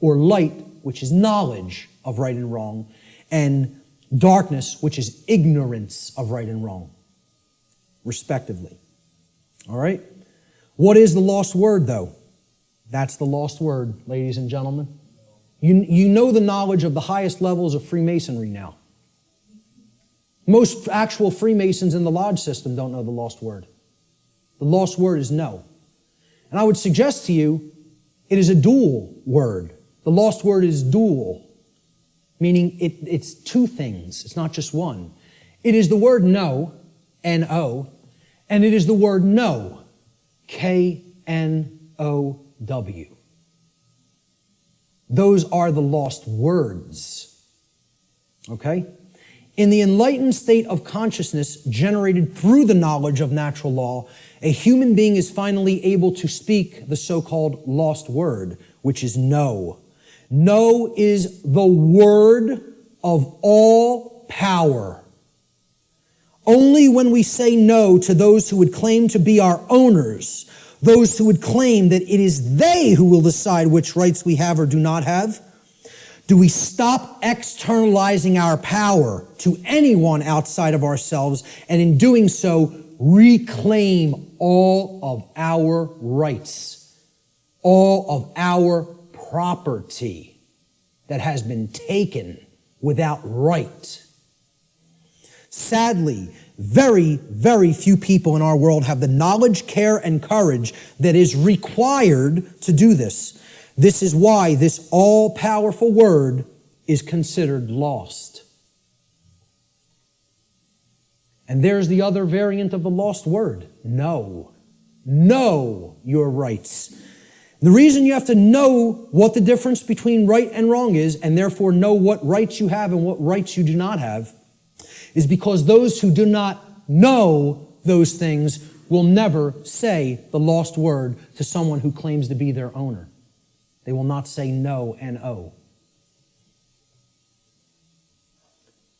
Or light, which is knowledge of right and wrong, and darkness, which is ignorance of right and wrong, respectively. All right? What is the lost word, though? That's the lost word, ladies and gentlemen. You know the knowledge of the highest levels of Freemasonry now. Most actual Freemasons in the lodge system don't know the lost word. The lost word is no. And I would suggest to you, it is a dual word. The lost word is dual, meaning it's two things. It's not just one. It is the word no, N-O, and it is the word know, K-N-O-W. Those are the lost words. Okay? In the enlightened state of consciousness generated through the knowledge of natural law, a human being is finally able to speak the so-called lost word, which is no. No is the word of all power. Only when we say no to those who would claim to be our owners, those who would claim that it is they who will decide which rights we have or do not have, do we stop externalizing our power to anyone outside of ourselves, and in doing so, reclaim all of our rights, all of our property that has been taken without right. Sadly, very, very few people in our world have the knowledge, care, and courage that is required to do this. This is why this all-powerful word is considered lost. And there's the other variant of the lost word, know. Know your rights. The reason you have to know what the difference between right and wrong is, and therefore know what rights you have and what rights you do not have, is because those who do not know those things will never say the lost word to someone who claims to be their owner. They will not say no, N-O.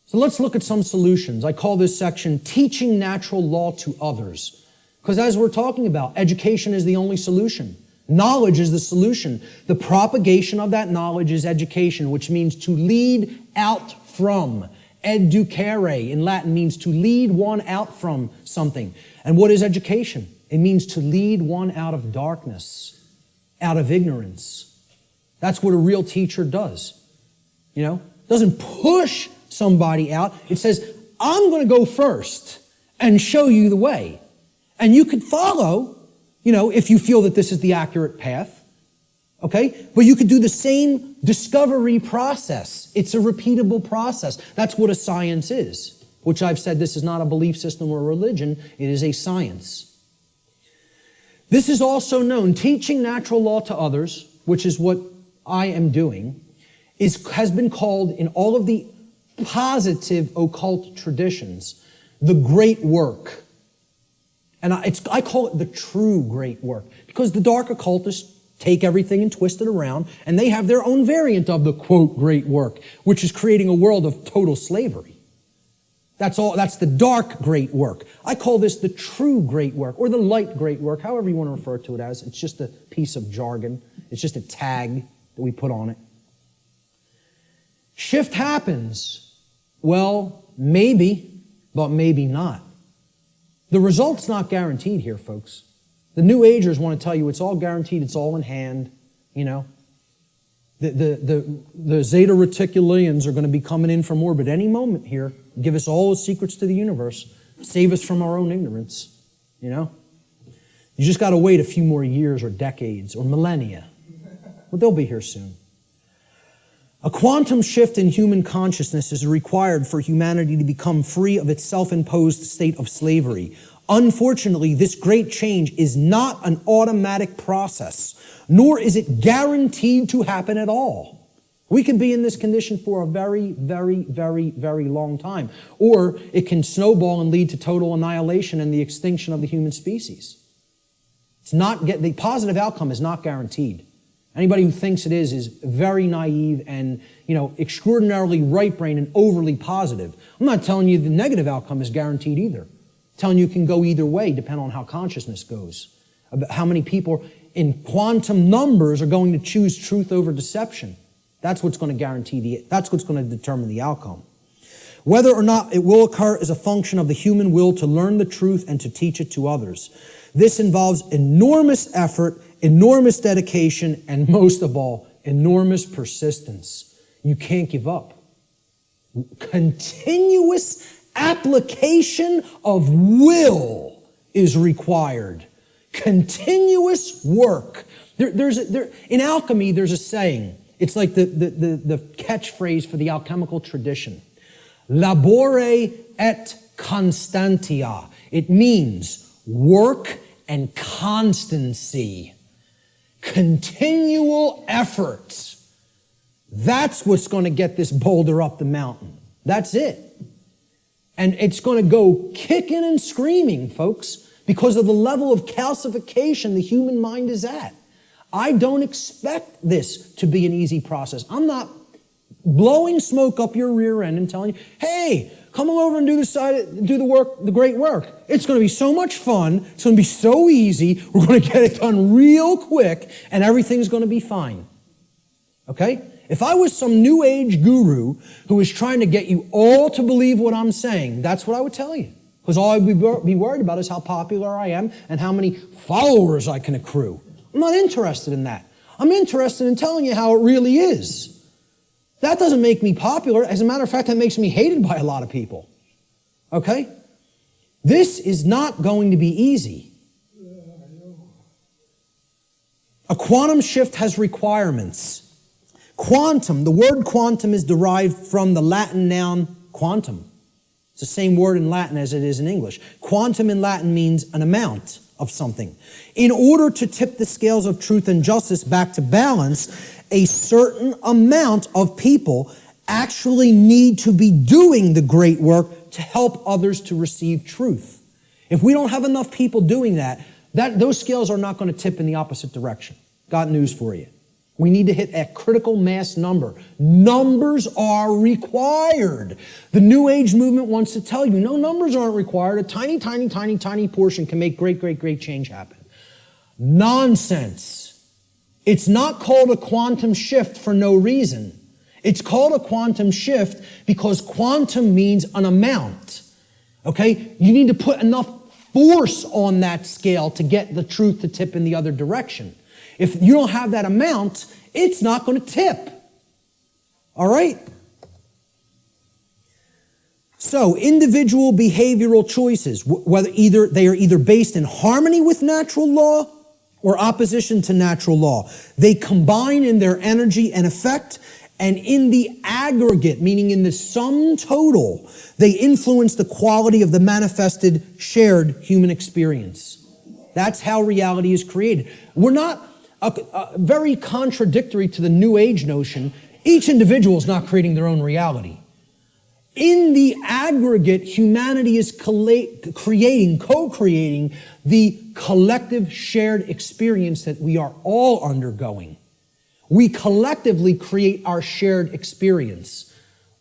So let's look at some solutions. I call this section Teaching Natural Law to Others. Because as we're talking about, education is the only solution. Knowledge is the solution. The propagation of that knowledge is education, which means to lead out from. Educare in Latin means to lead one out from something. And what is education? It means to lead one out of darkness, out of ignorance. That's what a real teacher does. You know, doesn't push somebody out. It says, I'm going to go first and show you the way. And you could follow, you know, if you feel that this is the accurate path. Okay? But you could do the same discovery process. It's a repeatable process. That's what a science is, which I've said this is not a belief system or a religion. It is a science. This is also known, teaching natural law to others, which is what I am doing, has been called in all of the positive occult traditions, the great work. And I call it the true great work, because the dark occultists take everything and twist it around, and they have their own variant of the, quote, great work, which is creating a world of total slavery. That's the dark great work. I call this the true great work, or the light great work, however you want to refer to it as. It's just a piece of jargon. It's just a tag that we put on it. Shift happens. Well, maybe, but maybe not. The result's not guaranteed here, folks. The New Agers want to tell you it's all guaranteed, it's all in hand, you know. The Zeta Reticulians are going to be coming in from orbit any moment here, give us all the secrets to the universe, save us from our own ignorance, you know. You just got to wait a few more years or decades or millennia. But they'll be here soon. A quantum shift in human consciousness is required for humanity to become free of its self-imposed state of slavery. Unfortunately, this great change is not an automatic process, nor is it guaranteed to happen at all. We can be in this condition for a very, very, very, very long time, or it can snowball and lead to total annihilation and the extinction of the human species. The positive outcome is not guaranteed. Anybody who thinks it is very naive and, you know, extraordinarily right-brained and overly positive. I'm not telling you the negative outcome is guaranteed either. I'm telling you it can go either way, depending on how consciousness goes. About how many people in quantum numbers are going to choose truth over deception. That's what's going to that's what's going to determine the outcome. Whether or not it will occur is a function of the human will to learn the truth and to teach it to others. This involves enormous effort, enormous dedication, and most of all, enormous persistence. You can't give up. Continuous application of will is required. Continuous work. In alchemy, there's a saying. It's like the catchphrase for the alchemical tradition. Labore et constantia. It means work and constancy. Continual effort. That's what's going to get this boulder up the mountain. That's it. And it's going to go kicking and screaming, folks, because of the level of calcification the human mind is at. I don't expect this to be an easy process. I'm not blowing smoke up your rear end and telling you, hey, come on over and do the work, the great work. It's going to be so much fun. It's going to be so easy. We're going to get it done real quick, and everything's going to be fine. Okay? If I was some new age guru who was trying to get you all to believe what I'm saying, that's what I would tell you. Because all I'd be worried about is how popular I am and how many followers I can accrue. I'm not interested in that. I'm interested in telling you how it really is. That doesn't make me popular. As a matter of fact, that makes me hated by a lot of people. Okay? This is not going to be easy. A quantum shift has requirements. Quantum, the word quantum is derived from the Latin noun quantum. It's the same word in Latin as it is in English. Quantum in Latin means an amount of something. In order to tip the scales of truth and justice back to balance, a certain amount of people actually need to be doing the great work to help others to receive truth. If we don't have enough people doing that, those scales are not going to tip in the opposite direction. Got news for you. We need to hit a critical mass number. Numbers are required. The New Age movement wants to tell you, no, numbers aren't required. A tiny, tiny, tiny, tiny portion can make great, great, great change happen. Nonsense. It's not called a quantum shift for no reason. It's called a quantum shift because quantum means an amount. Okay? You need to put enough force on that scale to get the truth to tip in the other direction. If you don't have that amount, it's not going to tip. All right? So, individual behavioral choices, whether they are either based in harmony with natural law or opposition to natural law. They combine in their energy and effect, and in the aggregate, meaning in the sum total, they influence the quality of the manifested, shared human experience. That's how reality is created. We're not very contradictory to the New Age notion. Each individual is not creating their own reality. In the aggregate, humanity is co-creating the collective shared experience that we are all undergoing. We collectively create our shared experience.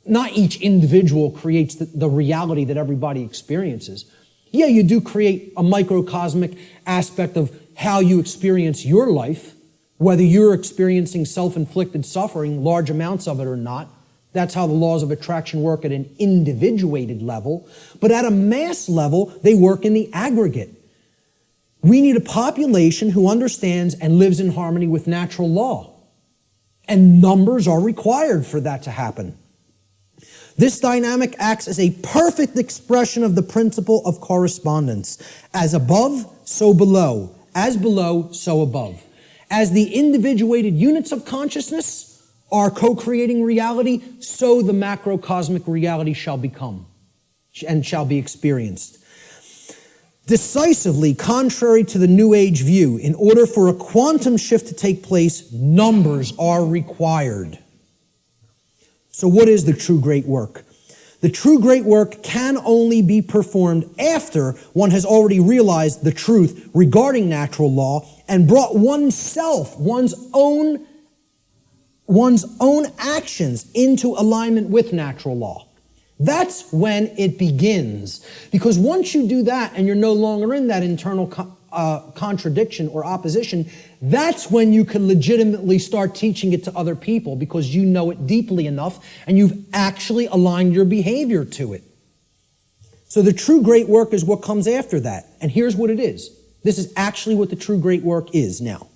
Not each individual creates the reality that everybody experiences. Yeah, you do create a microcosmic aspect of how you experience your life, whether you're experiencing self-inflicted suffering, large amounts of it or not. That's how the laws of attraction work at an individuated level. But at a mass level, they work in the aggregate. We need a population who understands and lives in harmony with natural law. And numbers are required for that to happen. This dynamic acts as a perfect expression of the principle of correspondence. As above, so below. As below, so above. As the individuated units of consciousness are co-creating reality, so the macrocosmic reality shall become and shall be experienced. Decisively contrary to the New Age view, in order for a quantum shift to take place, numbers are required. So what is the true great work? The true great work can only be performed after one has already realized the truth regarding natural law and brought oneself, one's own actions into alignment with natural law. That's when it begins. Because once you do that and you're no longer in that internal contradiction or opposition, that's when you can legitimately start teaching it to other people because you know it deeply enough and you've actually aligned your behavior to it. So the true great work is what comes after that. And here's what it is. This is actually what the true great work is now.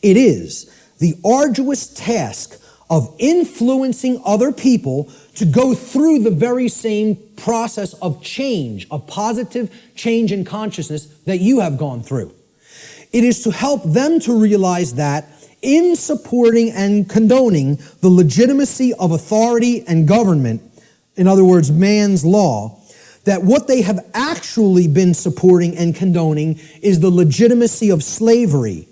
It is the arduous task of influencing other people to go through the very same process of change, of positive change in consciousness that you have gone through. It is to help them to realize that in supporting and condoning the legitimacy of authority and government, in other words, man's law, that what they have actually been supporting and condoning is the legitimacy of slavery,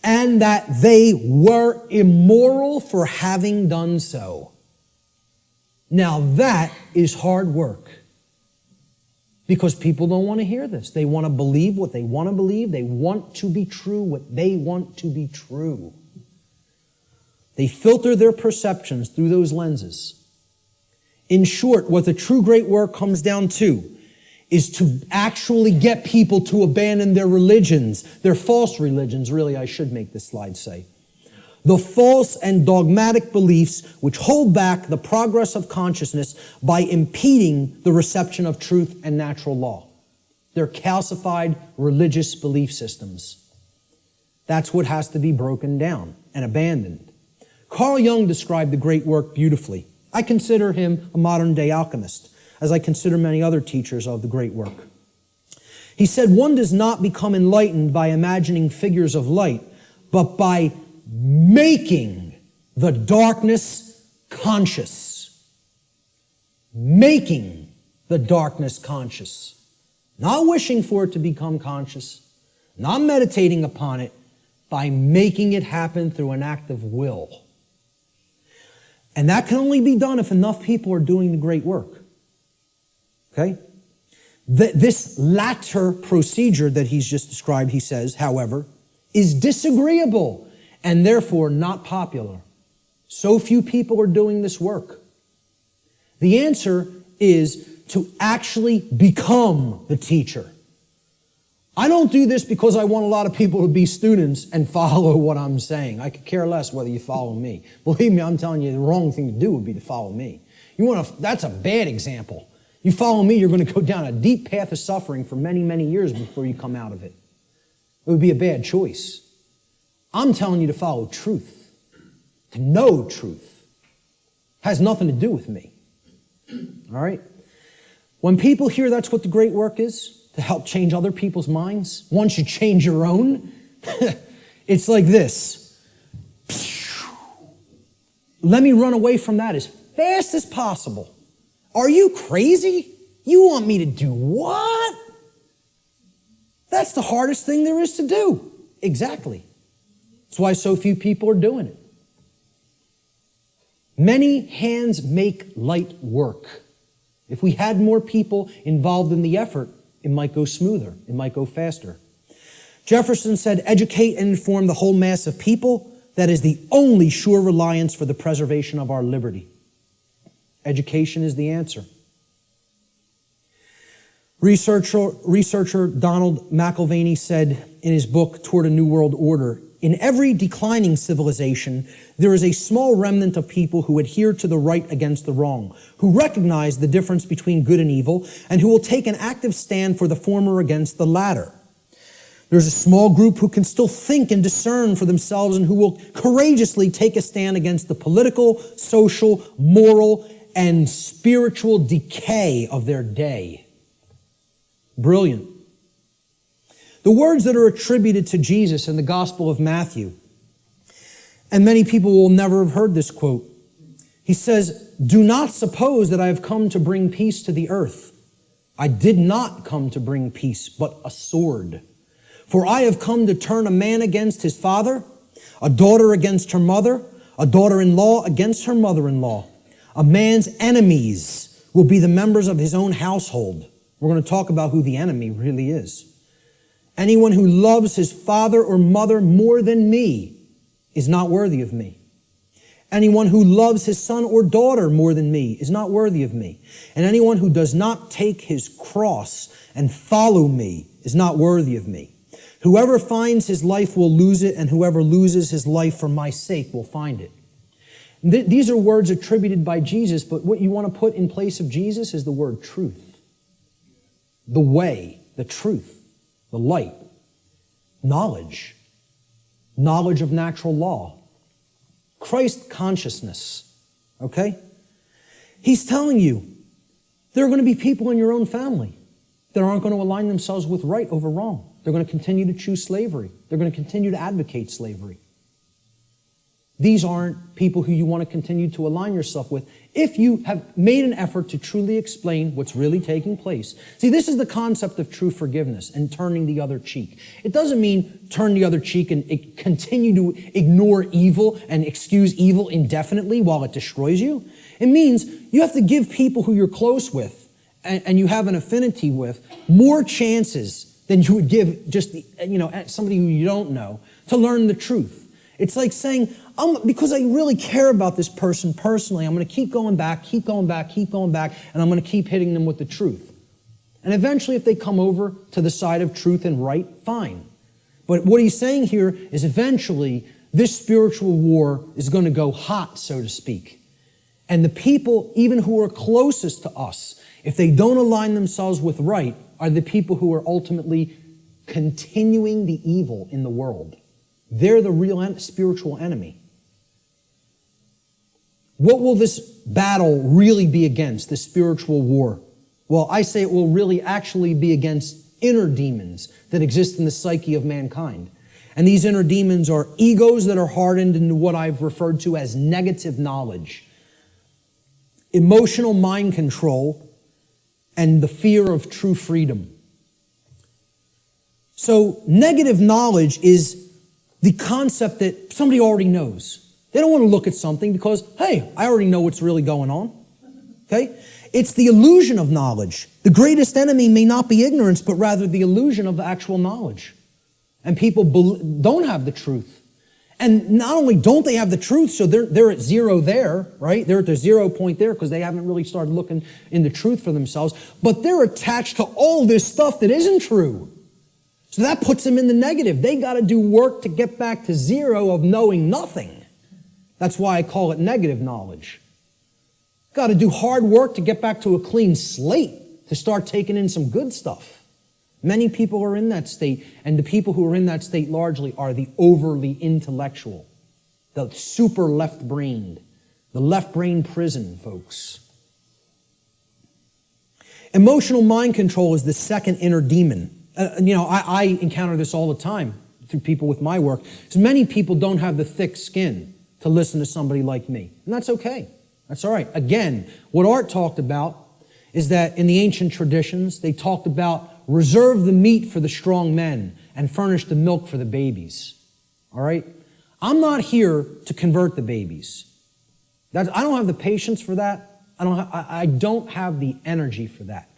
and that they were immoral for having done so. Now that is hard work. Because people don't want to hear this. They want to believe what they want to believe. They want to be true what they want to be true. They filter their perceptions through those lenses. In short, what the true great work comes down to is to actually get people to abandon their religions, their false religions, really, I should make this slide say. The false and dogmatic beliefs which hold back the progress of consciousness by impeding the reception of truth and natural law. They're calcified religious belief systems. That's what has to be broken down and abandoned. Carl Jung described the great work beautifully. I consider him a modern-day alchemist, as I consider many other teachers of the great work. He said, one does not become enlightened by imagining figures of light, but by making the darkness conscious. Making the darkness conscious, not wishing for it to become conscious, not meditating upon it, by making it happen through an act of will. And that can only be done if enough people are doing the great work. Okay? This latter procedure that he's just described, he says, however, is disagreeable and therefore not popular. So few people are doing this work. The answer is to actually become the teacher. I don't do this because I want a lot of people to be students and follow what I'm saying. I could care less whether you follow me. Believe me, I'm telling you, the wrong thing to do would be to follow me. That's a bad example. You follow me, you're going to go down a deep path of suffering for many, many years before you come out of it. It would be a bad choice. I'm telling you to follow truth, to know truth. It has nothing to do with me. All right? When people hear that's what the great work is, to help change other people's minds, once you change your own, it's like this. Let me run away from that as fast as possible. Are you crazy? You want me to do what? That's the hardest thing there is to do. Exactly. That's why so few people are doing it. Many hands make light work. If we had more people involved in the effort, it might go smoother. It might go faster. Jefferson said, educate and inform the whole mass of people. That is the only sure reliance for the preservation of our liberty. Education is the answer. Researcher Donald McIlvaney said in his book, Toward a New World Order, in every declining civilization, there is a small remnant of people who adhere to the right against the wrong, who recognize the difference between good and evil, and who will take an active stand for the former against the latter. There's a small group who can still think and discern for themselves and who will courageously take a stand against the political, social, moral, and spiritual decay of their day. Brilliant. The words that are attributed to Jesus in the Gospel of Matthew, and many people will never have heard this quote. He says, do not suppose that I have come to bring peace to the earth. I did not come to bring peace, but a sword. For I have come to turn a man against his father, a daughter against her mother, a daughter-in-law against her mother-in-law. A man's enemies will be the members of his own household. We're going to talk about who the enemy really is. Anyone who loves his father or mother more than me is not worthy of me. Anyone who loves his son or daughter more than me is not worthy of me. And anyone who does not take his cross and follow me is not worthy of me. Whoever finds his life will lose it, and whoever loses his life for my sake will find it. These are words attributed by Jesus, but what you want to put in place of Jesus is the word truth. The way, the truth, the light, knowledge of natural law, Christ consciousness, okay? He's telling you there are going to be people in your own family that aren't going to align themselves with right over wrong. They're going to continue to choose slavery. They're going to continue to advocate slavery. These aren't people who you want to continue to align yourself with if you have made an effort to truly explain what's really taking place. See, this is the concept of true forgiveness and turning the other cheek. It doesn't mean turn the other cheek and continue to ignore evil and excuse evil indefinitely while it destroys you. It means you have to give people who you're close with and you have an affinity with more chances than you would give just somebody who you don't know to learn the truth. It's like saying, because I really care about this person personally, I'm going to keep going back, and I'm going to keep hitting them with the truth. And eventually, if they come over to the side of truth and right, fine. But what he's saying here is eventually, this spiritual war is going to go hot, so to speak. And the people, even who are closest to us, if they don't align themselves with right, are the people who are ultimately continuing the evil in the world. They're the real spiritual enemy. What will this battle really be against, this spiritual war? Well, I say it will really actually be against inner demons that exist in the psyche of mankind. And these inner demons are egos that are hardened into what I've referred to as negative knowledge, emotional mind control, and the fear of true freedom. So negative knowledge is the concept that somebody already knows. They don't want to look at something because, hey, I already know what's really going on. Okay? It's the illusion of knowledge. The greatest enemy may not be ignorance, but rather the illusion of actual knowledge. And people don't have the truth. And not only don't they have the truth, so they're at zero there, right? They're at the 0 point there because they haven't really started looking into truth for themselves, but they're attached to all this stuff that isn't true. So that puts them in the negative. They got to do work to get back to zero of knowing nothing. That's why I call it negative knowledge. Got to do hard work to get back to a clean slate, to start taking in some good stuff. Many people are in that state, and the people who are in that state largely are the overly intellectual, the super left-brained, the left-brain prison, folks. Emotional mind control is the second inner demon. I encounter this all the time through people with my work, because many people don't have the thick skin to listen to somebody like me, and that's okay. That's all right. Again, what Art talked about is that in the ancient traditions, they talked about reserve the meat for the strong men and furnish the milk for the babies. All right? I'm not here to convert the babies. I don't have the patience for that. I don't have the energy for that.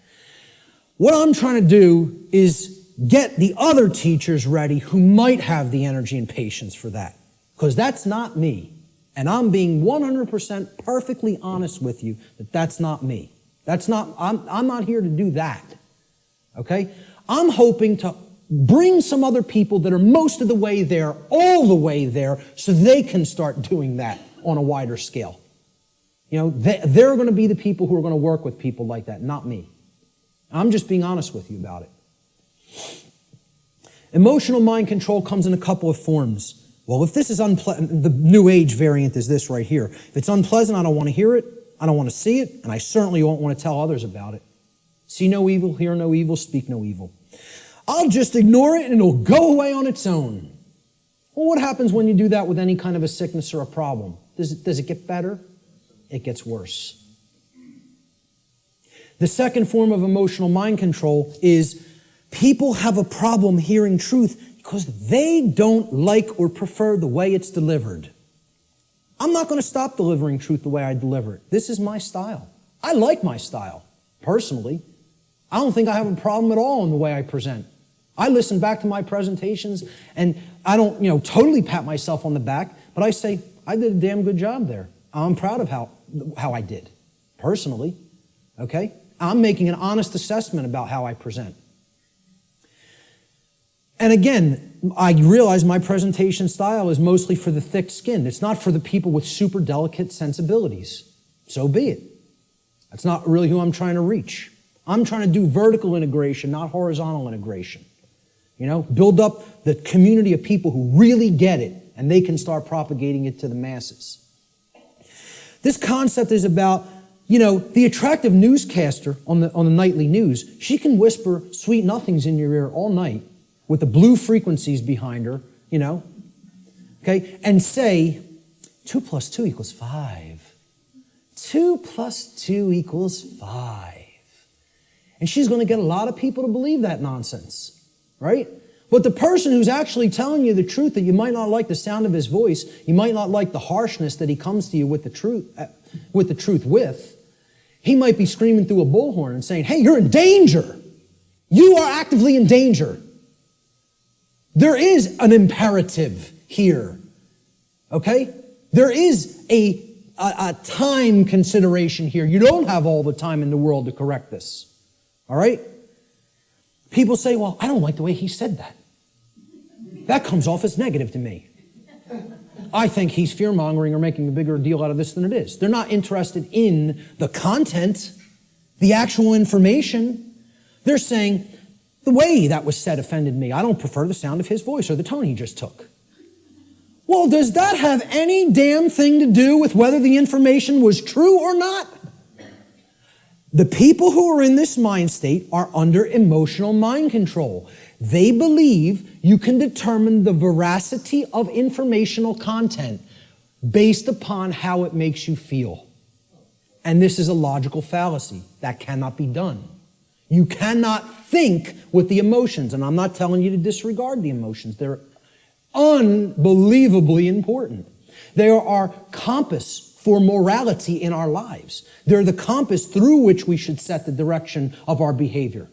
What I'm trying to do is get the other teachers ready who might have the energy and patience for that. Because that's not me. And I'm being 100% perfectly honest with you that that's not me. I'm not here to do that. Okay? I'm hoping to bring some other people that are most of the way there, all the way there, so they can start doing that on a wider scale. They're going to be the people who are going to work with people like that, not me. I'm just being honest with you about it. Emotional mind control comes in a couple of forms. Well, if this is unpleasant, the New Age variant is this right here. If it's unpleasant, I don't want to hear it, I don't want to see it, and I certainly won't want to tell others about it. See no evil, hear no evil, speak no evil. I'll just ignore it and it'll go away on its own. Well, what happens when you do that with any kind of a sickness or a problem? Does it get better? It gets worse. The second form of emotional mind control is people have a problem hearing truth because they don't like or prefer the way it's delivered. I'm not going to stop delivering truth the way I deliver it. This is my style. I like my style, personally. I don't think I have a problem at all in the way I present. I listen back to my presentations and I don't, totally pat myself on the back, but I say, I did a damn good job there. I'm proud of how I did, personally, okay? I'm making an honest assessment about how I present. And again, I realize my presentation style is mostly for the thick-skinned. It's not for the people with super delicate sensibilities. So be it. That's not really who I'm trying to reach. I'm trying to do vertical integration, not horizontal integration. Build up the community of people who really get it, and they can start propagating it to the masses. This concept is about, the attractive newscaster on the nightly news. She can whisper sweet nothings in your ear all night with the blue frequencies behind her, okay, and say, 2 + 2 = 5. 2 + 2 = 5. And she's going to get a lot of people to believe that nonsense, right? But the person who's actually telling you the truth, that you might not like the sound of his voice, you might not like the harshness that he comes to you with the truth with, he might be screaming through a bullhorn and saying, hey, you're in danger. You are actively in danger. There is an imperative here, okay? There is a time consideration here. You don't have all the time in the world to correct this. All right? People say, well, I don't like the way he said that. That comes off as negative to me. I think he's fear-mongering or making a bigger deal out of this than it is. They're not interested in the content, the actual information. They're saying, the way that was said offended me. I don't prefer the sound of his voice or the tone he just took. Well, does that have any damn thing to do with whether the information was true or not? The people who are in this mind state are under emotional mind control. They believe you can determine the veracity of informational content based upon how it makes you feel. And this is a logical fallacy. That cannot be done. You cannot think with the emotions. And I'm not telling you to disregard the emotions. They're unbelievably important. They are our compass for morality in our lives. They're the compass through which we should set the direction of our behavior.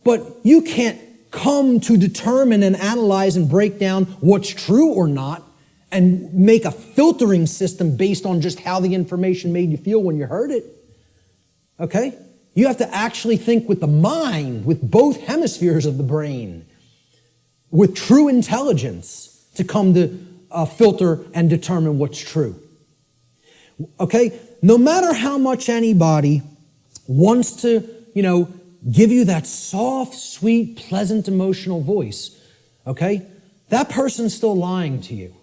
But you can't come to determine and analyze and break down what's true or not and make a filtering system based on just how the information made you feel when you heard it. Okay? You have to actually think with the mind, with both hemispheres of the brain, with true intelligence to come to filter and determine what's true. Okay? No matter how much anybody wants to, give you that soft, sweet, pleasant, emotional voice, okay? That person's still lying to you.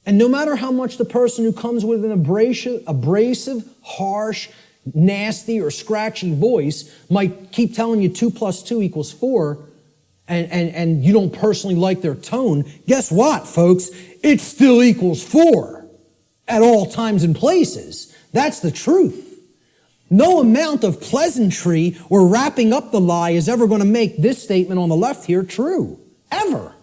And no matter how much the person who comes with an abrasive, harsh, nasty, or scratchy voice might keep telling you 2 + 2 = 4, and you don't personally like their tone, guess what, folks? It still equals 4 at all times and places. That's the truth. No amount of pleasantry or wrapping up the lie is ever going to make this statement on the left here true. Ever.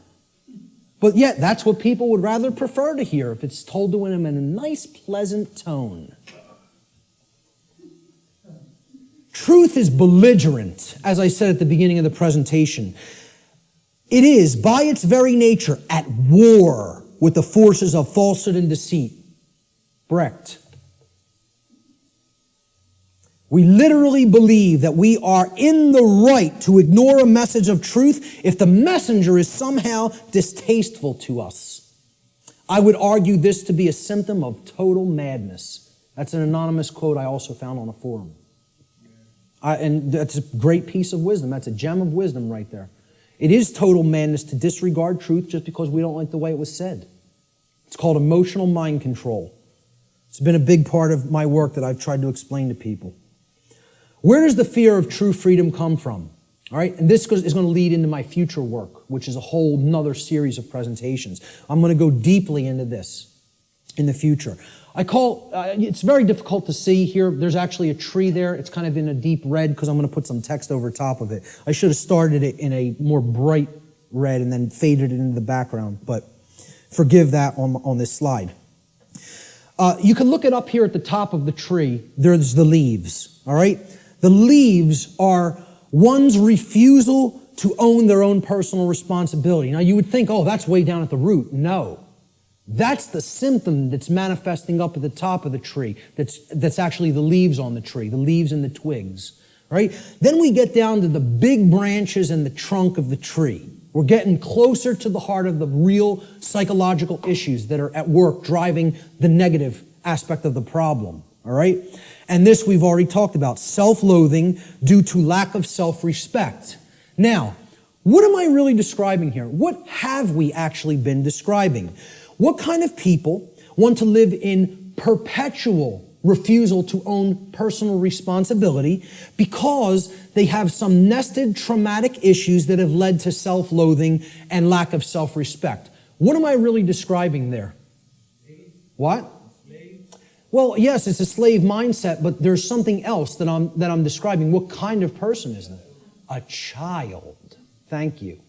But yet, that's what people would rather prefer to hear if it's told to them in a nice, pleasant tone. Truth is belligerent, as I said at the beginning of the presentation. It is, by its very nature, at war with the forces of falsehood and deceit. Brecht. We literally believe that we are in the right to ignore a message of truth if the messenger is somehow distasteful to us. I would argue this to be a symptom of total madness. That's an anonymous quote I also found on a forum. And that's a great piece of wisdom. That's a gem of wisdom right there. It is total madness to disregard truth just because we don't like the way it was said. It's called emotional mind control. It's been a big part of my work that I've tried to explain to people. Where does the fear of true freedom come from? All right, and this is going to lead into my future work, which is a whole nother series of presentations. I'm going to go deeply into this in the future. It's very difficult to see here. There's actually a tree there. It's kind of in a deep red because I'm going to put some text over top of it. I should have started it in a more bright red and then faded it into the background, but forgive that on this slide. You can look it up here at the top of the tree. There's the leaves, all right? The leaves are one's refusal to own their own personal responsibility. Now, you would think, oh, that's way down at the root. No. That's the symptom that's manifesting up at the top of the tree. That's actually the leaves on the tree, the leaves and the twigs, right? Then we get down to the big branches and the trunk of the tree. We're getting closer to the heart of the real psychological issues that are at work driving the negative aspect of the problem, all right? And this we've already talked about, self-loathing due to lack of self-respect. Now, what am I really describing here? What have we actually been describing? What kind of people want to live in perpetual refusal to own personal responsibility because they have some nested traumatic issues that have led to self-loathing and lack of self-respect? What am I really describing there? What? Well, yes, it's a slave mindset, but there's something else that I'm describing. What kind of person is that? A child. Thank you.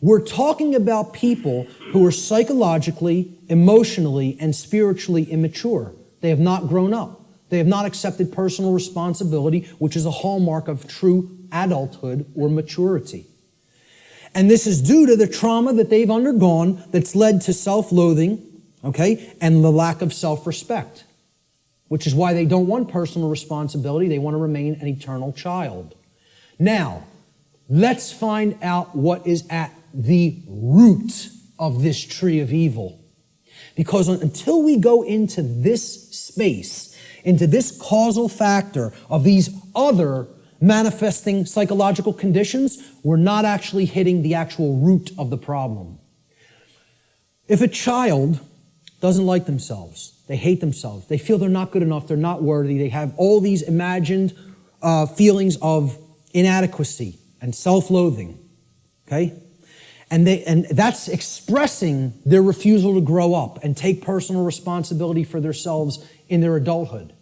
We're talking about people who are psychologically, emotionally, and spiritually immature. They have not grown up. They have not accepted personal responsibility, which is a hallmark of true adulthood or maturity. And this is due to the trauma that they've undergone that's led to self-loathing, okay, and the lack of self-respect, which is why they don't want personal responsibility. They want to remain an eternal child. Now, let's find out what is at the root of this tree of evil. Because until we go into this space, into this causal factor of these other manifesting psychological conditions, we're not actually hitting the actual root of the problem. If a child doesn't like themselves, they hate themselves, they feel they're not good enough, they're not worthy, they have all these imagined feelings of inadequacy and self-loathing, okay? And that's expressing their refusal to grow up and take personal responsibility for themselves in their adulthood.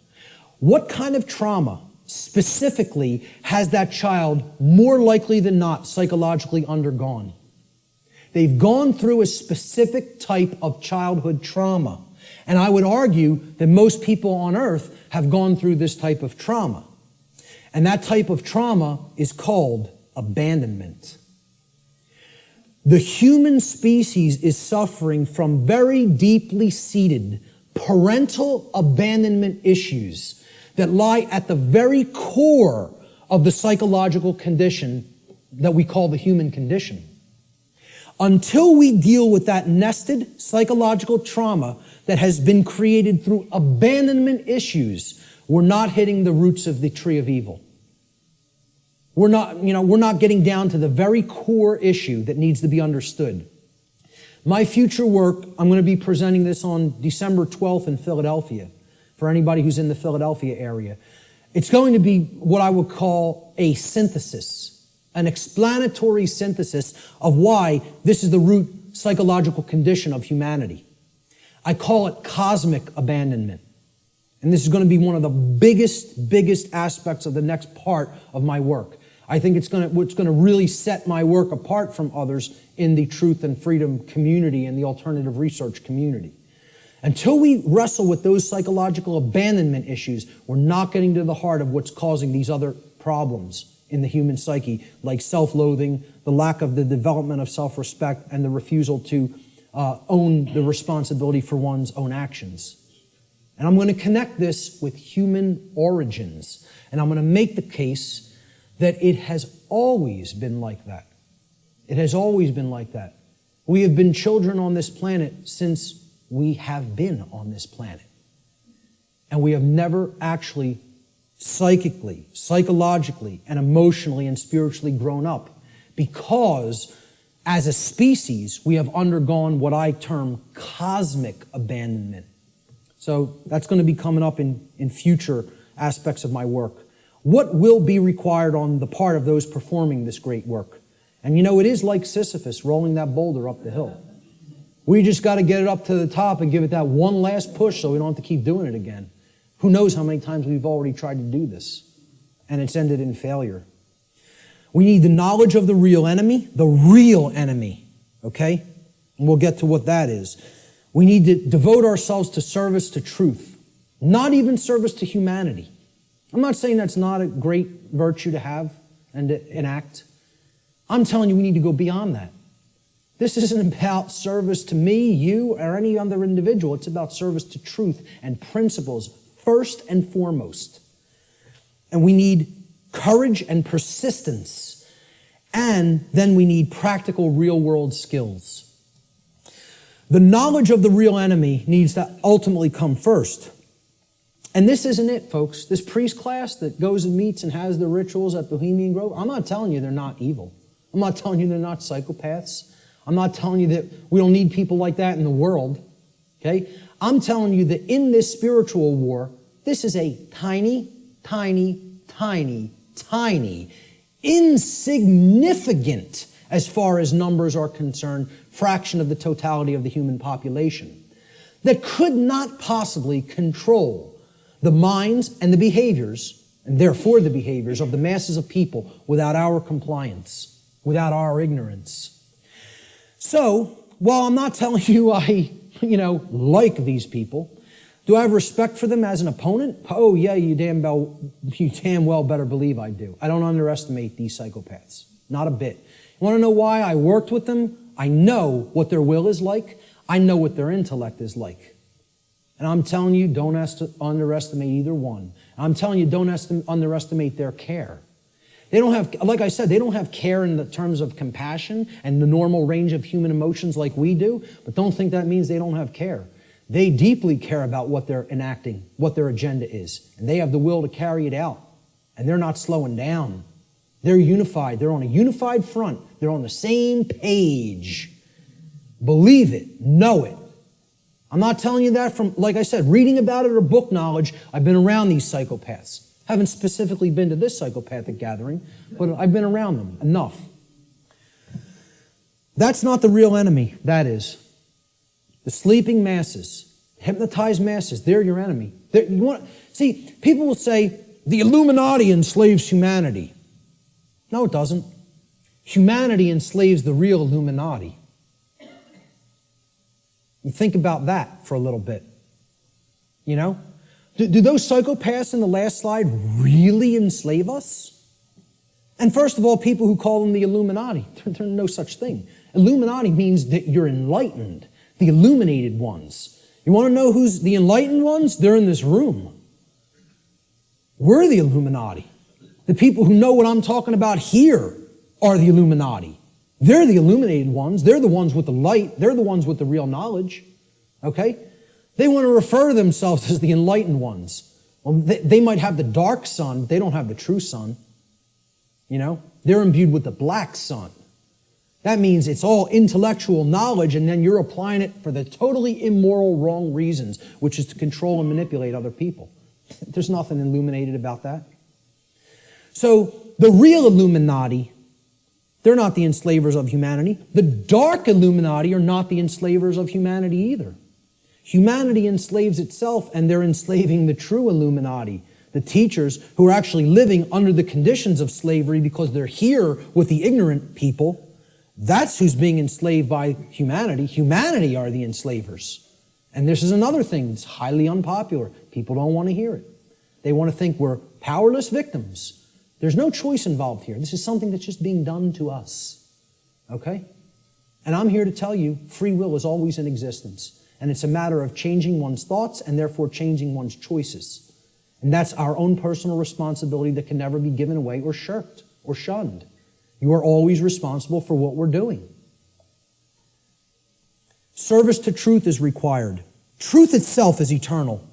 What kind of trauma specifically has that child more likely than not psychologically undergone. They've gone through a specific type of childhood trauma. And I would argue that most people on earth have gone through this type of trauma. And that type of trauma is called abandonment. The human species is suffering from very deeply seated parental abandonment issues that lie at the very core of the psychological condition that we call the human condition. Until we deal with that nested psychological trauma that has been created through abandonment issues, we're not hitting the roots of the tree of evil. We're not getting down to the very core issue that needs to be understood. My future work, I'm going to be presenting this on December 12th in Philadelphia, for anybody who's in the Philadelphia area. It's going to be what I would call a synthesis, an explanatory synthesis of why this is the root psychological condition of humanity. I call it cosmic abandonment. And this is going to be one of the biggest aspects of the next part of my work. I think it's going to really set my work apart from others in the truth and freedom community and the alternative research community. Until we wrestle with those psychological abandonment issues, we're not getting to the heart of what's causing these other problems in the human psyche, like self-loathing, the lack of the development of self-respect, and the refusal to own the responsibility for one's own actions. And I'm going to connect this with human origins. And I'm going to make the case that it has always been like that. It has always been like that. We have been children on this planet since we have been on this planet. And we have never actually psychically, psychologically, and emotionally and spiritually grown up, because as a species, we have undergone what I term cosmic abandonment. So that's going to be coming up in future aspects of my work. What will be required on the part of those performing this great work? And it is like Sisyphus rolling that boulder up the hill. We just got to get it up to the top and give it that one last push so we don't have to keep doing it again. Who knows how many times we've already tried to do this, and it's ended in failure. We need the knowledge of the real enemy, okay? And we'll get to what that is. We need to devote ourselves to service to truth, not even service to humanity. I'm not saying that's not a great virtue to have and to enact. I'm telling you we need to go beyond that. This isn't about service to me, you, or any other individual. It's about service to truth and principles first and foremost. And we need courage and persistence. And then we need practical real-world skills. The knowledge of the real enemy needs to ultimately come first. And this isn't it, folks. This priest class that goes and meets and has the rituals at Bohemian Grove, I'm not telling you they're not evil. I'm not telling you they're not psychopaths. I'm not telling you that we don't need people like that in the world. Okay? I'm telling you that in this spiritual war, this is a tiny, insignificant, as far as numbers are concerned, fraction of the totality of the human population that could not possibly control the minds and the behaviors, and therefore the behaviors of the masses of people without our compliance, without our ignorance. So, while I'm not telling you I, like these people, do I have respect for them as an opponent? Oh yeah, you damn well better believe I do. I don't underestimate these psychopaths. Not a bit. You want to know why I worked with them? I know what their will is like. I know what their intellect is like. And I'm telling you, don't underestimate either one. I'm telling you, don't underestimate their care. They don't have, like I said, they don't have care in the terms of compassion and the normal range of human emotions like we do, but don't think that means they don't have care. They deeply care about what they're enacting, what their agenda is, and they have the will to carry it out, and they're not slowing down. They're unified. They're on a unified front. They're on the same page. Believe it. Know it. I'm not telling you that from, like I said, reading about it or book knowledge. I've been around these psychopaths. Haven't specifically been to this psychopathic gathering, but I've been around them enough. That's not the real enemy, that is. The sleeping masses, hypnotized masses, they're your enemy. See, people will say, the Illuminati enslaves humanity. No, it doesn't. Humanity enslaves the real Illuminati. You think about that for a little bit. You know? Do those psychopaths in the last slide really enslave us? And first of all, people who call them the Illuminati, there's no such thing. Illuminati means that you're enlightened, the illuminated ones. You want to know who's the enlightened ones? They're in this room. We're the Illuminati. The people who know what I'm talking about here are the Illuminati. They're the illuminated ones. They're the ones with the light. They're the ones with the real knowledge. Okay? They want to refer to themselves as the enlightened ones. Well, they might have the dark sun, but they don't have the true sun. You know? They're imbued with the black sun. That means it's all intellectual knowledge, and then you're applying it for the totally immoral, wrong reasons, which is to control and manipulate other people. There's nothing illuminated about that. So the real Illuminati, they're not the enslavers of humanity. The dark Illuminati are not the enslavers of humanity either. Humanity enslaves itself, and they're enslaving the true Illuminati, the teachers who are actually living under the conditions of slavery because they're here with the ignorant people. That's who's being enslaved by humanity. Humanity are the enslavers. And this is another thing that's highly unpopular. People don't want to hear it. They want to think we're powerless victims. There's no choice involved here. This is something that's just being done to us. Okay? And I'm here to tell you, free will is always in existence. And it's a matter of changing one's thoughts and therefore changing one's choices. And that's our own personal responsibility that can never be given away or shirked or shunned. You are always responsible for what we're doing. Service to truth is required. Truth itself is eternal,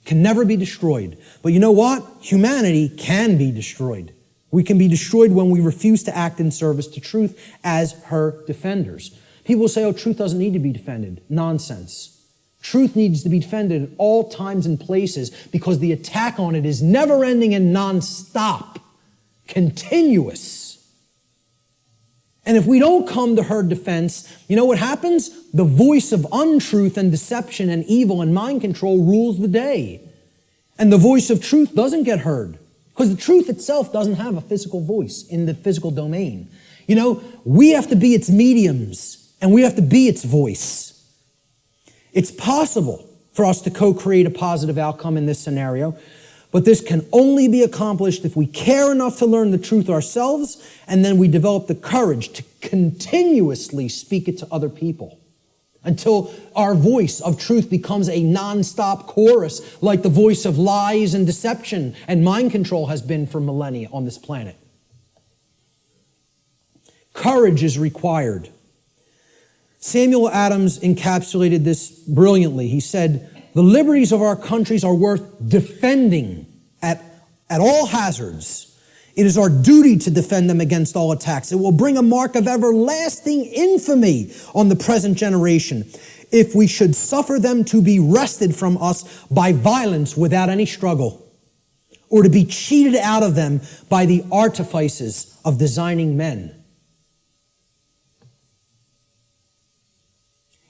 can never be destroyed. But you know what? Humanity can be destroyed. We can be destroyed when we refuse to act in service to truth as her defenders. People say, oh, truth doesn't need to be defended. Nonsense. Truth needs to be defended at all times and places because the attack on it is never-ending and non-stop, continuous. And if we don't come to her defense, you know what happens? The voice of untruth and deception and evil and mind control rules the day. And the voice of truth doesn't get heard because the truth itself doesn't have a physical voice in the physical domain. You know, we have to be its mediums and we have to be its voice. It's possible for us to co-create a positive outcome in this scenario, but this can only be accomplished if we care enough to learn the truth ourselves, and then we develop the courage to continuously speak it to other people until our voice of truth becomes a non-stop chorus like the voice of lies and deception and mind control has been for millennia on this planet. Courage is required. Samuel Adams encapsulated this brilliantly. He said, the liberties of our countries are worth defending at all hazards. It is our duty to defend them against all attacks. It will bring a mark of everlasting infamy on the present generation if we should suffer them to be wrested from us by violence without any struggle, or to be cheated out of them by the artifices of designing men.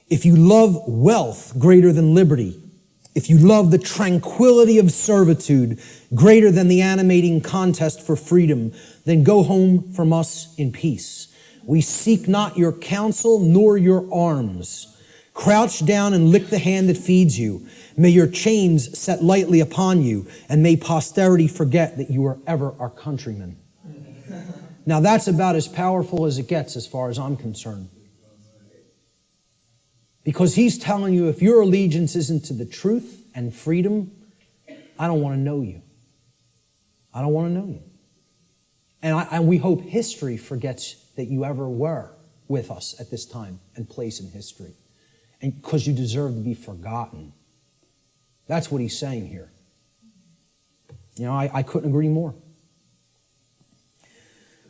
If you love wealth greater than liberty, if you love the tranquility of servitude greater than the animating contest for freedom, then go home from us in peace. We seek not your counsel nor your arms. Crouch down and lick the hand that feeds you. May your chains set lightly upon you, and may posterity forget that you are ever our countrymen. Now that's about as powerful as it gets as far as I'm concerned. Because he's telling you if your allegiance isn't to the truth and freedom, I don't want to know you. I don't want to know you. And we hope history forgets that you ever were with us at this time and place in history. And because you deserve to be forgotten. That's what he's saying here. You know, I couldn't agree more.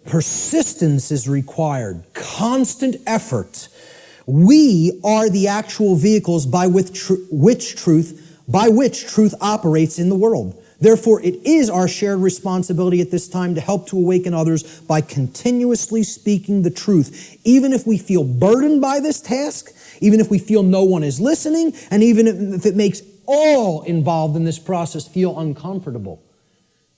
Persistence is required. Constant effort. We are the actual vehicles by which truth operates in the world. Therefore, it is our shared responsibility at this time to help to awaken others by continuously speaking the truth, even if we feel burdened by this task, even if we feel no one is listening, and even if it makes all involved in this process feel uncomfortable.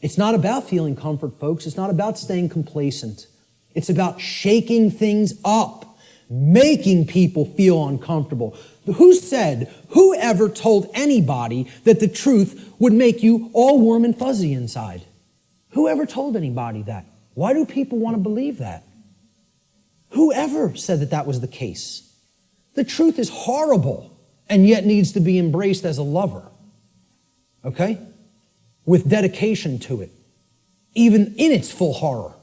It's not about feeling comfort, folks. It's not about staying complacent. It's about shaking things up, making people feel uncomfortable. Who ever told anybody that the truth would make you all warm and fuzzy inside? Who ever told anybody that? Why do people want to believe that? Who ever said that that was the case? The truth is horrible and yet needs to be embraced as a lover. Okay? With dedication to it, even in its full horror.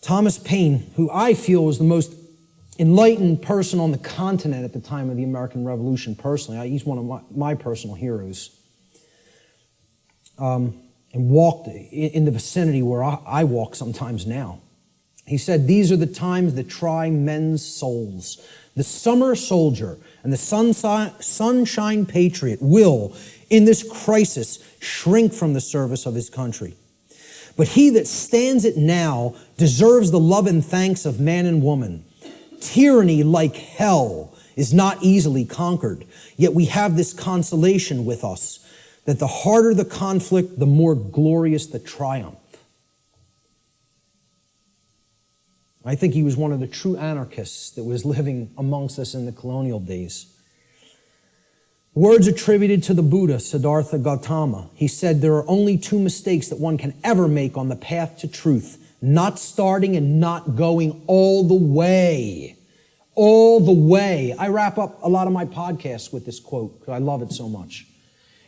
Thomas Paine, who I feel was the most enlightened person on the continent at the time of the American Revolution, personally, he's one of my personal heroes, and walked in the vicinity where I walk sometimes now. He said, "These are the times that try men's souls. The summer soldier and the sunshine patriot will, in this crisis, shrink from the service of his country. But he that stands it now deserves the love and thanks of man and woman. Tyranny, like hell, is not easily conquered, yet we have this consolation with us, that the harder the conflict, the more glorious the triumph." I think he was one of the true anarchists that was living amongst us in the colonial days. Words attributed to the Buddha, Siddhartha Gautama. He said, "There are only two mistakes that one can ever make on the path to truth: not starting and not going all the way." All the way. I wrap up a lot of my podcasts with this quote because I love it so much.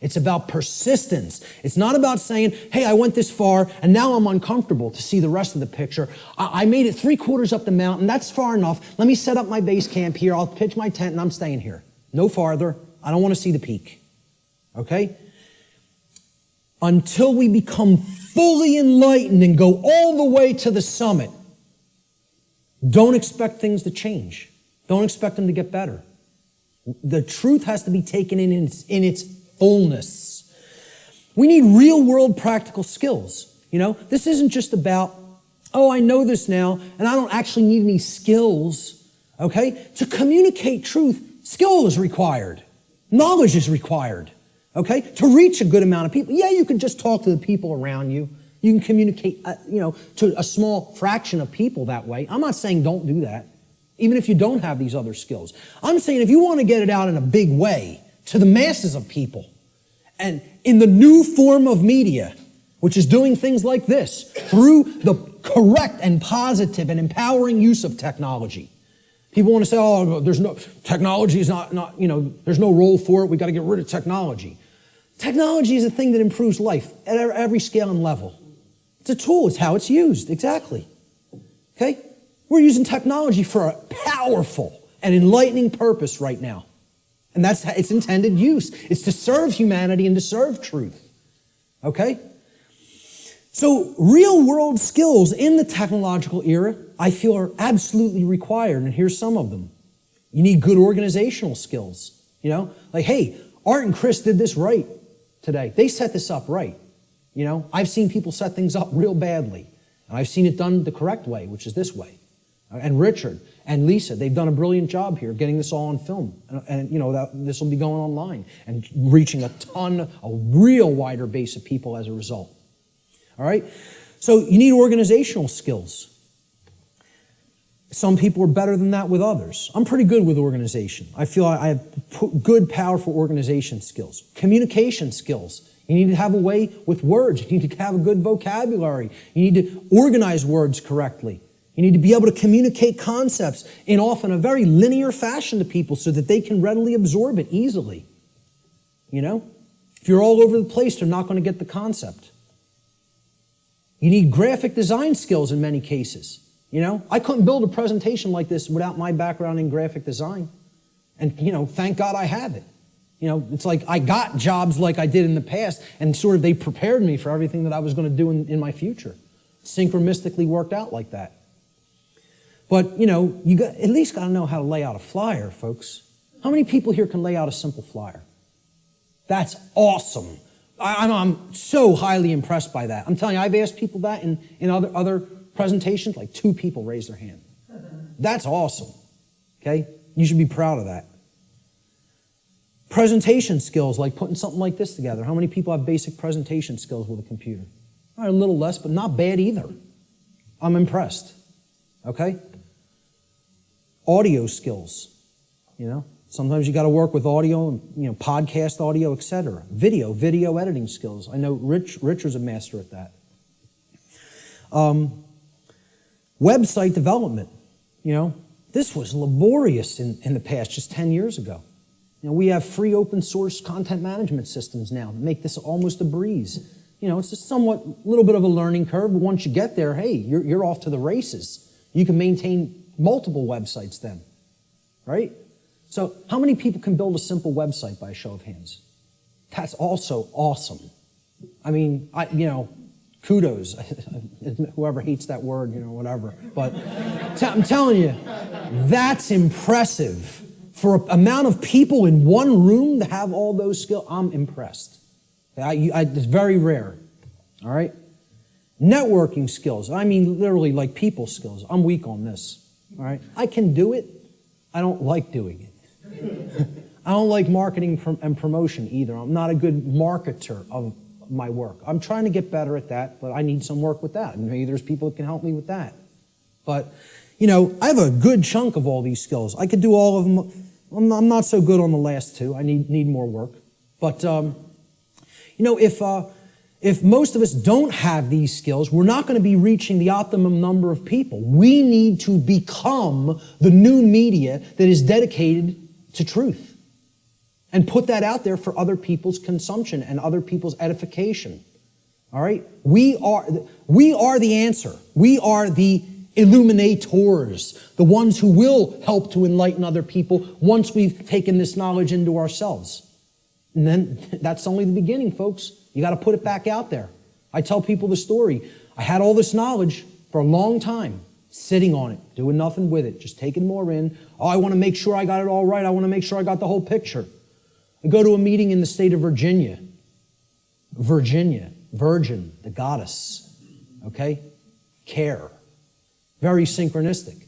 It's about persistence. It's not about saying, "Hey, I went this far and now I'm uncomfortable to see the rest of the picture. I made it 3/4 up the mountain. That's far enough. Let me set up my base camp here. I'll pitch my tent and I'm staying here. No farther. I don't want to see the peak." Okay? Until we become fully enlightened and go all the way to the summit, don't expect things to change. Don't expect them to get better. The truth has to be taken in its fullness. We need real world practical skills. This isn't just about, "Oh, I know this now and I don't actually need any skills." Okay? To communicate truth, skill is required. Knowledge is required. Okay? To reach a good amount of people. Yeah, you can just talk to the people around you. You can communicate, to a small fraction of people that way. I'm not saying don't do that, even if you don't have these other skills. I'm saying if you want to get it out in a big way, to the masses of people, and in the new form of media, which is doing things like this, through the correct and positive and empowering use of technology. People want to say, "Oh, technology is not, there's no role for it. We got to get rid of technology." Technology is a thing that improves life at every scale and level. It's a tool. It's how it's used. Exactly. Okay? We're using technology for a powerful and enlightening purpose right now. And that's its intended use. It's to serve humanity and to serve truth. Okay? So real world skills in the technological era, I feel, are absolutely required. And here's some of them. You need good organizational skills. Like, hey, Art and Chris did this right today. They set this up right. I've seen people set things up real badly. And I've seen it done the correct way, which is this way. And Richard and Lisa, they've done a brilliant job here getting this all on film. And this will be going online and reaching a real wider base of people as a result. All right? So you need organizational skills. Some people are better than that with others. I'm pretty good with organization. I feel I have good, powerful organization skills. Communication skills. You need to have a way with words. You need to have a good vocabulary. You need to organize words correctly. You need to be able to communicate concepts in often a very linear fashion to people so that they can readily absorb it easily. If you're all over the place, they're not going to get the concept. You need graphic design skills in many cases. I couldn't build a presentation like this without my background in graphic design. And, thank God I have it. It's like I got jobs like I did in the past, and sort of they prepared me for everything that I was going to do in my future. Synchronistically worked out like that. But, you at least got to know how to lay out a flyer, folks. How many people here can lay out a simple flyer? That's awesome. I'm so highly impressed by that. I'm telling you, I've asked people that in other presentations, like 2 people raised their hand. That's awesome. Okay? You should be proud of that. Presentation skills, like putting something like this together. How many people have basic presentation skills with a computer? All right, a little less, but not bad either. I'm impressed. Okay? Audio skills, Sometimes you got to work with audio, and, podcast audio, etc. Video editing skills. I know Richard's a master at that. Website development. This was laborious in the past, just 10 years ago. We have free open source content management systems now that make this almost a breeze. It's a somewhat little bit of a learning curve, but once you get there, hey, you're off to the races. You can maintain multiple websites then, right? So how many people can build a simple website by a show of hands? That's also awesome. I mean, kudos. Whoever hates that word, whatever. But I'm telling you, that's impressive. For an amount of people in one room to have all those skills, I'm impressed. It's very rare. All right? Networking skills. I mean, literally like people skills. I'm weak on this. All right? I can do it. I don't like doing it. I don't like marketing and promotion either. I'm not a good marketer of my work. I'm trying to get better at that, but I need some work with that. And maybe there's people that can help me with that. But, I have a good chunk of all these skills. I could do all of them. I'm not so good on the last two. I need more work. But, if most of us don't have these skills, we're not going to be reaching the optimum number of people. We need to become the new media that is dedicated to truth and put that out there for other people's consumption and other people's edification. All right? We are the answer. We are the illuminators, the ones who will help to enlighten other people once we've taken this knowledge into ourselves. And then that's only the beginning, folks. You got to put it back out there. I tell people the story. I had all this knowledge for a long time, sitting on it, doing nothing with it, just taking more in. Oh, I want to make sure I got it all right. I want to make sure I got the whole picture. I go to a meeting in the state of Virginia. Virginia, virgin, the goddess, okay? Care. Very synchronistic.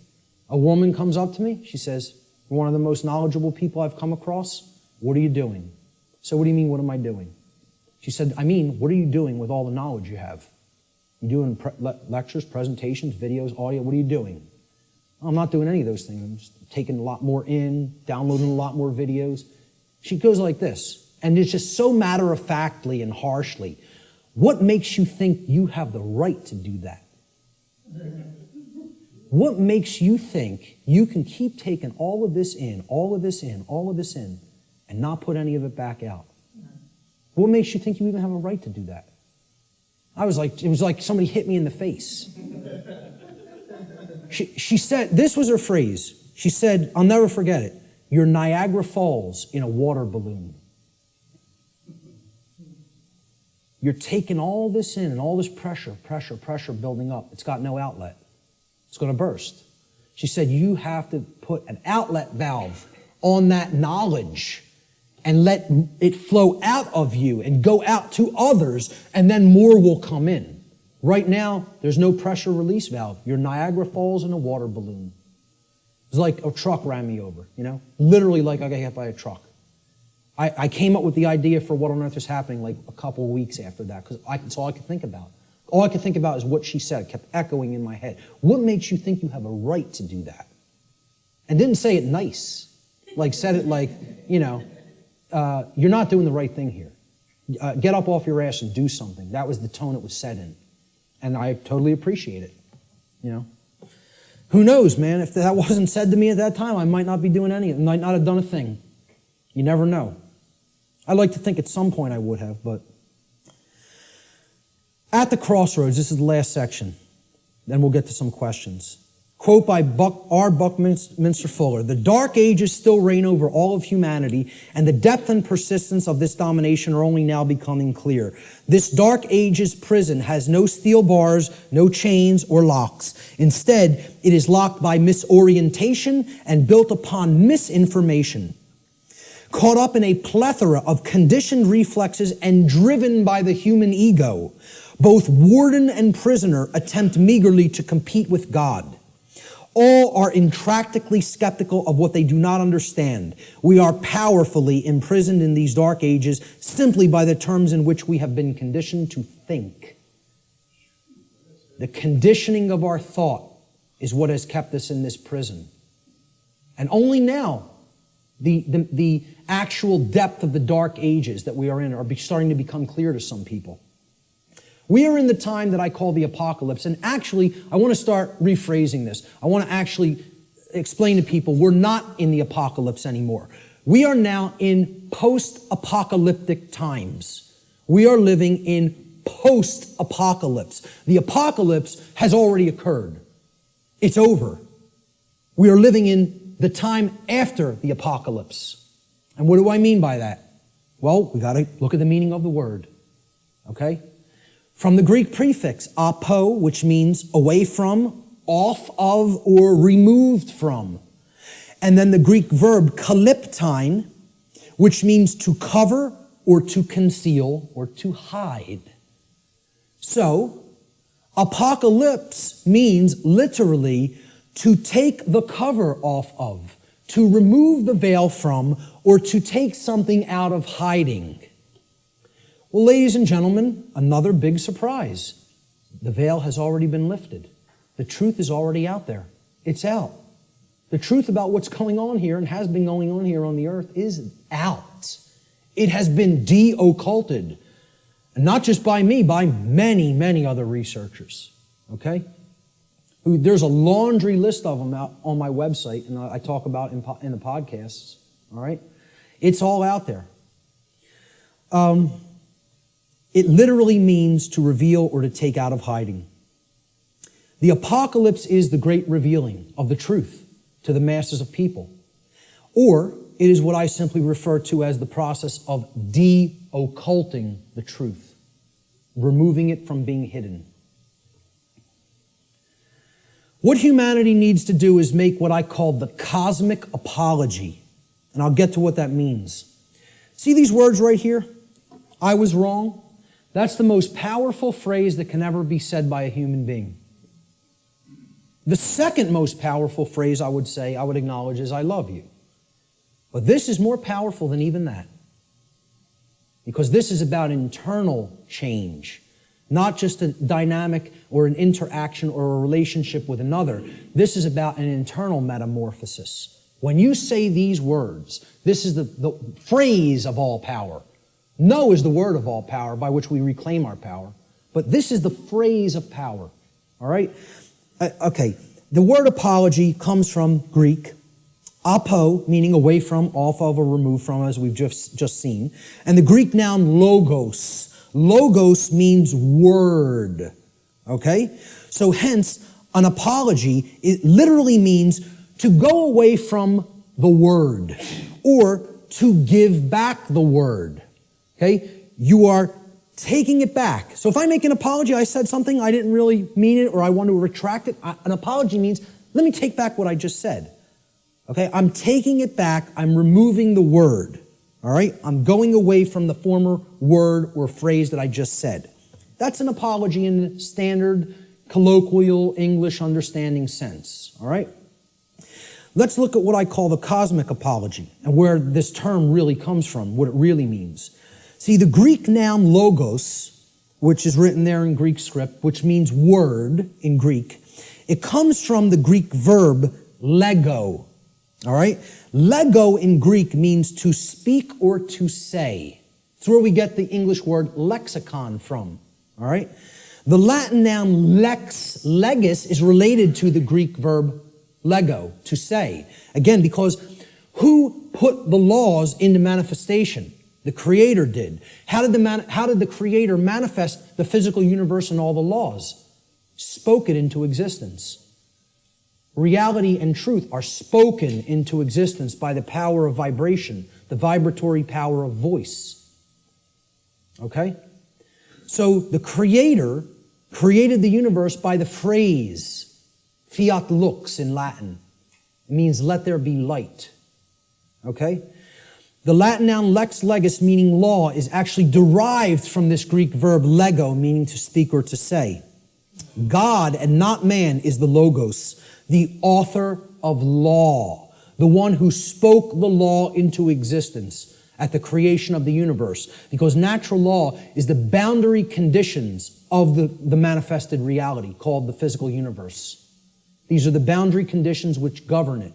A woman comes up to me. She says, "You're one of the most knowledgeable people I've come across. What are you doing?" So what do you mean, what am I doing? She said, what are you doing with all the knowledge you have? You doing lectures, presentations, videos, audio? What are you doing? I'm not doing any of those things. I'm just taking a lot more in, downloading a lot more videos. She goes like this, and it's just so matter-of-factly and harshly. What makes you think you have the right to do that? What makes you think you can keep taking all of this in, all of this in, all of this in, and not put any of it back out? What makes you think you even have a right to do that? It was like somebody hit me in the face. She said, this was her phrase. She said, I'll never forget it. You're Niagara Falls in a water balloon. You're taking all this in and all this pressure building up. It's got no outlet. It's going to burst. She said, you have to put an outlet valve on that knowledge and let it flow out of you and go out to others, and then more will come in. Right now, there's no pressure release valve. You're Niagara Falls in a water balloon. It's like a truck ran me over, Literally like I got hit by a truck. I came up with the idea for what on earth is happening like a couple of weeks after that, because that's all I could think about. All I could think about is what she said. It kept echoing in my head. What makes you think you have a right to do that? And didn't say it nice. Said it like, you're not doing the right thing here. Get up off your ass and do something. That was the tone it was said in. And I totally appreciate it, Who knows, man? If that wasn't said to me at that time, I might not be doing anything. I might not have done a thing. You never know. I'd like to think at some point I would have, but at the crossroads, this is the last section. Then we'll get to some questions. Quote by R. Buckminster Fuller, "The dark ages still reign over all of humanity, and the depth and persistence of this domination are only now becoming clear. This dark ages prison has no steel bars, no chains or locks. Instead, it is locked by misorientation and built upon misinformation. Caught up in a plethora of conditioned reflexes and driven by the human ego, both warden and prisoner attempt meagerly to compete with God. All are intractably skeptical of what they do not understand. We are powerfully imprisoned in these dark ages simply by the terms in which we have been conditioned to think. The conditioning of our thought is what has kept us in this prison. And only now, the actual depth of the dark ages that we are in are starting to become clear to some people. We are in the time that I call the apocalypse. And actually, I want to start rephrasing this. I want to actually explain to people we're not in the apocalypse anymore. We are now in post-apocalyptic times. We are living in post-apocalypse. The apocalypse has already occurred. It's over. We are living in the time after the apocalypse. And what do I mean by that? Well, we got to look at the meaning of the word. Okay? From the Greek prefix, apo, which means away from, off of, or removed from. And then the Greek verb kaliptine, which means to cover, or to conceal, or to hide. So, apocalypse means literally to take the cover off of, to remove the veil from, or to take something out of hiding. Well, ladies and gentlemen, another big surprise. The veil has already been lifted. The truth is already out there. It's out. The truth about what's going on here and has been going on here on the earth is out. It has been de-occulted. And not just by me, by many, many other researchers. Okay? There's a laundry list of them out on my website, and I talk about in the podcasts. All right? It's all out there. It literally means to reveal or to take out of hiding. The apocalypse is the great revealing of the truth to the masses of people. Or it is what I simply refer to as the process of de-occulting the truth, removing it from being hidden. What humanity needs to do is make what I call the cosmic apology. And I'll get to what that means. See these words right here? I was wrong. That's the most powerful phrase that can ever be said by a human being. The second most powerful phrase I would acknowledge is I love you. But this is more powerful than even that. Because this is about internal change, not just a dynamic or an interaction or a relationship with another. This is about an internal metamorphosis. When you say these words, this is the phrase of all power. No is the word of all power by which we reclaim our power. But this is the phrase of power. All right? Okay. The word apology comes from Greek. Apo, meaning away from, off of, or removed from, as we've just seen. And the Greek noun logos. Logos means word. Okay? So hence, an apology, it literally means to go away from the word. Or to give back the word. Okay? You are taking it back. So if I make an apology, I said something, I didn't really mean it, or I want to retract it. An apology means, let me take back what I just said. Okay? I'm taking it back. I'm removing the word. All right? I'm going away from the former word or phrase that I just said. That's an apology in the standard colloquial English understanding sense. All right? Let's look at what I call the cosmic apology and where this term really comes from, what it really means. See, the Greek noun logos, which is written there in Greek script, which means word in Greek, it comes from the Greek verb lego. All right? Lego in Greek means to speak or to say. It's where we get the English word lexicon from. All right? The Latin noun legis is related to the Greek verb lego, to say. Again, because who put the laws into manifestation? The Creator did. How did the Creator manifest the physical universe and all the laws? Spoke it into existence. Reality and truth are spoken into existence by the power of vibration, the vibratory power of voice. Okay? So the Creator created the universe by the phrase, fiat lux in Latin. It means let there be light. Okay? The Latin noun lex legis, meaning law, is actually derived from this Greek verb lego, meaning to speak or to say. God and not man is the logos. the author of law, the one who spoke the law into existence at the creation of the universe, because natural law is the boundary conditions of the manifested reality called the physical universe. These are the boundary conditions which govern it.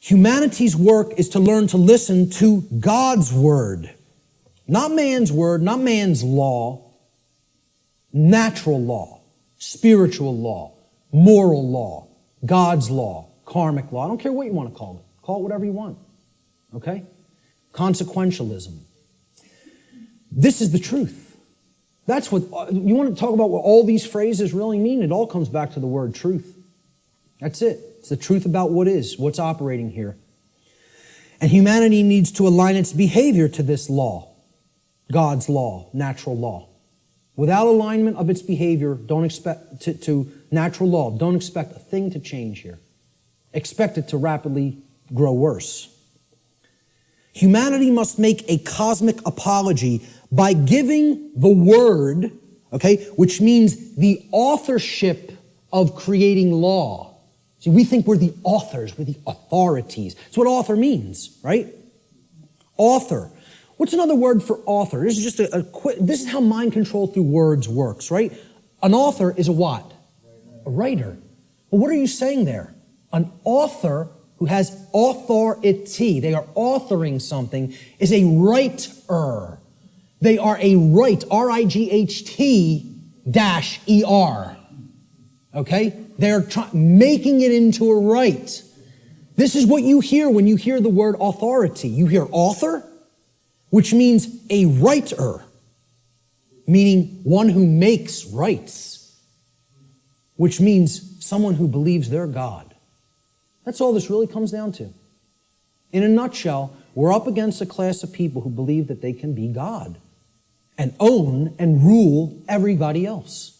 Humanity's work is to learn to listen to God's word, not man's word, not man's law, natural law, spiritual law, moral law, God's law, karmic law. I don't care what you want to call it. Call it whatever you want. Okay? Consequentialism. This is the truth. That's what, you want to talk about what all these phrases really mean? It all comes back to the word truth. That's it. It's the truth about what is, what's operating here. And humanity needs to align its behavior to this law, God's law, natural law. Without alignment of its behavior, don't expect to natural law, don't expect a thing to change here. Expect it to rapidly grow worse. Humanity must make a cosmic apology by giving the word, okay, which means the authorship of creating law. See, we think we're the authors, we're the authorities. That's what author means, right? Author. What's another word for author? This is just this is how mind control through words works, right? An author is a what? A writer. Well, what are you saying there? An author who has authority, they are authoring something, is a writer. They are a R-I-G-H-T-E-R. Okay? They're making it into a right. This is what you hear when you hear the word authority. You hear author, which means a writer, meaning one who makes rights, which means someone who believes they're God. That's all this really comes down to. In a nutshell, we're up against a class of people who believe that they can be God and own and rule everybody else.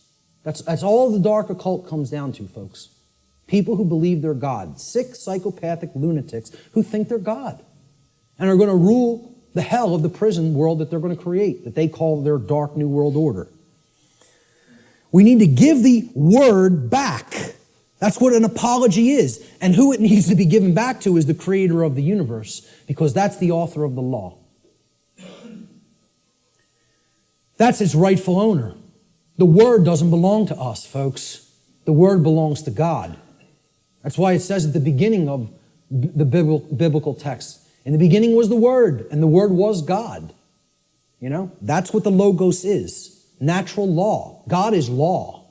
That's all the dark occult comes down to, folks. People who believe they're God. Sick, psychopathic lunatics who think they're God and are going to rule the hell of the prison world that they're going to create, that they call their dark new world order. We need to give the word back. That's what an apology is. And who it needs to be given back to is the creator of the universe, because that's the author of the law. That's its rightful owner. The word doesn't belong to us, folks. The word belongs to God. That's why it says at the beginning of the biblical text, in the beginning was the Word, and the Word was God. You know, that's what the Logos is. Natural law. God is law.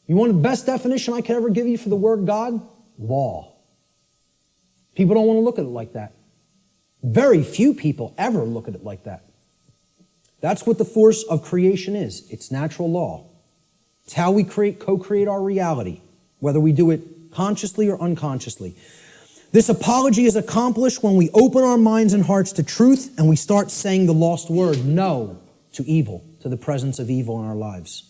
You want the best definition I could ever give you for the word God? Law. People don't want to look at it like that. Very few people ever look at it like that. That's what the force of creation is. It's natural law. It's how we co-create our reality, whether we do it consciously or unconsciously. This apology is accomplished when we open our minds and hearts to truth and we start saying the lost word, no to evil, to the presence of evil in our lives.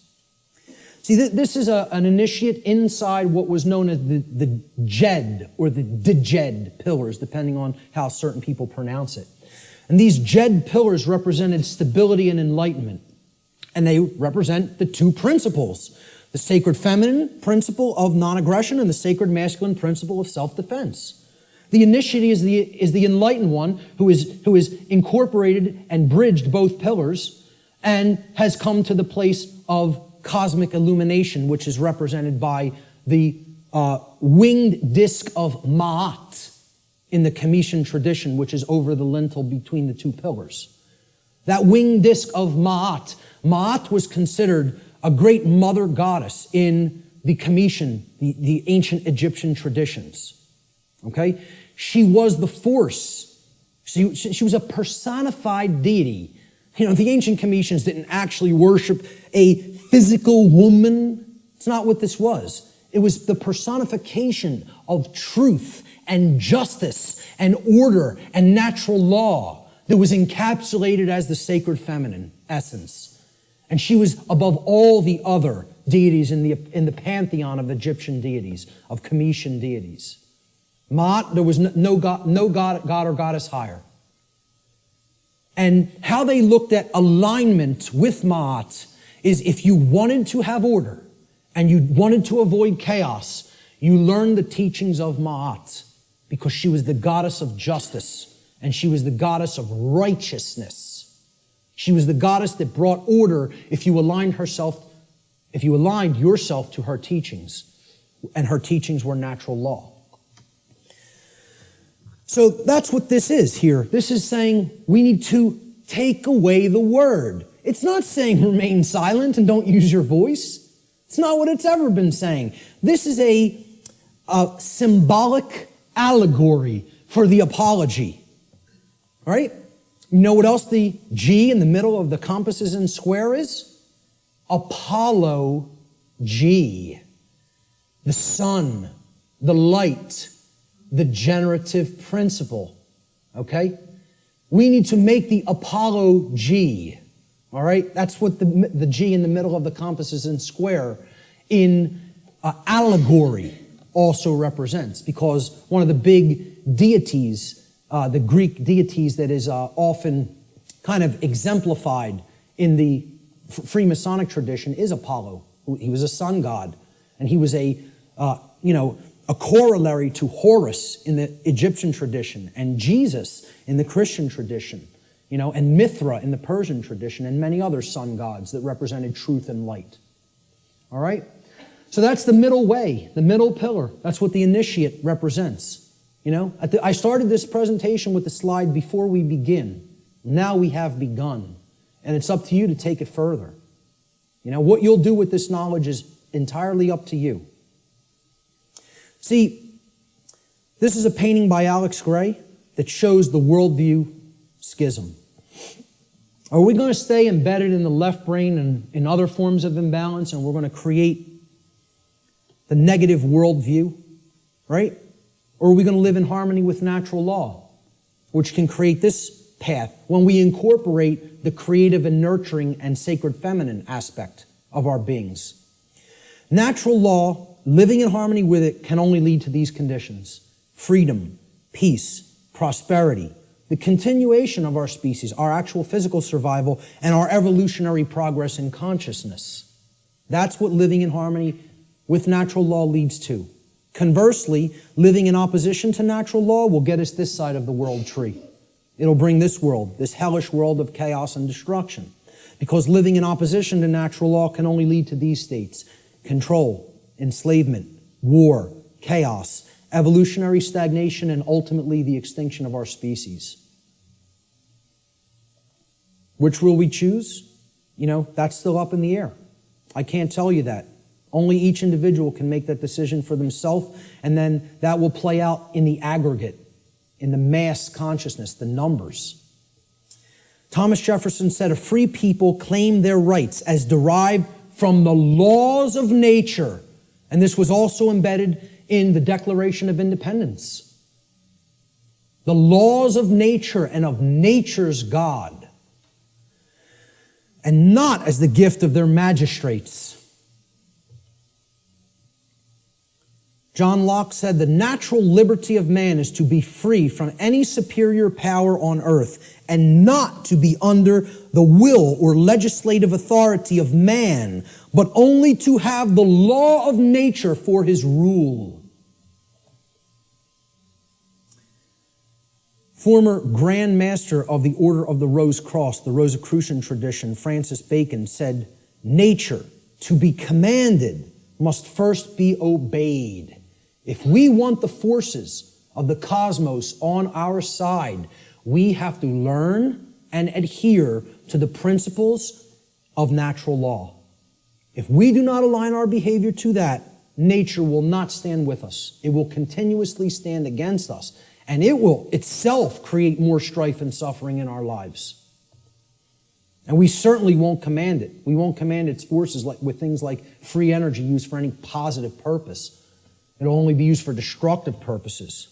See, this is an initiate inside what was known as the Jed or the Djed pillars, depending on how certain people pronounce it. And these Jed pillars represented stability and enlightenment. And they represent the two principles, the sacred feminine principle of non-aggression and the sacred masculine principle of self-defense. The initiate is the enlightened one who is incorporated and bridged both pillars and has come to the place of cosmic illumination, which is represented by the winged disc of Ma'at in the Comitian tradition, which is over the lintel between the two pillars. That winged disc of Ma'at. Ma'at was considered a great mother goddess in the Comitian, the ancient Egyptian traditions. Okay? She was the force. She was a personified deity. You know, the ancient Comitians didn't actually worship a physical woman. It's not what this was. It was the personification of truth and justice and order and natural law that was encapsulated as the sacred feminine essence. And she was above all the other deities in the pantheon of Egyptian deities, of Comitian deities. Ma'at, there was no god or goddess higher. And how they looked at alignment with Ma'at is if you wanted to have order and you wanted to avoid chaos, you learned the teachings of Ma'at, because she was the goddess of justice, and she was the goddess of righteousness. She was the goddess that brought order if you aligned yourself to her teachings, and her teachings were natural law. So that's what this is here. This is saying we need to take away the word. It's not saying remain silent and don't use your voice. It's not what it's ever been saying. This is a symbolic allegory for the apology. All right? You know what else the G in the middle of the compasses and square is? Apollo G. The sun, the light, the generative principle. Okay? We need to make the Apollo G. All right? That's what the G in the middle of the compasses and square in allegory also represents, because one of the big deities, the Greek deities that is often kind of exemplified in the Freemasonic tradition is Apollo. He was a sun god, and he was a corollary to Horus in the Egyptian tradition, and Jesus in the Christian tradition, and Mithra in the Persian tradition, and many other sun gods that represented truth and light. All right? So that's the middle way, the middle pillar. That's what the initiate represents. I started this presentation with the slide before we begin. Now we have begun. And it's up to you to take it further. What you'll do with this knowledge is entirely up to you. See, this is a painting by Alex Gray that shows the worldview schism. Are we going to stay embedded in the left brain and in other forms of imbalance, and we're going to create the negative worldview, right? Or are we going to live in harmony with natural law, which can create this path when we incorporate the creative and nurturing and sacred feminine aspect of our beings? Natural law, living in harmony with it, can only lead to these conditions: freedom, peace, prosperity, the continuation of our species, our actual physical survival, and our evolutionary progress in consciousness. That's what living in harmony with natural law leads to. Conversely, living in opposition to natural law will get us this side of the world tree. It'll bring this world, this hellish world of chaos and destruction. Because living in opposition to natural law can only lead to these states: control, enslavement, war, chaos, evolutionary stagnation, and ultimately the extinction of our species. Which will we choose? That's still up in the air. I can't tell you that. Only each individual can make that decision for themselves, and then that will play out in the aggregate, in the mass consciousness, the numbers. Thomas Jefferson said, "A free people claim their rights as derived from the laws of nature." And this was also embedded in the Declaration of Independence. The laws of nature and of nature's God, and not as the gift of their magistrates. John Locke said, "The natural liberty of man is to be free from any superior power on earth, and not to be under the will or legislative authority of man, but only to have the law of nature for his rule." Former Grand Master of the Order of the Rose Cross, the Rosicrucian tradition, Francis Bacon, said, "Nature, to be commanded, must first be obeyed." If we want the forces of the cosmos on our side, we have to learn and adhere to the principles of natural law. If we do not align our behavior to that, nature will not stand with us. It will continuously stand against us, and it will itself create more strife and suffering in our lives. And we certainly won't command it. We won't command its forces with things like free energy used for any positive purpose. It'll only be used for destructive purposes.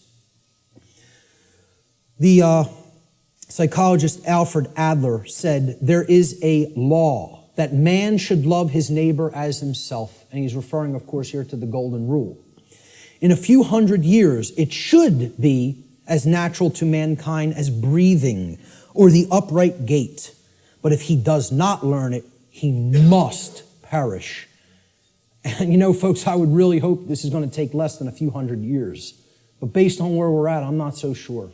The psychologist Alfred Adler said, "There is a law that man should love his neighbor as himself." And he's referring, of course, here to the Golden Rule. "In a few hundred years, it should be as natural to mankind as breathing or the upright gait. But if he does not learn it, he must perish." And folks, I would really hope this is going to take less than a few hundred years. But based on where we're at, I'm not so sure.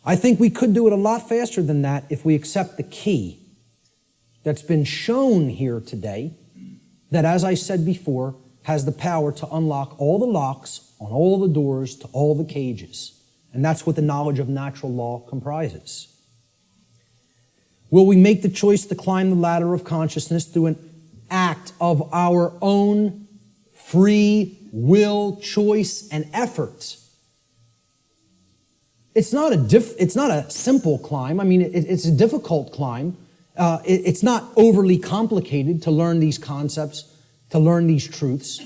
I think we could do it a lot faster than that if we accept the key that's been shown here today, that, as I said before, has the power to unlock all the locks on all the doors to all the cages. And that's what the knowledge of natural law comprises. Will we make the choice to climb the ladder of consciousness through an act of our own free will, choice, and effort? It's not a simple climb. I mean, it's a difficult climb. It's not overly complicated to learn these concepts, to learn these truths.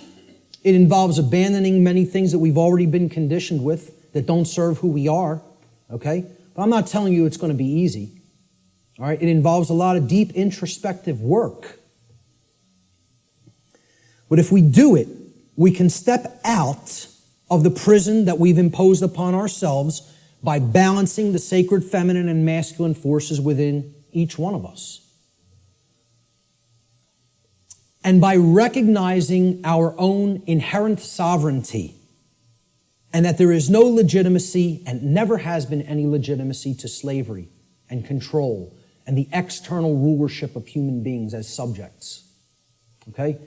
It involves abandoning many things that we've already been conditioned with that don't serve who we are, okay? But I'm not telling you it's going to be easy, all right? It involves a lot of deep introspective work. But if we do it, we can step out of the prison that we've imposed upon ourselves by balancing the sacred feminine and masculine forces within each one of us. And by recognizing our own inherent sovereignty, and that there is no legitimacy and never has been any legitimacy to slavery and control and the external rulership of human beings as subjects. Okay?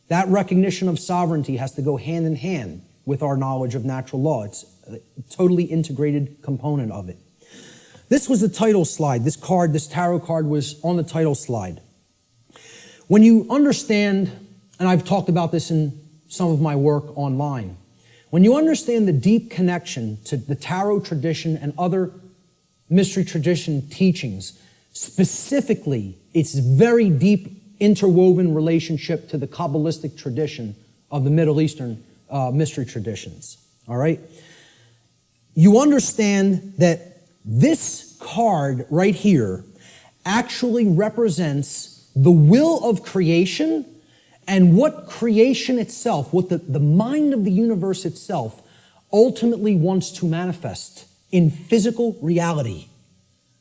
That recognition of sovereignty has to go hand in hand with our knowledge of natural law. It's a totally integrated component of it. This was the title slide. This tarot card was on the title slide. When you understand, and I've talked about this in some of my work online, when you understand the deep connection to the tarot tradition and other mystery tradition teachings, specifically its very deep interwoven relationship to the Kabbalistic tradition of the Middle Eastern mystery traditions, all right? You understand that this card right here actually represents the will of creation and what creation itself, what the mind of the universe itself ultimately wants to manifest in physical reality.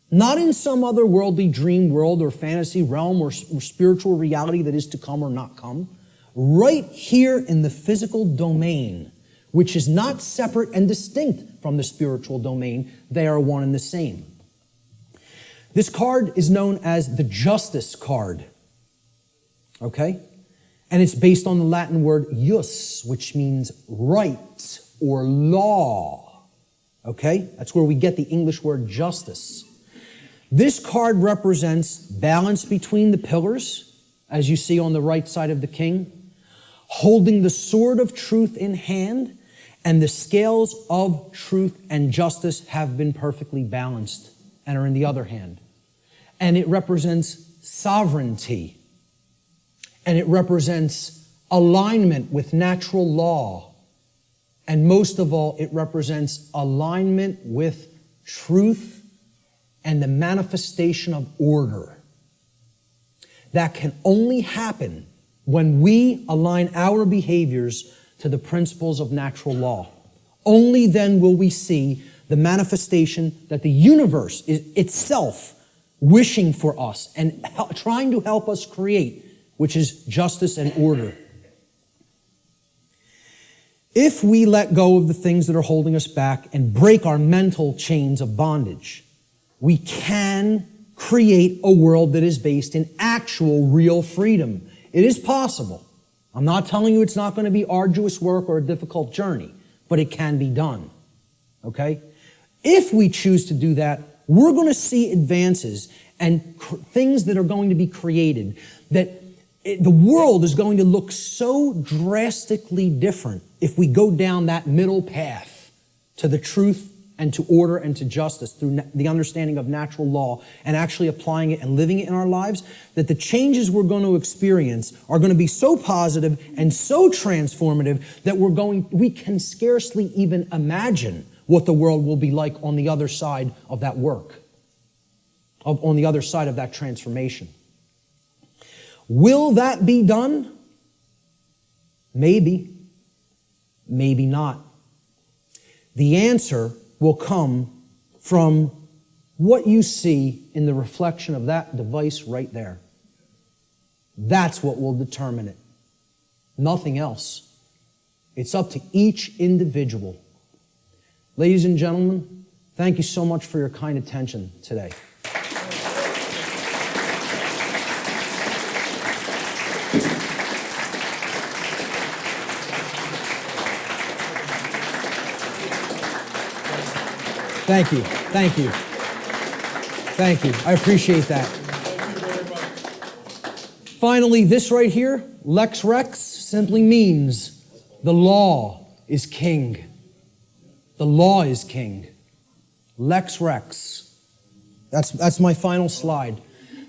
Not in some other worldly dream world or fantasy realm or spiritual reality that is to come or not come. Right here in the physical domain, which is not separate and distinct from the spiritual domain. They are one and the same. This card is known as the Justice card. Okay? And it's based on the Latin word jus, which means right or law. Okay? That's where we get the English word justice. This card represents balance between the pillars, as you see on the right side of the king, holding the sword of truth in hand, and the scales of truth and justice have been perfectly balanced and are in the other hand. And it represents sovereignty. And it represents alignment with natural law. And most of all, it represents alignment with truth and the manifestation of order. That can only happen when we align our behaviors to the principles of natural law. Only then will we see the manifestation that the universe is itself wishing for us and trying to help us create, which is justice and order. If we let go of the things that are holding us back and break our mental chains of bondage, we can create a world that is based in actual, real freedom. It is possible. I'm not telling you it's not going to be arduous work or a difficult journey, but it can be done. Okay? If we choose to do that, we're going to see advances and things that are going to be created that the world is going to look so drastically different if we go down that middle path to the truth and to order and to justice through the understanding of natural law and actually applying it and living it in our lives, that the changes we're going to experience are going to be so positive and so transformative that we can scarcely even imagine what the world will be like on the other side of that work, on the other side of that transformation. Will that be done? Maybe. Maybe not. The answer will come from what you see in the reflection of that device right there. That's what will determine it. Nothing else. It's up to each individual. Ladies and gentlemen, thank you so much for your kind attention today. Thank you. Thank you. Thank you. I appreciate that. Finally, this right here, Lex Rex, simply means the law is king. The law is king. Lex Rex. That's my final slide.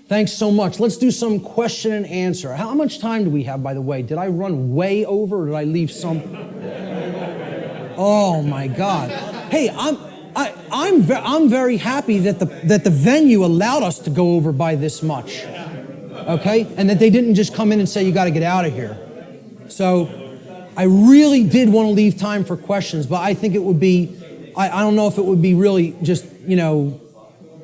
Thanks so much. Let's do some question and answer. How much time do we have, by the way? Did I run way over or did I leave some? Oh my God. Hey, I'm very happy that the venue allowed us to go over by this much. Okay? And that they didn't just come in and say, you got to get out of here. So I really did want to leave time for questions, but I think it would be, I don't know if it would be really just,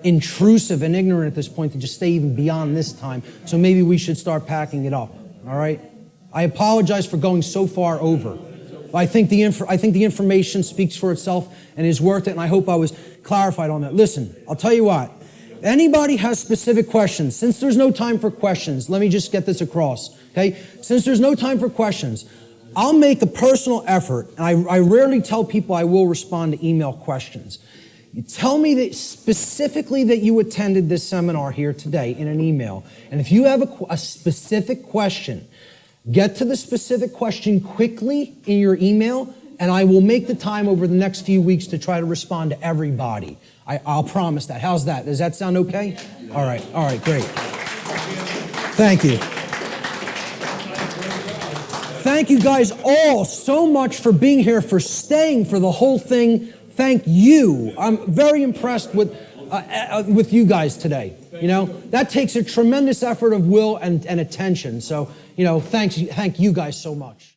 intrusive and ignorant at this point to just stay even beyond this time. So maybe we should start packing it up. All right? I apologize for going so far over. I think the information speaks for itself and is worth it, and I hope I was clarified on that. Listen, I'll tell you what. Anybody has specific questions, since there's no time for questions, let me just get this across, okay? Since there's no time for questions, I'll make a personal effort, and I rarely tell people I will respond to email questions. You tell me that specifically that you attended this seminar here today in an email, and if you have a specific question, get to the specific question quickly in your email, and I will make the time over the next few weeks to try to respond to everybody. I'll promise that. How's that? Does that sound okay? All right, great. Thank you. Thank you guys all so much for being here, for staying for the whole thing. Thank you. I'm very impressed with you guys today. That takes a tremendous effort of will and attention. So, thank you guys so much.